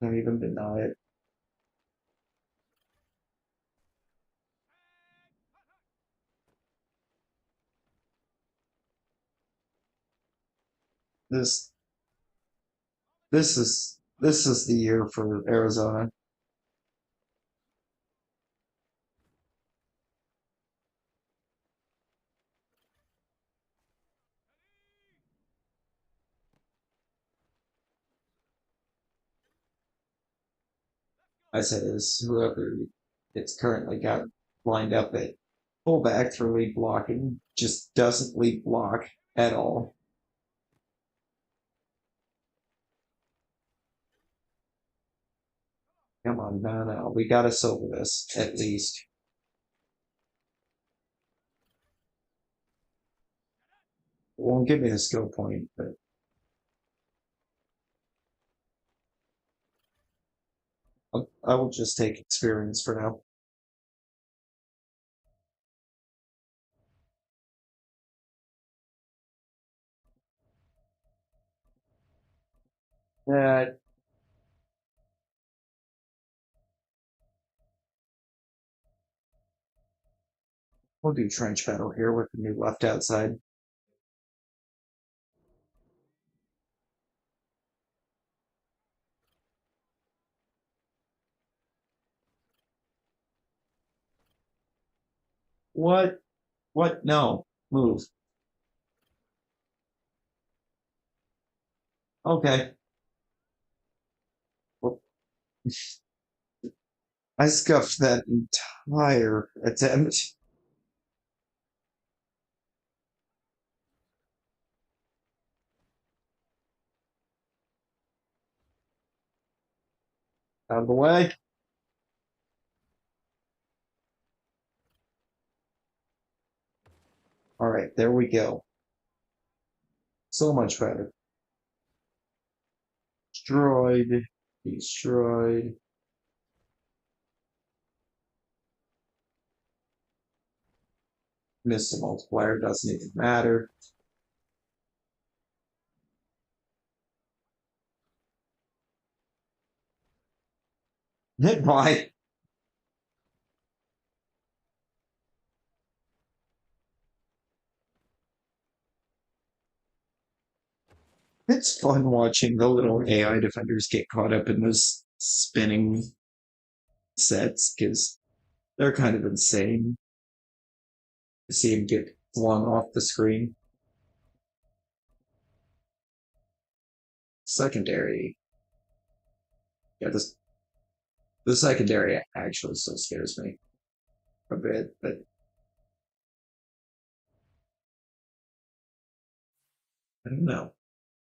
Can't even deny it. This this is the year for Arizona. I said is whoever it's currently got lined up at fullback for lead blocking just doesn't lead block at all. Come on, no, no, we got us over this at least. Won't give me a skill point, but I will just take experience for now. Yeah, we'll do trench battle here with the new left outside. What? What? No. Move. Okay. Well, I scuffed that entire attempt. Out of the way. All right, there we go. So much better. Destroyed. Destroyed. Missed the multiplier. Doesn't even matter. Why? It's fun watching the little AI defenders get caught up in those spinning sets because they're kind of insane to see him get flung off the screen. Secondary. Yeah, the secondary actually still scares me a bit, but I don't know.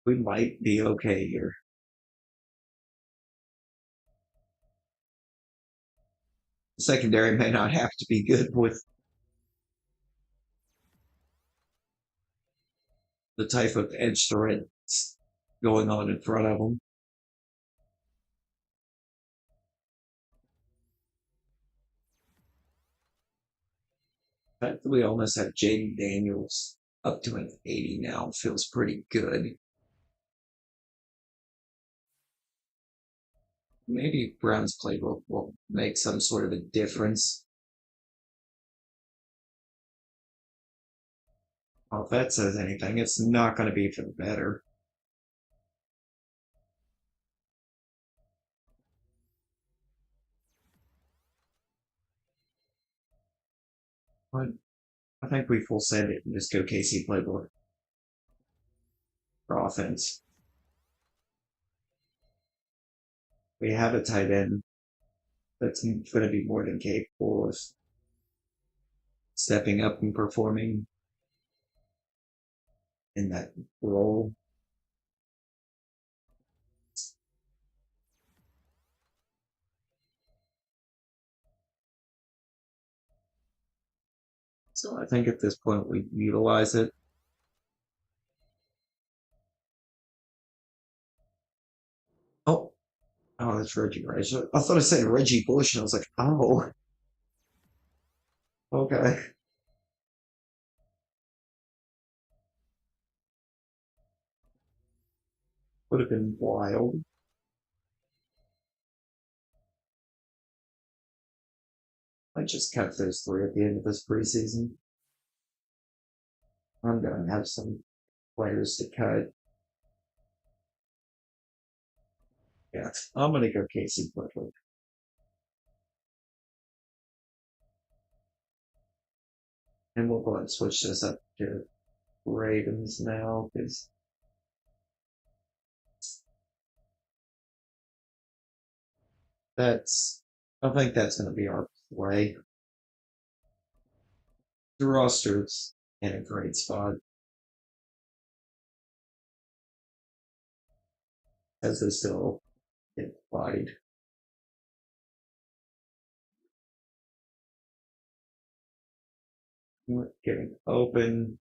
We might be okay here. The secondary may not have to be good with the type of edge threats going on in front of them. The fact that we almost have Jaden Daniels up to an 80 now feels pretty good. Maybe Brown's playbook will make some sort of a difference. Well, if that says anything, it's not going to be for the better. But I think we full send it and just go KC playbook for offense. We have a tight end that's going to be more than capable of stepping up and performing in that role. So I think at this point we utilize it. Oh, oh, that's Reggie Rice. I thought I said Reggie Bush, and I was like, oh, okay. Would have been wild. I just kept those three at the end of this preseason. I'm going to have some players to cut. Yeah, I'm going to go Casey quickly. And we'll go ahead and switch this up to Ravens now because I think that's going to be our play. The roster's in a great spot as they still get bodied. Getting open,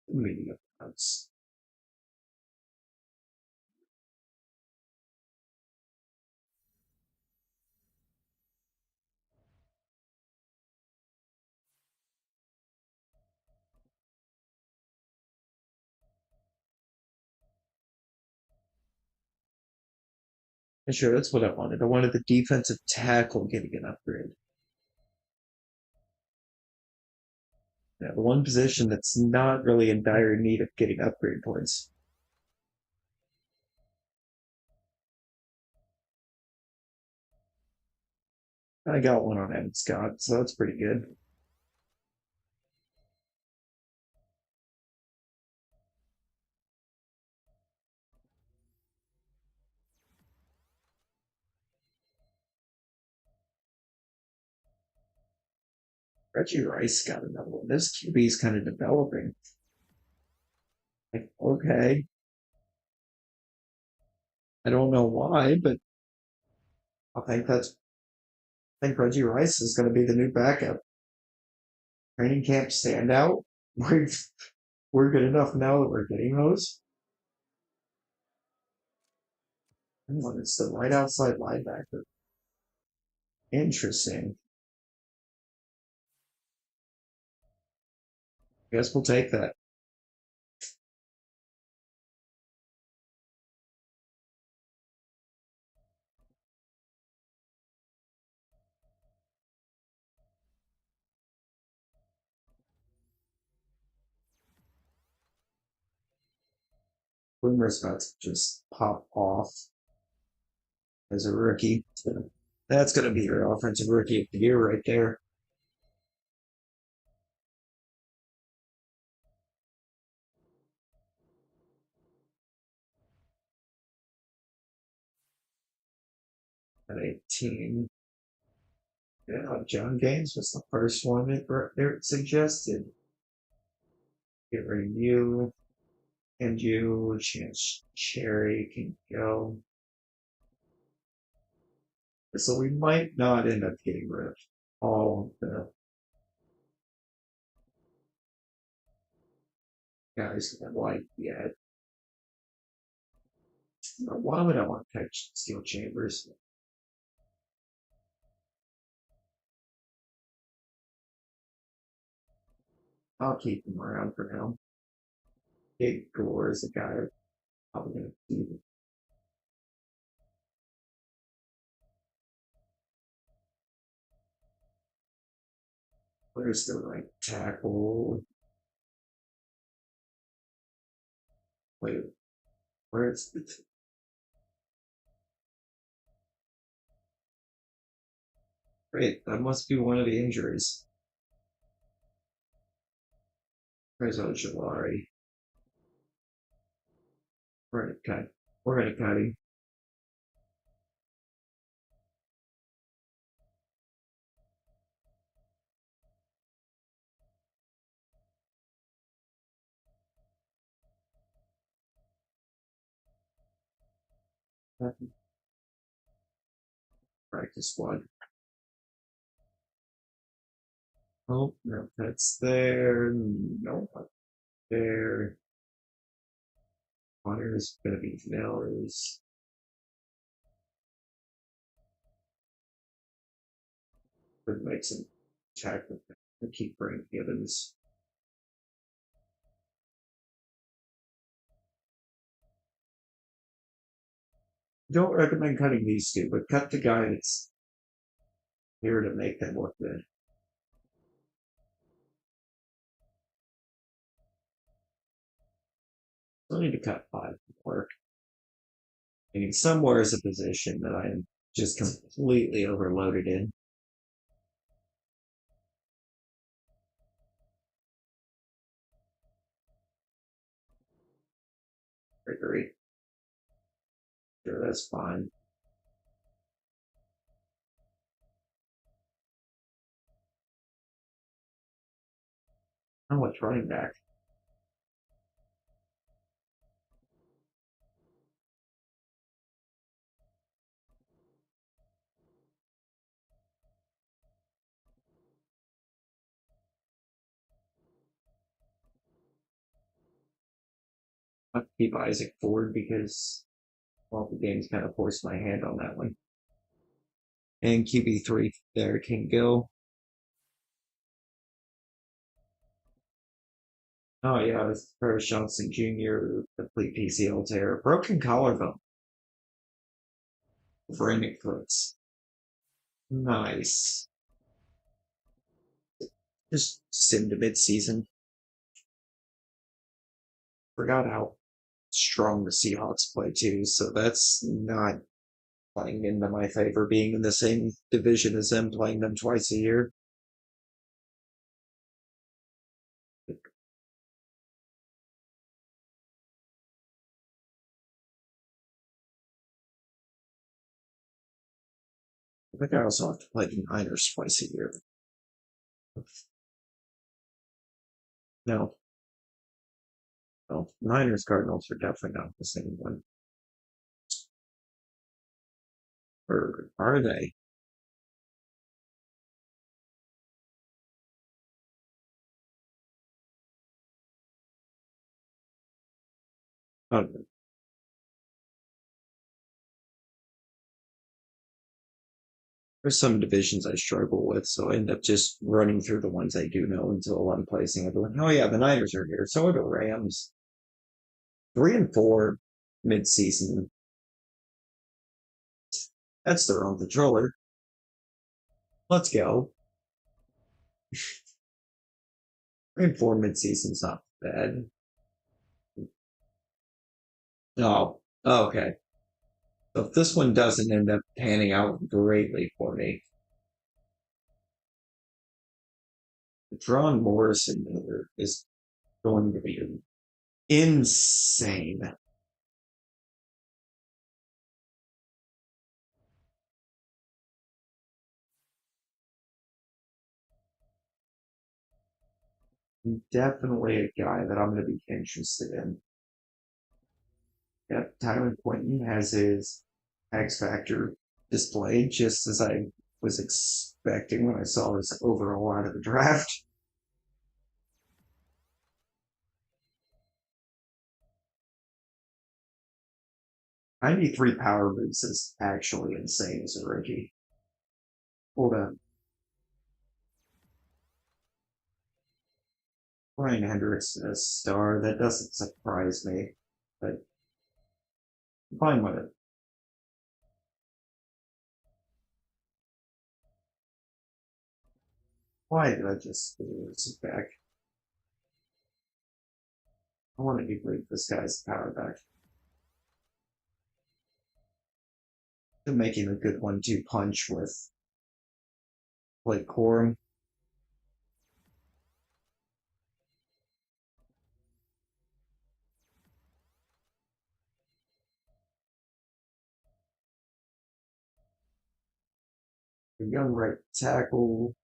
media accounts. And sure, that's what I wanted. I wanted the defensive tackle getting an upgrade. Yeah, the one position that's not really in dire need of getting upgrade points. I got one on Evan Scott, so that's pretty good. Reggie Rice got another one. This QB's kind of developing. Like, okay, I don't know why, but I think Reggie Rice is going to be the new backup. Training camp standout. We're we're good enough now that we're getting those. Oh, it's the right outside linebacker. Interesting. Guess we'll take that. Boomer's about to just pop off as a rookie. That's going to be your offensive rookie of the year right there. At 18. Yeah, John Gaines was the first one that suggested. Get rid of you and you. Chance Cherry can go. So we might not end up getting rid of all of the guys that I like yet. Why would I want to catch Steel Chambers? I'll keep him around for now. Big Gore is a guy I'm probably going to keep. Where's the right tackle? Wait, where's the Great, that must be one of the injuries. Where's Ojolari? We're gonna cut. We're gonna cut him. Practice squad. Oh, no, that's there. No, not there. Connor's gonna be Nellers. Could make some check with them to keep Brent Gibbons. Don't recommend cutting these two, but cut the guy that's here to make them look good. I need to cut 5 more. Meaning somewhere is a position that I am just completely overloaded in. Gregory. Sure, that's fine. How much running back? I have to keep Isaac Ford because, well, the game's kind of forced my hand on that one. And QB3 there can go. Oh, yeah, it's Paris Johnson Jr., complete PCL tear, broken collarbone for Nick Cooks. Nice. Just sim to mid-season. Forgot how strong the Seahawks play too, so that's not playing into my favor being in the same division as them, playing them twice a year. I think I also have to play the Niners twice a year. No, no, Niners Cardinals are definitely not the same one. Or are they? Oh, there's some divisions I struggle with, so I end up just running through the ones I do know until I'm placing everyone. Oh yeah, the Niners are here. So are the Rams. 3-4 mid-season. That's their own controller. Let's go. 3-4 mid-season's not bad. Oh, okay. So if this one doesn't end up panning out greatly for me, John Morrison is going to be insane. Definitely a guy that I'm going to be interested in. Yep, Tyler Quinton has his X Factor displayed just as I was expecting when I saw this overall out of the draft. 93 power moves is actually insane as a rookie. Hold on. Ryan Hendricks a star. That doesn't surprise me, but I'm fine with it. Why did I just sit back? I want to degrade this guy's power back. Been making a good 1-2 punch with Like Corum, a young right tackle,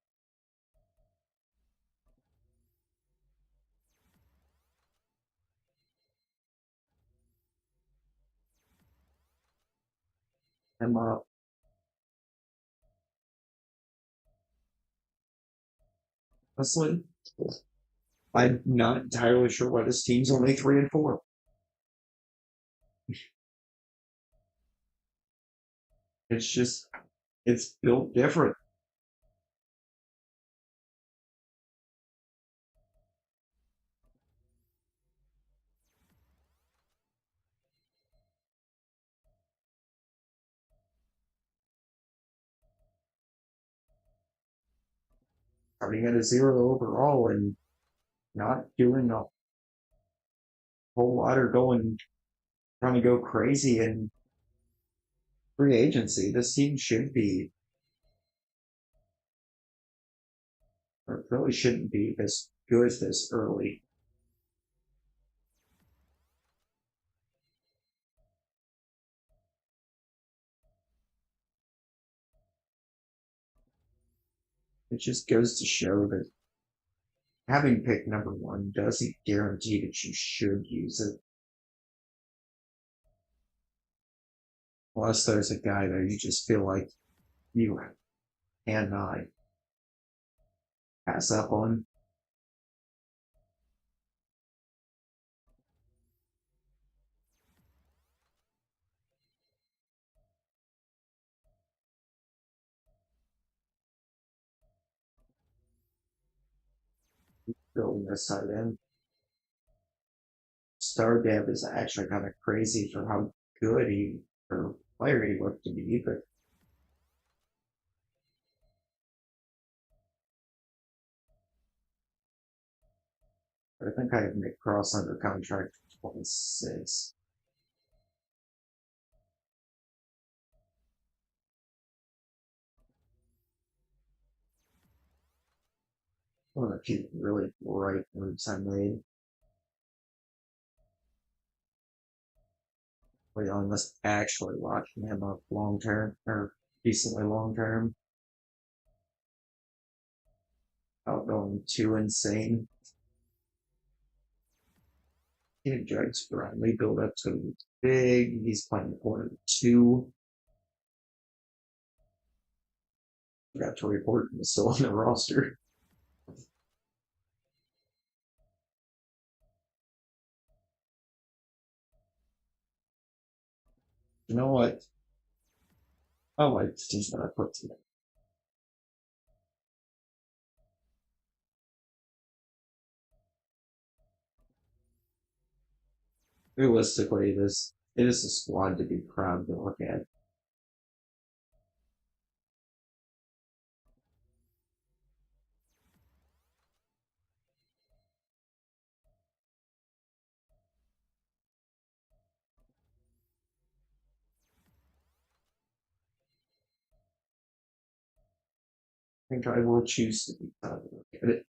him up. Honestly, I'm not entirely sure why this team's only 3-4. It's just it's built different. Starting at a zero overall and not doing a whole lot or going trying to go crazy in free agency. This team should be, or really shouldn't be, this good this early. It just goes to show that having pick number one doesn't guarantee that you should use it. Unless there's a guy that you just feel like you cannot pass up on. Building this side in. Star Dev is actually kind of crazy for how good he or player he looked to be, but I think I have Nick Cross under contract for 26. One of the few really right moves I made. On this actually locking him up long term or decently long term. Without going too insane. He Jags Bradley build up to big. He's playing quarter two. Forgot to report he's still on the roster. You know what? I like the teams that I put together. Realistically, it is a squad to be proud to look at. I think I will choose to be proud to look at it.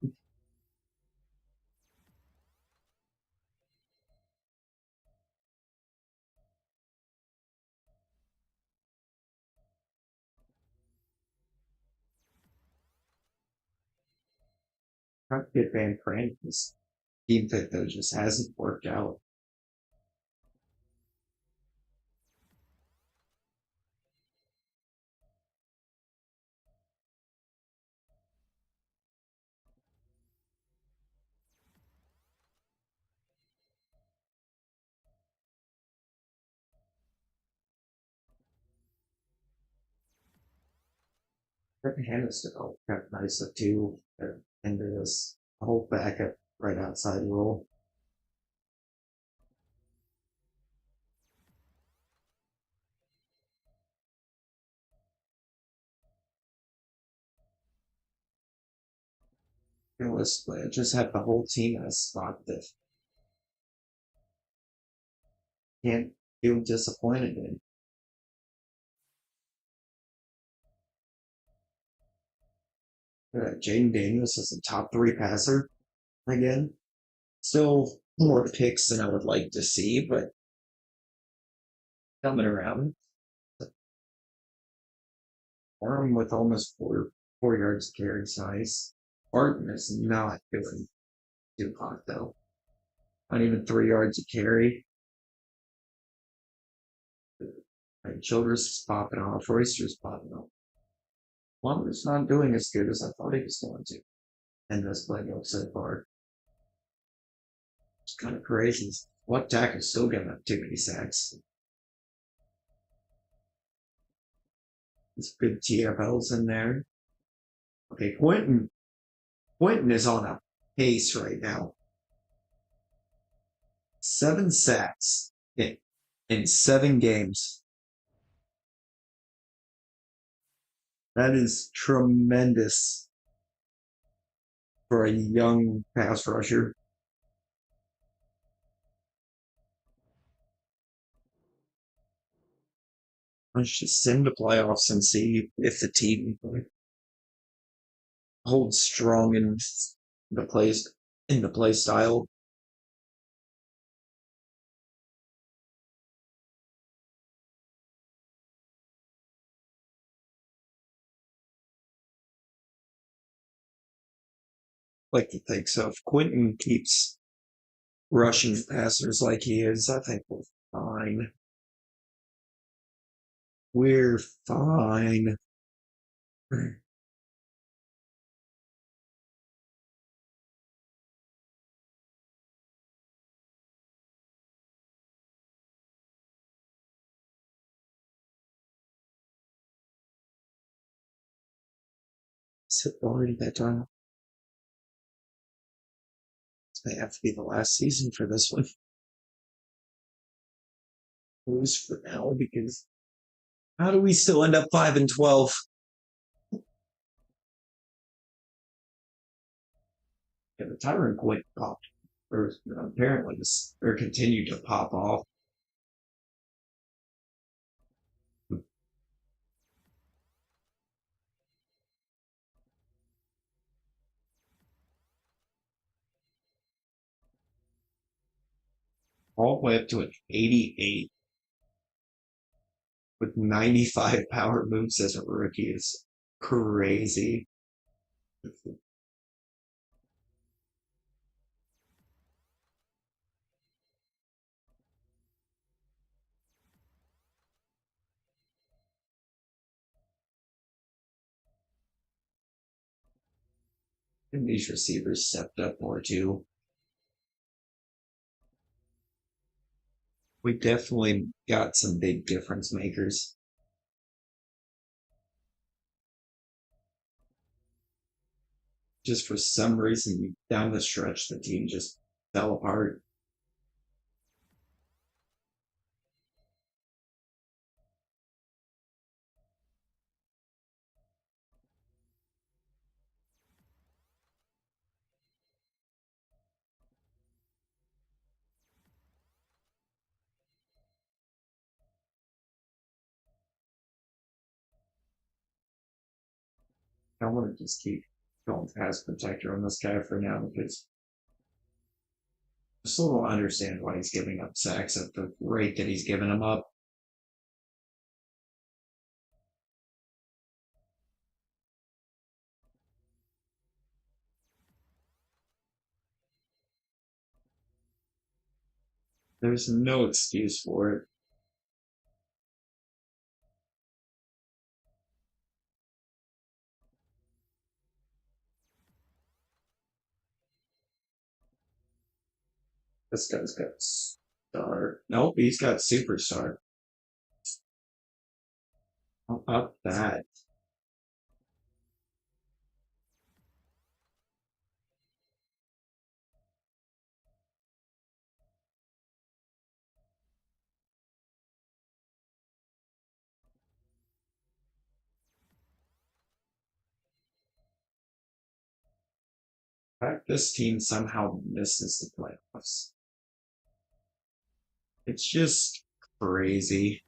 Trying to get Van Franklin's team fit though just hasn't worked out. Hannah got nicer too into this whole backup right outside role. Realistically, I just have the whole team in a spot that can't feel disappointed in. Jaden Daniels is a top three passer again. Still more picks than I would like to see, but coming around. Arm with almost 4 yards carry size. Barton is not doing too hot though. Not even 3 yards of carry. And Childress is popping off. Royster's popping off. Plummer's not doing as good as I thought he was going to. And this playoff so far. It's kind of crazy. What tackle is still giving up too many sacks? There's good TFLs in there. Okay, Quentin. Quentin is on a pace right now. 7 sacks in 7 games. That is tremendous for a young pass rusher. Let's just send the playoffs and see if the team holds strong in the play style. Like to think so. If Quentin keeps rushing passers like he is, I think we're fine. We're fine. Is it already that time? This may have to be the last season for this one. Lose for now because how do we still end up 5-12? Yeah, the Tyrant Quint popped, or apparently, or continued to pop off. All the way up to an 88 with 95 power moves as a rookie is crazy. And these receivers stepped up more too. We definitely got some big difference makers. Just for some reason, down the stretch, the team just fell apart. I want to just keep going pass protector on this guy for now because I still don't understand why he's giving up sacks at the rate that he's giving them up. There's no excuse for it. This guy's got star. Nope, he's got superstar. How about that? In fact, this team somehow misses the playoffs. It's just crazy.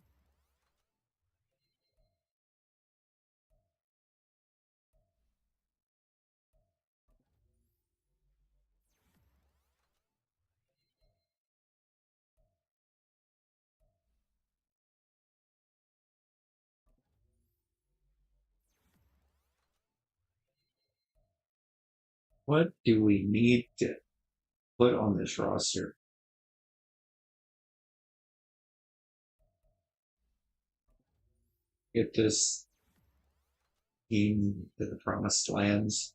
What do we need to put on this roster? Get this team to the promised lands.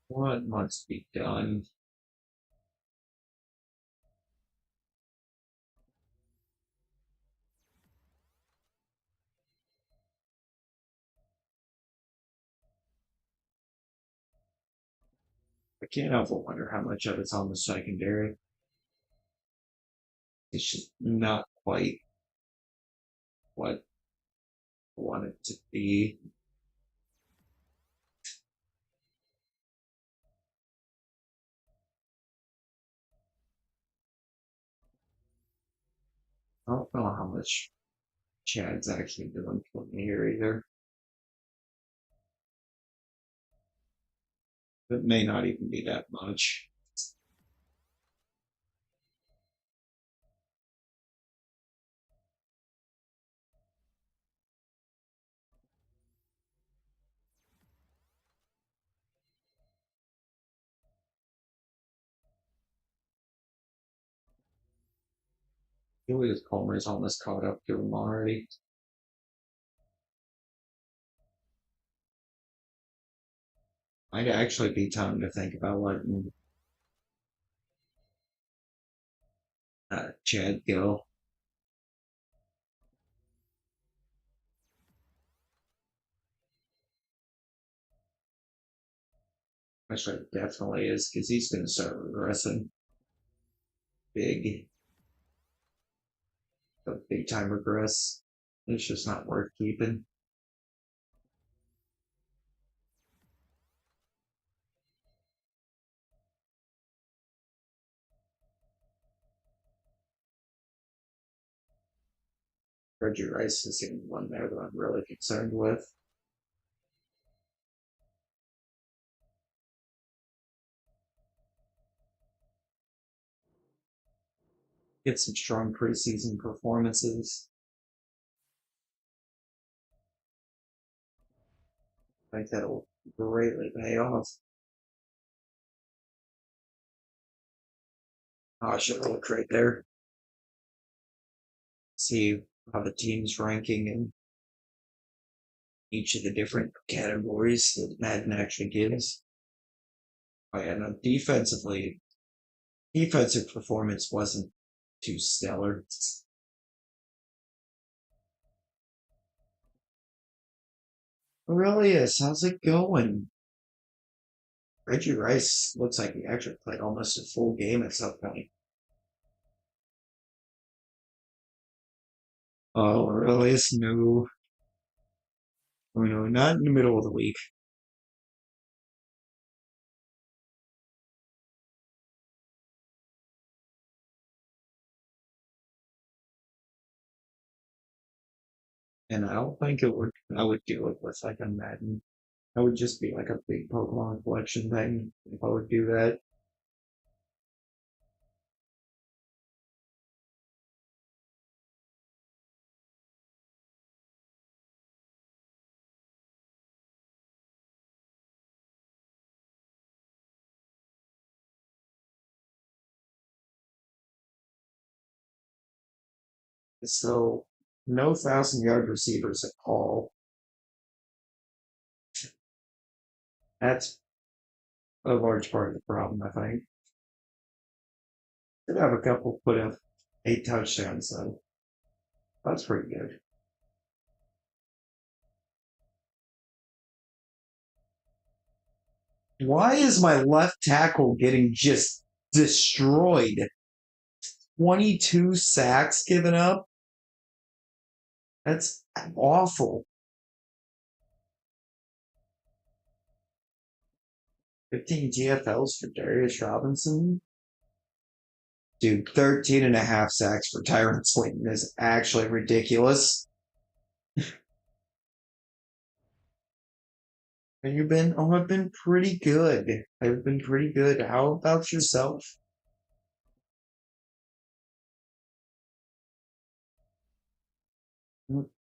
What must be done? I can't help but wonder how much of it's on the secondary. It's just not quite what I want it to be. I don't know how much Chad's actually doing for me here either. It may not even be that much. Julius Palmer's almost caught up to him already. Might actually be time to think about letting Chad go. Actually, it definitely is because he's going to start regressing big, a big time regress. It's just not worth keeping. Reggie Rice is the one there that I'm really concerned with. Get some strong preseason performances. I think that'll greatly pay off. Oh, I should look right there. See how the team's ranking in each of the different categories that Madden actually gives. Oh, yeah, no, defensive performance wasn't too stellar. Aurelius, how's it going? Reggie Rice looks like he actually played almost a full game at some point. Oh, Aurelius, no. Oh, no, not in the middle of the week. And I don't think I would do it with like a Madden. I would just be like a big Pokemon collection thing if I would do that. So, no 1,000 yard receivers at all. That's a large part of the problem, I think. Could have a couple put up 8 touchdowns, though. That's pretty good. Why is my left tackle getting just destroyed? 22 sacks given up? That's awful. 15 GFLs for Darius Robinson? Dude, 13 and a half sacks for Tyron Slayton is actually ridiculous. And you've been, oh, I've been pretty good. I've been pretty good. How about yourself?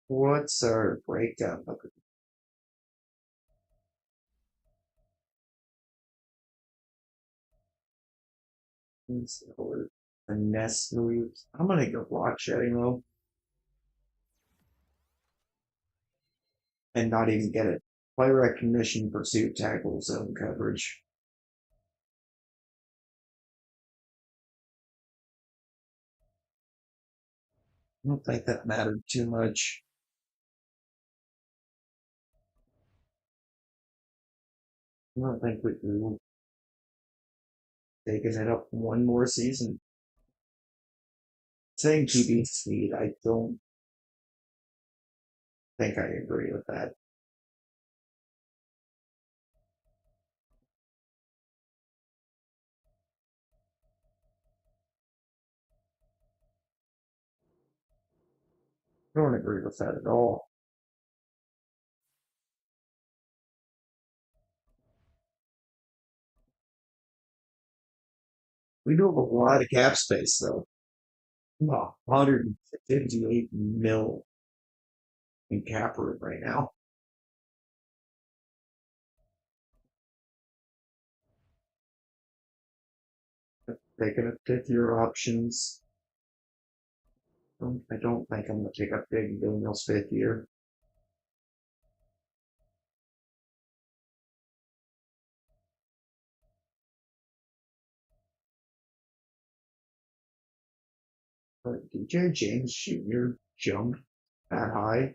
What's our breakdown? Or the nest moves. I'm gonna go block shedding though, and not even get it. Play recognition, pursuit, tackle, zone coverage. I don't think that mattered too much. I don't think we can taking it up one more season. Saying QB speed, I don't think I agree with that. I don't agree with that at all. We do have a lot of cap space though. Wow, 158 mil in cap room right now. Taking a fifth year options. I don't think I'm gonna take up big Daniel's fifth year. But DJ James Jr. jumped that high.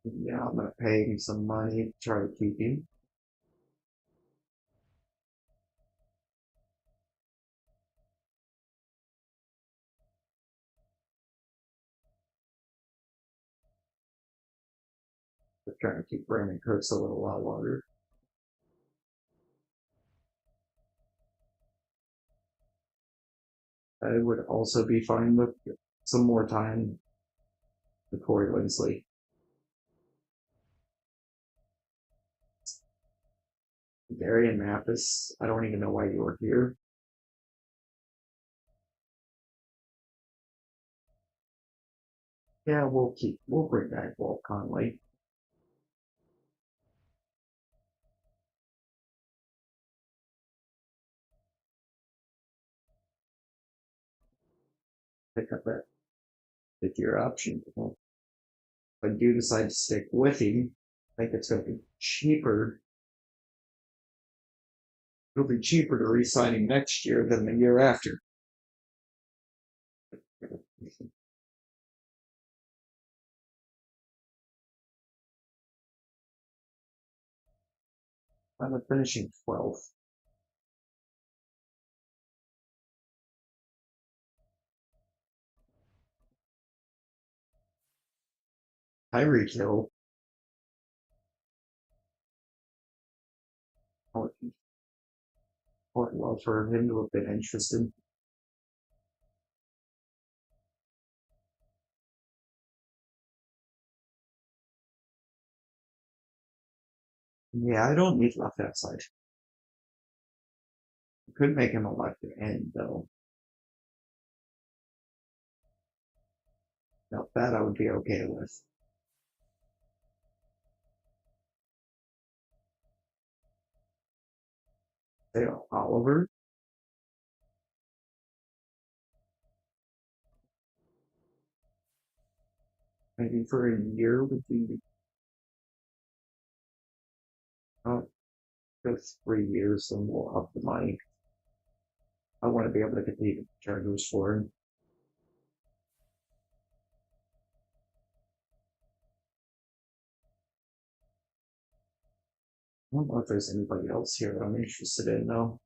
Yeah, I'm gonna pay him some money to try to keep him. But trying to keep Brandon Cooks a little while longer. I would also be fine with some more time with Corey Linsley. Darian Mathis, I don't even know why you were here. Yeah, we'll bring back Walt Conley. Pick up that fifth year option. Well, if I do decide to stick with him, I think it's going to be cheaper. It'll be cheaper to re-sign him next year than the year after. I'm finishing 12th. Tyreek Hill. I would love for him to have been interested. Yeah, I don't need left outside. Could make him a left end though. Now that I would be okay with. Say Oliver, maybe for a year would be uh, just 3 years, and we'll up the money. I want to be able to compete with the Chargers for him. I don't know if there's anybody else here that I'm interested in though.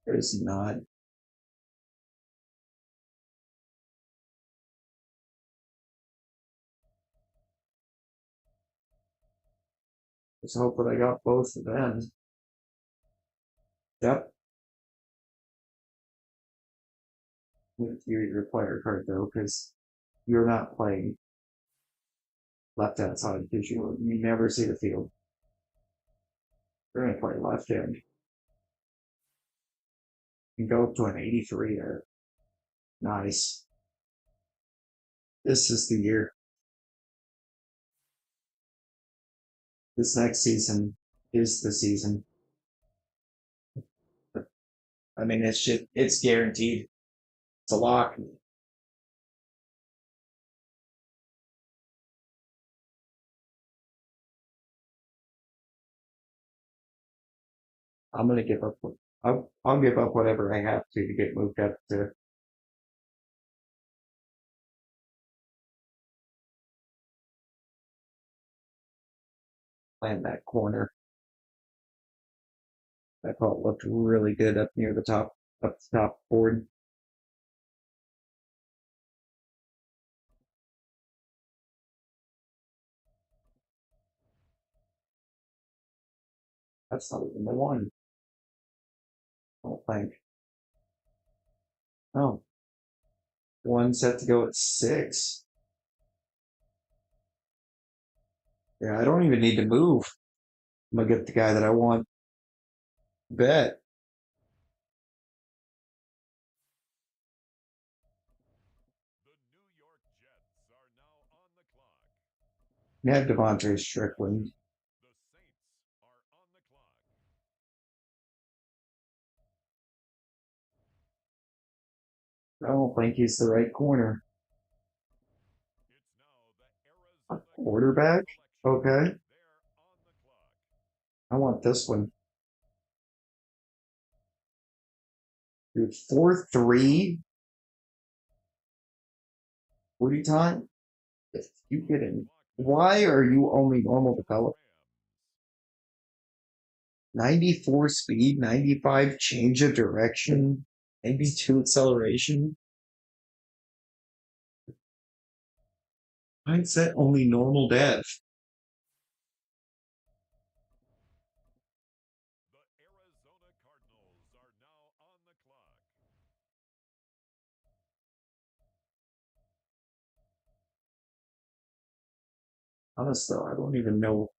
There's not. Just hope that I got both of them. Yep. With your player card though, because you're not playing left hand side because you never see the field. You're gonna play left hand. You go up to an 83 there. Nice. This is the year. This next season is the season. I mean, it's guaranteed. It's a lock. I'm gonna give up. I'll give up whatever I have to get moved up to land that corner. That thought looked really good up near the top, up the top board. That's not even the one. I don't think. Oh, one set to go at 6. Yeah, I don't even need to move. I'm gonna get the guy that I want. Bet. Yeah, Devontae Strickland. I don't think he's the right corner. A quarterback? Okay. I want this one. Dude, 4-3? 40 time? If you get in. Why are you only normal develop? 94 speed, 95 change of direction, 92 acceleration. Mindset only normal dev. Honestly, I don't even know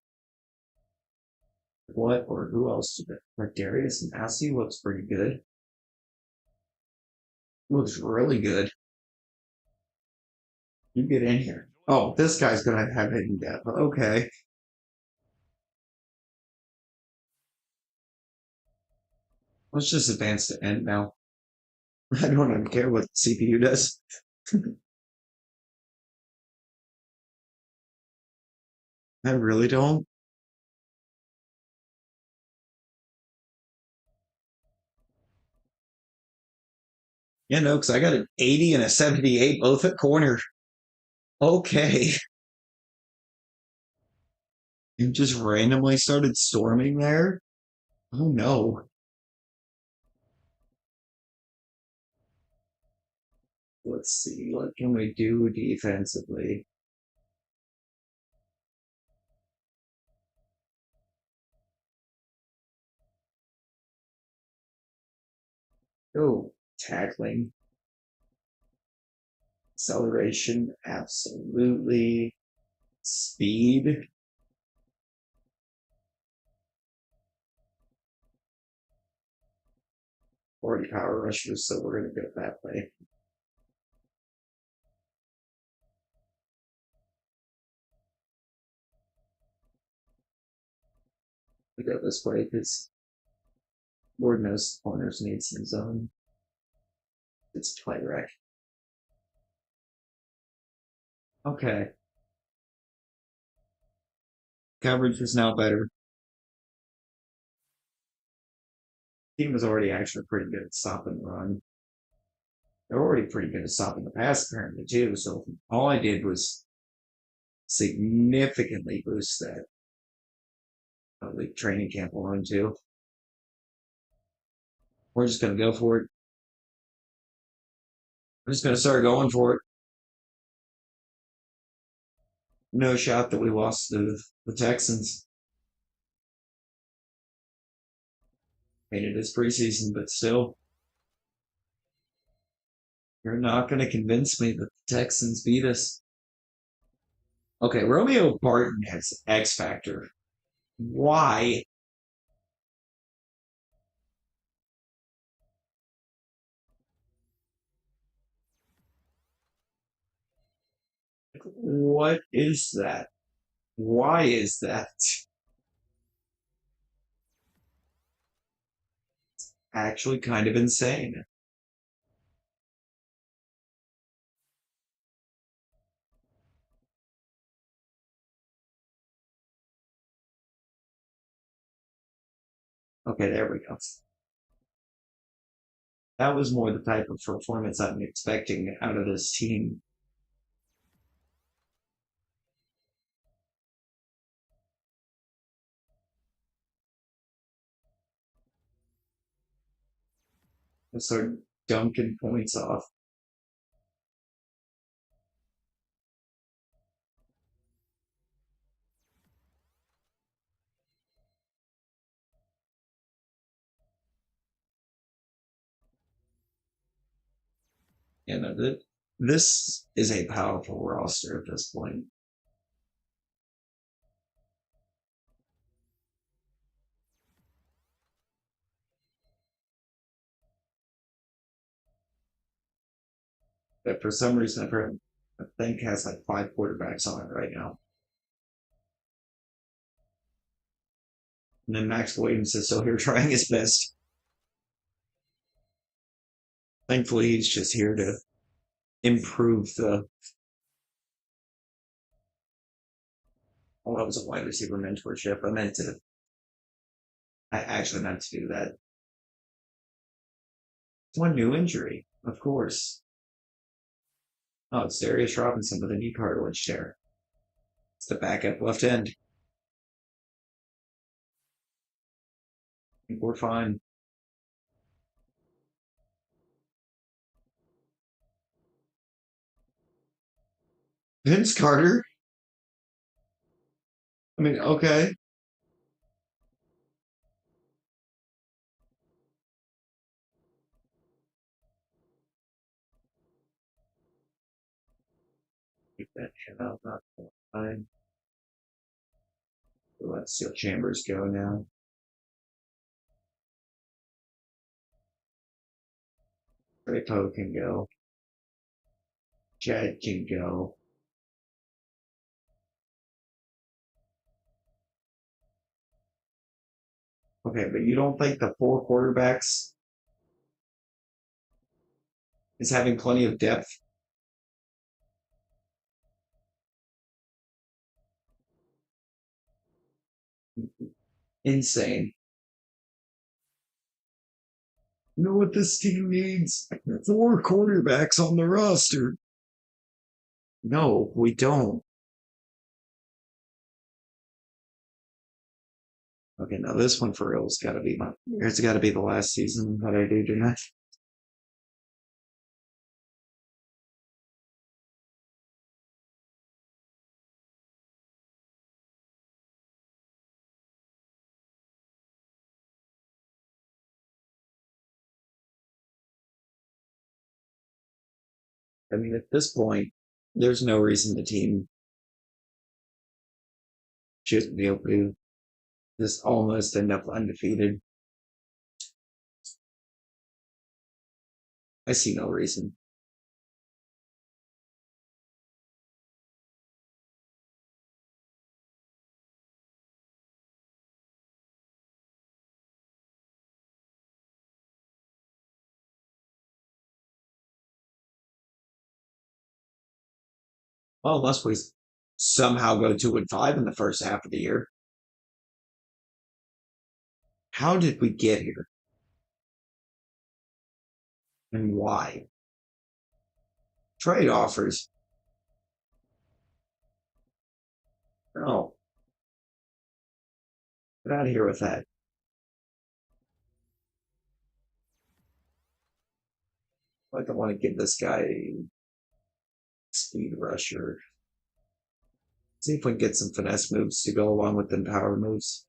what or who else to bet. Like Darius and Massey looks pretty good. Looks really good. You get in here. Oh, this guy's gonna have hidden depth. Okay. Let's just advance to end now. I don't even care what the CPU does. I really don't. Yeah, no, because I got an 80 and a 78 both at corner. Okay. You just randomly started storming there? Oh no. Let's see. What can we do defensively? Oh, tackling, acceleration, absolutely. Speed, 40 power rushers, so we're going to go that way. We go this way because Lord knows corners need some zone. It's play wreck. Okay. Coverage is now better. Team was already actually pretty good at stopping the run. They're already pretty good at stopping the pass apparently too. So all I did was significantly boost that like training camp run too. We're just gonna go for it. I'm just gonna start going for it. No shot that we lost the Texans. I mean, it is preseason, but still, you're not going to convince me that the Texans beat us. Okay, Romeo Barton has X Factor. Why? What is that? Why is that? Actually, kind of insane. Okay, there we go. That was more the type of performance I'm expecting out of this team. To start dunking points off. You know, this is a powerful roster at this point. That for some reason I've heard, I think has like five quarterbacks on it right now. And then Max Williams is still here trying his best. Thankfully, he's just here to improve the. Oh, that was a wide receiver mentorship. I actually meant to do that. One new injury, of course. Oh, it's Darius Robinson with a knee cartilage tear. It's the backup left end. I think we're fine. Vince Carter. I mean, okay. Keep that shit out. Not fine. Let Steel Chambers go now. Poe can go. Chad can go. Okay, but you don't think the four quarterbacks is having plenty of depth? Insane. You know what this team needs? Four quarterbacks on the roster. No, we don't. Okay, now this one for real's got to be my. It's got to be the last season that I do, didn't I? I mean, at this point, there's no reason the team shouldn't be able to just almost end up undefeated. I see no reason. Well, unless we somehow go 2-5 in the first half of the year. How did we get here and why? Trade offers. No, get out of here with that. Like, I want to give this guy speed rusher. See if we can get some finesse moves to go along with the power moves.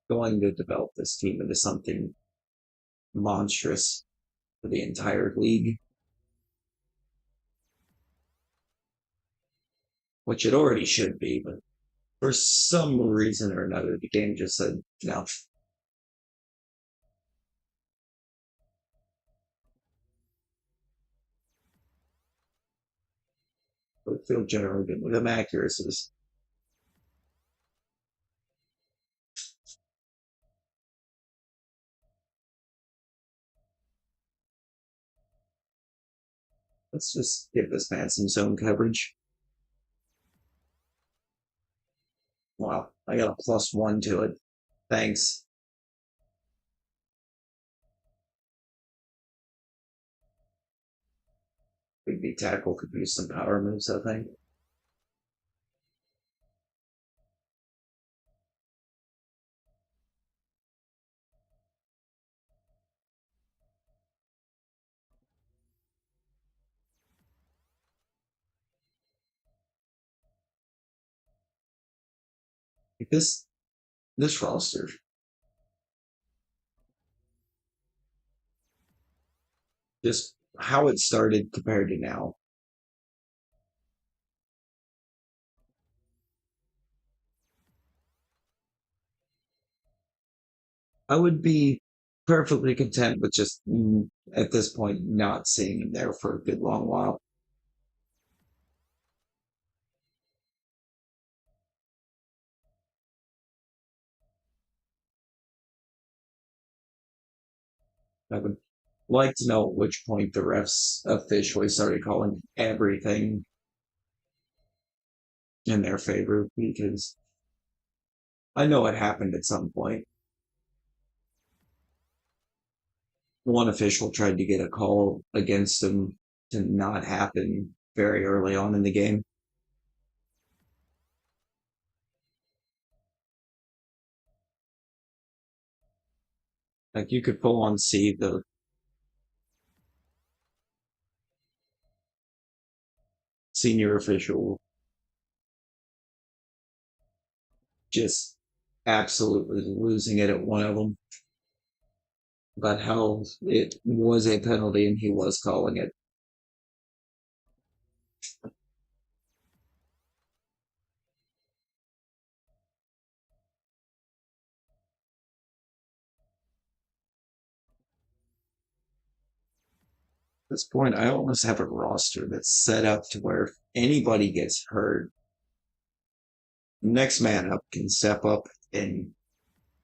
going to develop this team into something monstrous for the entire league, which it already should be, but for some reason or another, the game just said no. But field generally good with them accuracies. Let's just give this man some zone coverage. Wow, I got a +1 to it. Thanks. Big B tackle could use some power moves, I think. Like this roster, just how it started compared to now. I would be perfectly content with just at this point not seeing him there for a good long while. I would like to know at which point the refs officially started calling everything in their favor because I know it happened at some point. One official tried to get a call against him to not happen very early on in the game. Like you could full on see the senior official just absolutely losing it at one of them about how it was a penalty and he was calling it. At this point, I almost have a roster that's set up to where if anybody gets hurt, next man up can step up and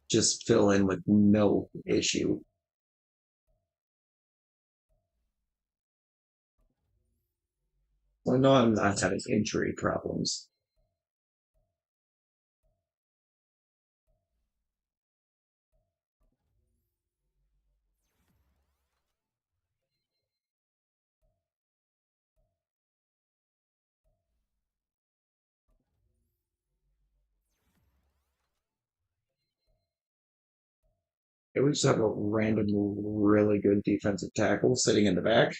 just fill in with no issue. Well, no, I'm not having injury problems. We just have a random, really good defensive tackle sitting in the back.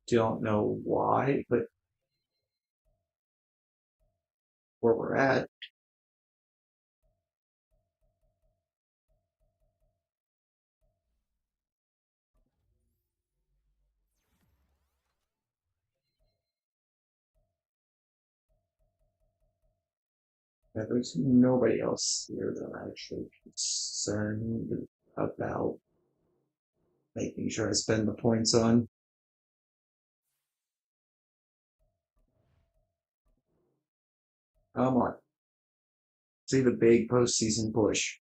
Don't know why, but where we're at, there's nobody else here that I'm actually concerned about making sure I spend the points on. Come on, see the big postseason push.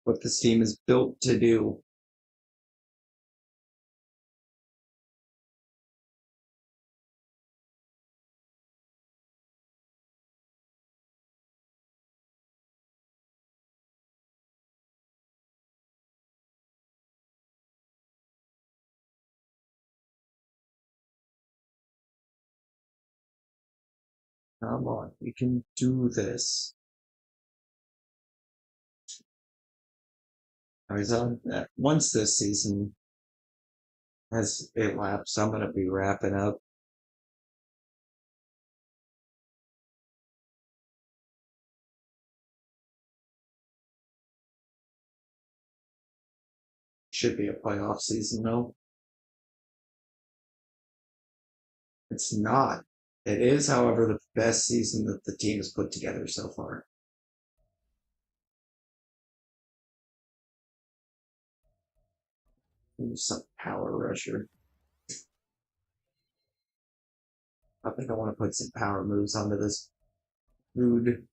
What this team is built to do. Come on, we can do this. I was on that once this season has elapsed, I'm gonna be wrapping up. Should be a playoff season though. It's not. It is, however, the best season that the team has put together so far. Some power rusher. I think I want to put some power moves onto this food.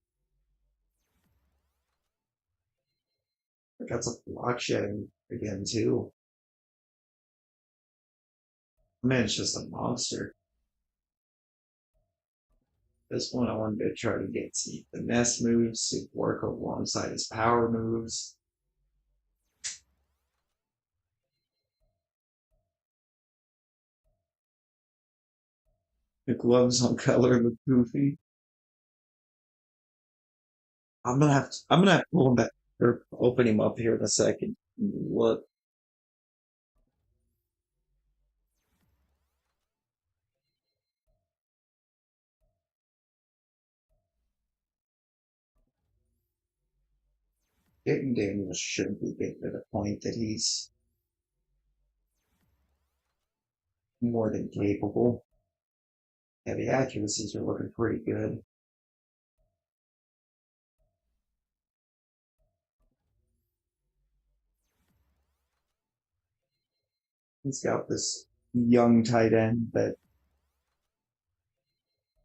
I got some block shedding again too. Man, it's just a monster. This one I wanted to try to get some finesse moves to work alongside his power moves. The gloves on color look goofy. I'm gonna have to pull him back or open him up here in a second. Look, Aiden Daniels should be getting to the point that he's more than capable. Yeah, the accuracies are looking pretty good. He's got this young tight end that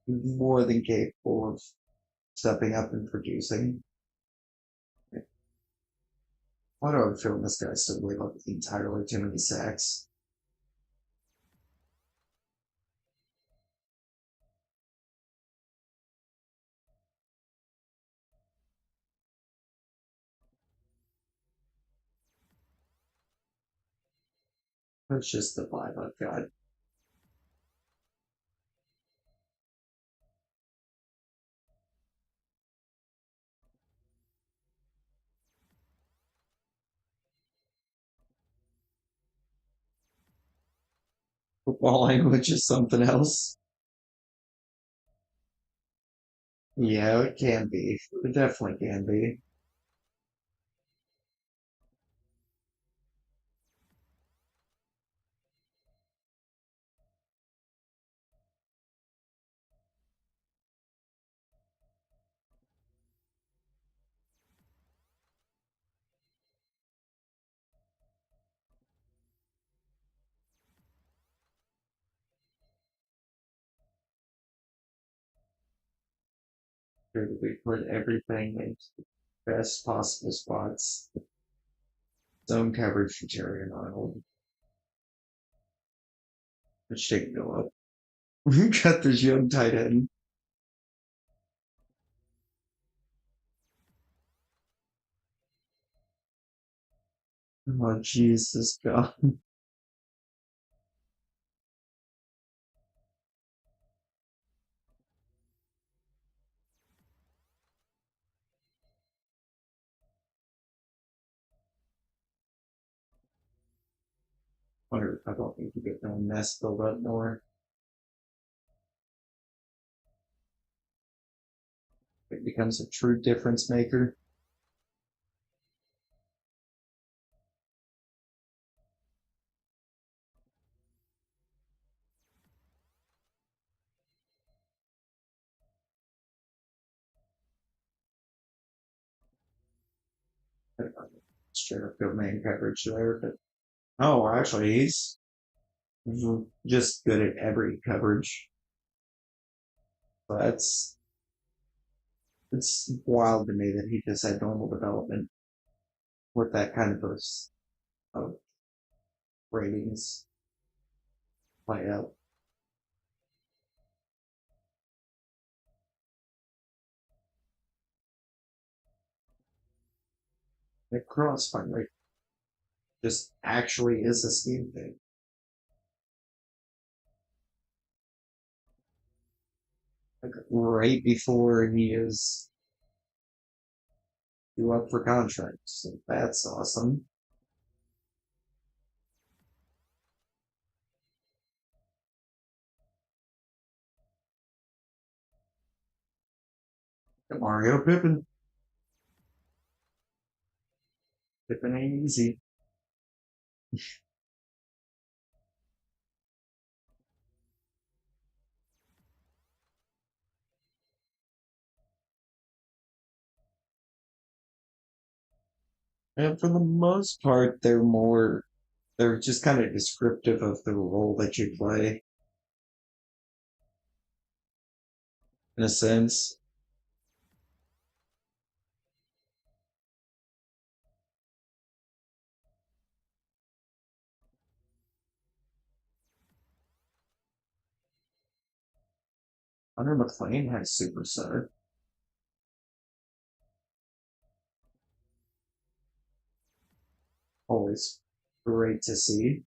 is more than capable of stepping up and producing. Why do I feel this guy still gave up entirely too many sacks? That's just the vibe I've got. Football language is something else. Yeah, it can be. It definitely can be. We put everything into the best possible spots. Zone coverage for Jerry and Arnold, which didn't go up. We got this young tight end. Oh, Jesus God. Wonder if I don't need to get no mess built up more. It becomes a true difference maker. Straight up good man coverage there, but oh, actually, he's just good at every coverage. So it's wild to me that he just had normal development with that kind of ratings play out. The crossfire like just actually is a scheme thing. Like right before he is due up for contract. So that's awesome. Mario Pippin. Pippin ain't easy. And for the most part, they're just kind of descriptive of the role that you play, in a sense. Hunter McLean has Super Set. Always great to see.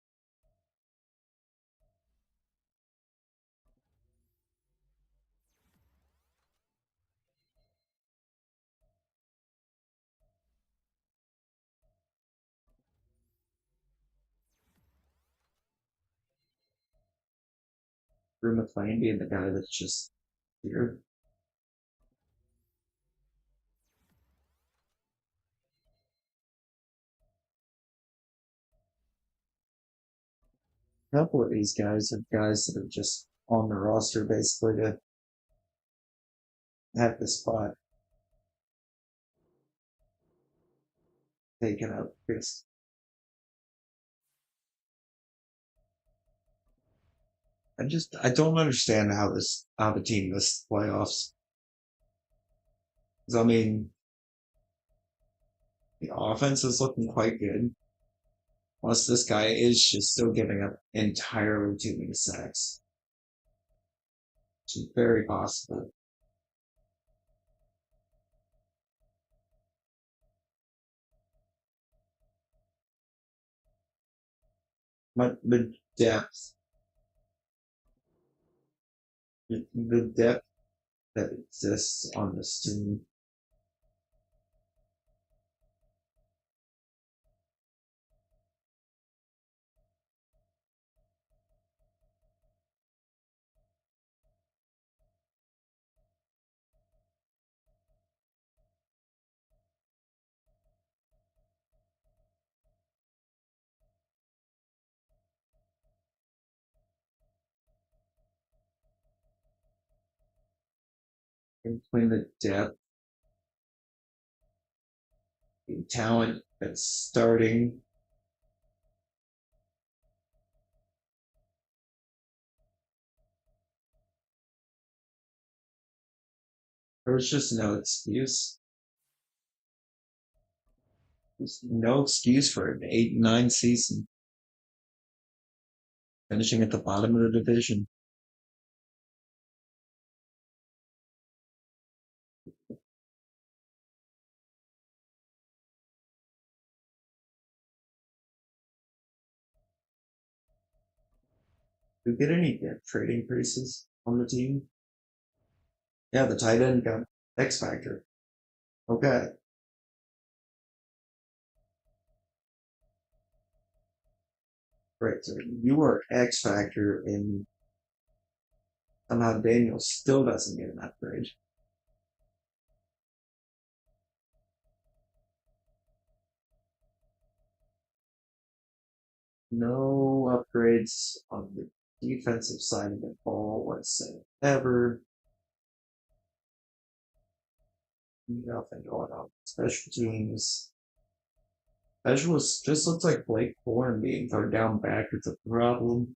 Drew McLean being the guy that's just here. A couple of these guys are guys that are just on the roster basically to have the spot taken up. Because I don't understand how the team missed playoffs. 'Cause, I mean, the offense is looking quite good. Plus, this guy is just still giving up entirely too many sacks. Which is very possible. But the depth that exists on this team, between the depth, the talent that's starting, there's just no excuse. There's no excuse for an 8-9 season, finishing at the bottom of the division. Do you get any trade increases on the team? Yeah, the tight end got X Factor. Okay. Right. So you are X Factor and somehow Daniel still doesn't get an upgrade. No upgrades on the defensive side of the ball whatsoever. Nothing going on. Special teams. Specialist just looks like Blake Bourne being thrown down back. It's a problem.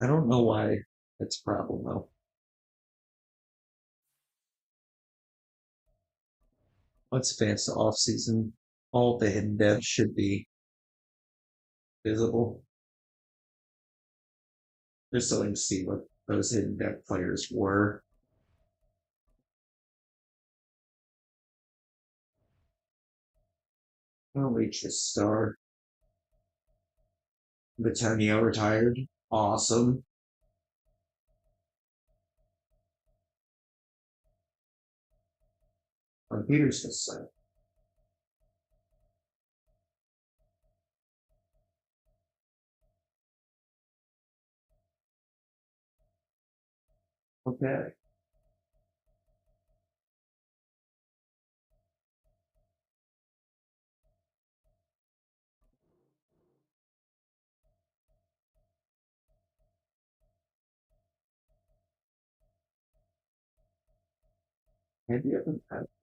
I don't know why it's a problem though. Let's advance to off season. All the hidden depth should be visible. Just so we can see what those hidden depth players were. I'll reach a star. Batonio retired. Awesome. On Peter's side. Okay. Maybe a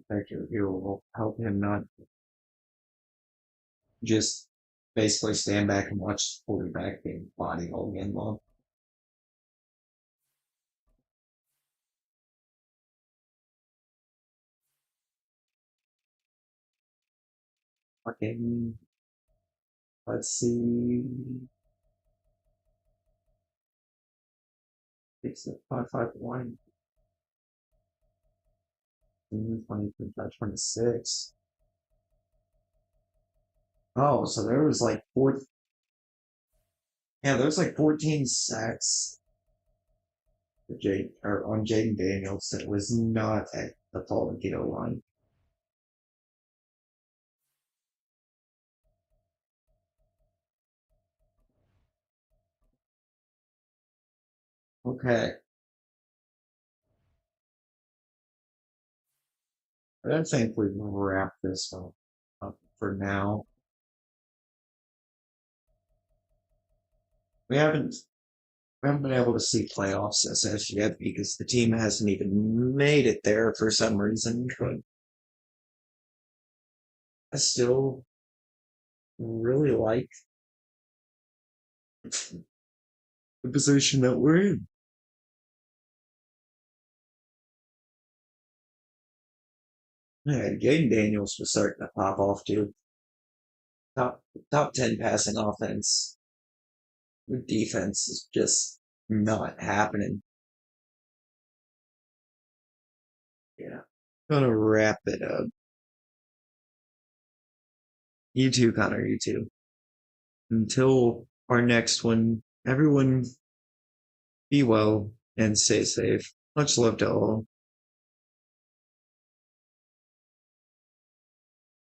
protector here will help him not just basically stand back and watch the quarterback being body all game long. Fucking, let's see. It's a 5-5-1, 26. Oh, so there was like four, yeah, there's like 14 sacks for or on Jaden Daniels that was not at the Paul Keto line. Okay. I think we've wrapped this up for now. We haven't we haven't been able to see playoffs as yet because the team hasn't even made it there for some reason. But I still really like the position that we're in. Yeah, Jaden Daniels was starting to pop off too. Top top 10 passing offense. The defense is just not happening. Yeah. Gonna wrap it up. You too, Connor, you too. Until our next one, everyone be well and stay safe. Much love to all.